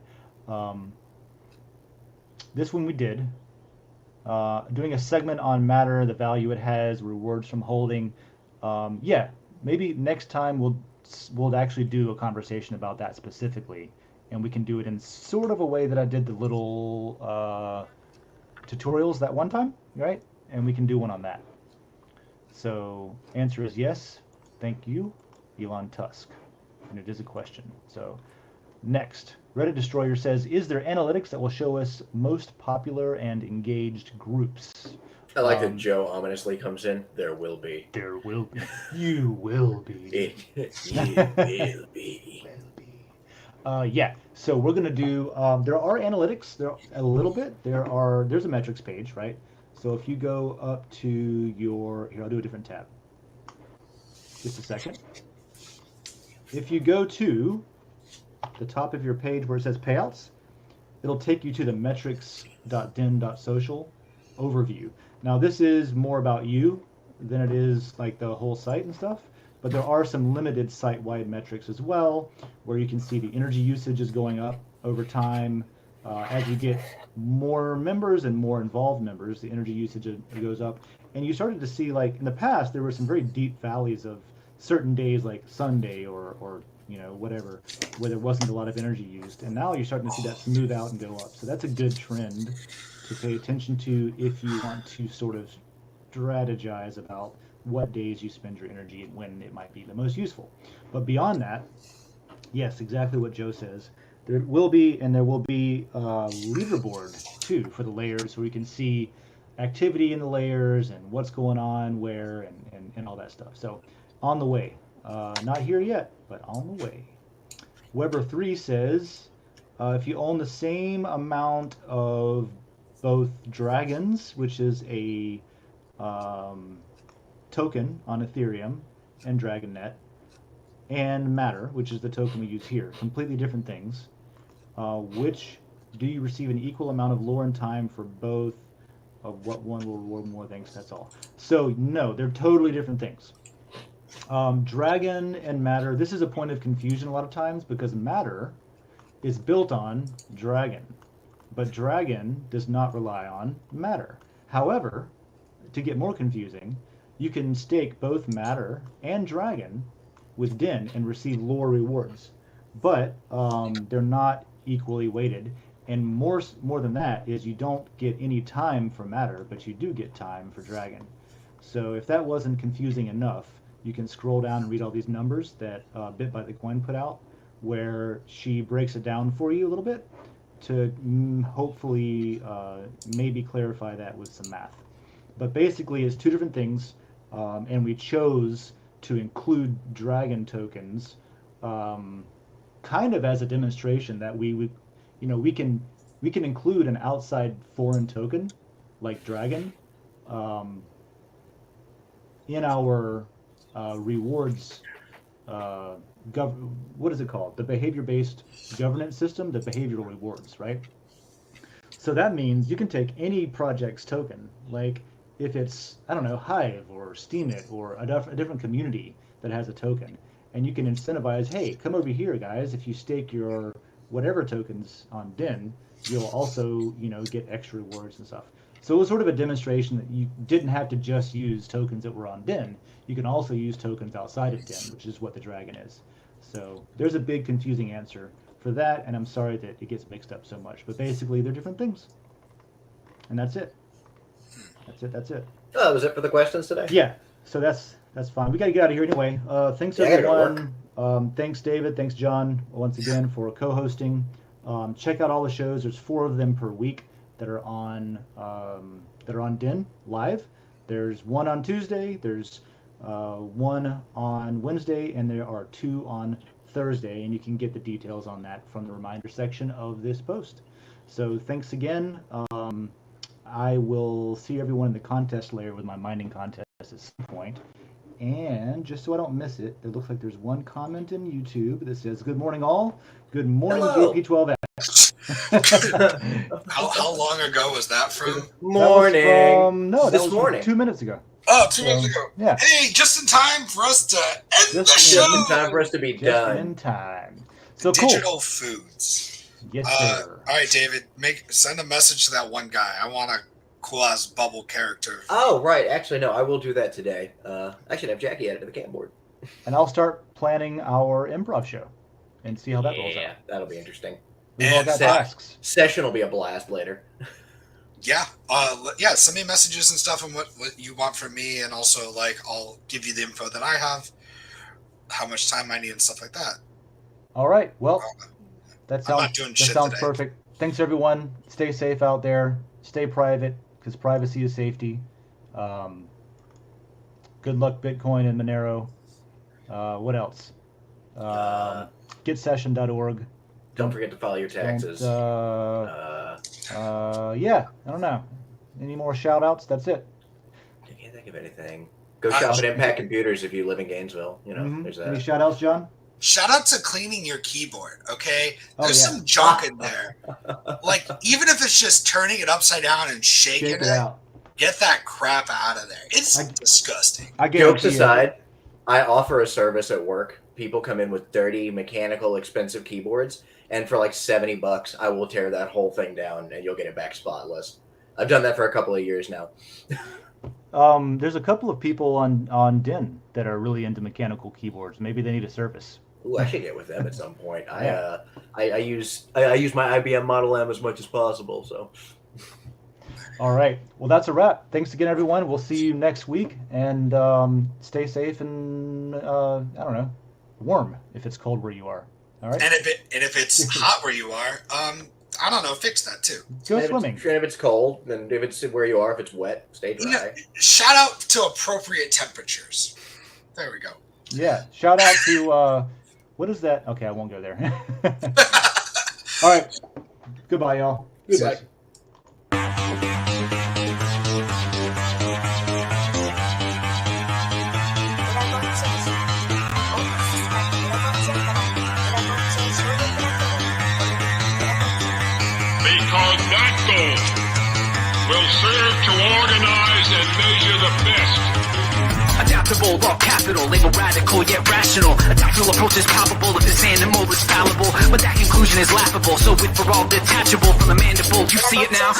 This one we did. Doing a segment on matter, the value it has, rewards from holding. Maybe next time we'll actually do a conversation about that specifically, and we can do it in sort of a way that I did the little tutorials that one time, right? And we can do one on that. So answer is yes. Thank you, Elon Tusk. And it is a question. So next, Reddit Destroyer says, is there analytics that will show us most popular and engaged groups? I like that Joe ominously comes in. There will be. There will be. You will be. You will be. So we're gonna do. There are analytics. There a little bit. There's a metrics page, right? So if you go up to your here, I'll do a different tab. Just a second. If you go to the top of your page where it says payouts, it'll take you to the metrics.den.social overview. Now this is more about you than it is like the whole site and stuff. But there are some limited site-wide metrics as well, where you can see the energy usage is going up over time. As you get more members and more involved members, the energy usage goes up. And you started to see, like in the past, there were some very deep valleys of certain days, like Sunday or whatever, where there wasn't a lot of energy used. And now you're starting to see that smooth out and go up. So that's a good trend to pay attention to if you want to sort of strategize about what days you spend your energy and when it might be the most useful. But beyond that, yes, exactly what Joe says. There will be a leaderboard too for the layers, where you can see activity in the layers and what's going on where and all that stuff. So on the way. Not here yet, but on the way. Weber3 says, if you own the same amount of both Dragons, which is a token on Ethereum and DragonNet, and Matter, which is the token we use here, completely different things. Which do you receive an equal amount of lore and time for both? Of what one will reward more things? That's all. So no, they're totally different things. Dragon and Matter. This is a point of confusion a lot of times because Matter is built on Dragon, but Dragon does not rely on Matter. However, to get more confusing, you can stake both Matter and Dragon with Den and receive lore rewards, but they're not equally weighted. And more than that is you don't get any time for Matter, but you do get time for Dragon. So if that wasn't confusing enough, you can scroll down and read all these numbers that Bit by the Coin put out, where she breaks it down for you a little bit to hopefully maybe clarify that with some math. But basically it's two different things. And we chose to include dragon tokens, kind of as a demonstration that we can include an outside foreign token like dragon in our rewards. What is it called? The behavior-based governance system, the behavioral rewards, right? So that means you can take any project's token, like if it's, I don't know, Hive or Steemit or a different community that has a token, and you can incentivize, hey, come over here, guys. If you stake your whatever tokens on Den, you'll also, get extra rewards and stuff. So it was sort of a demonstration that you didn't have to just use tokens that were on Den. You can also use tokens outside of Den, which is what the dragon is. So there's a big confusing answer for that, and I'm sorry that it gets mixed up so much. But basically, they're different things. And that's it. That's it. Oh, that was it for the questions today? Yeah, so that's fine. We got to get out of here anyway. Thanks, everyone. Thanks, David. Thanks, John, once again, for co-hosting. Check out all the shows. There's 4 of them per week that are on Den live. There's 1 on Tuesday. There's 1 on Wednesday, and there are 2 on Thursday. And you can get the details on that from the reminder section of this post. So thanks again. I will see everyone in the contest layer with my mining contest at some point. And just so I don't miss it, it looks like there's one comment in YouTube that says, "Good morning, all. Good morning, JP12X." How long ago was that from? Morning. This morning. 2 minutes ago. Oh, 2 minutes ago. Yeah. Hey, just in time for us to end the Just show. in time for us to be Just done. in time. So cool. Digital foods. Yes, sir. All right, David, send a message to that one guy. I want a cool-ass bubble character. Oh, right. Actually, no, I will do that today. I should have Jackie add it to the cam board. And I'll start planning our improv show and see how that rolls out. Yeah, that'll be interesting. We've all got tasks. Session will be a blast later. Yeah. Send me messages and stuff and what you want from me, and also, I'll give you the info that I have, how much time I need and stuff like that. All right. Well, that sounds today. perfect. Thanks, everyone. Stay safe out there. Stay private, because privacy is safety. Good luck, Bitcoin and Monero. What else? Getsession.org. Don't forget to file your taxes. Yeah, I don't know. Any more shout-outs? That's it. I can't think of anything. Go shop at Impact Computers if you live in Gainesville. There's that. Any shout-outs, John? Shout out to cleaning your keyboard, okay? There's some junk in there. Even if it's just turning it upside down and shaking it out. Get that crap out of there. It's disgusting. Jokes aside, I offer a service at work. People come in with dirty, mechanical, expensive keyboards, and for $70, I will tear that whole thing down, and you'll get it back spotless. I've done that for a couple of years now. There's a couple of people on Den that are really into mechanical keyboards. Maybe they need a service. Ooh, I should get with them at some point. I use my IBM Model M as much as possible. So. All right. Well, that's a wrap. Thanks again, everyone. We'll see you next week, and stay safe and I don't know, warm if it's cold where you are. All right. And if it's hot where you are, I don't know, fix that too. Go swimming. And if it's cold, then if it's where you are, if it's wet, stay dry. Shout out to appropriate temperatures. There we go. Yeah. Shout out to what is that? Okay, I won't go there. All right. Goodbye, y'all. Goodbye. Because that goal will serve to organize and measure the best. Adaptable, all capital, label radical yet rational. A tactical approach is palpable if this animal is fallible. But that conclusion is laughable, so with for all detachable from the mandible, you see it now?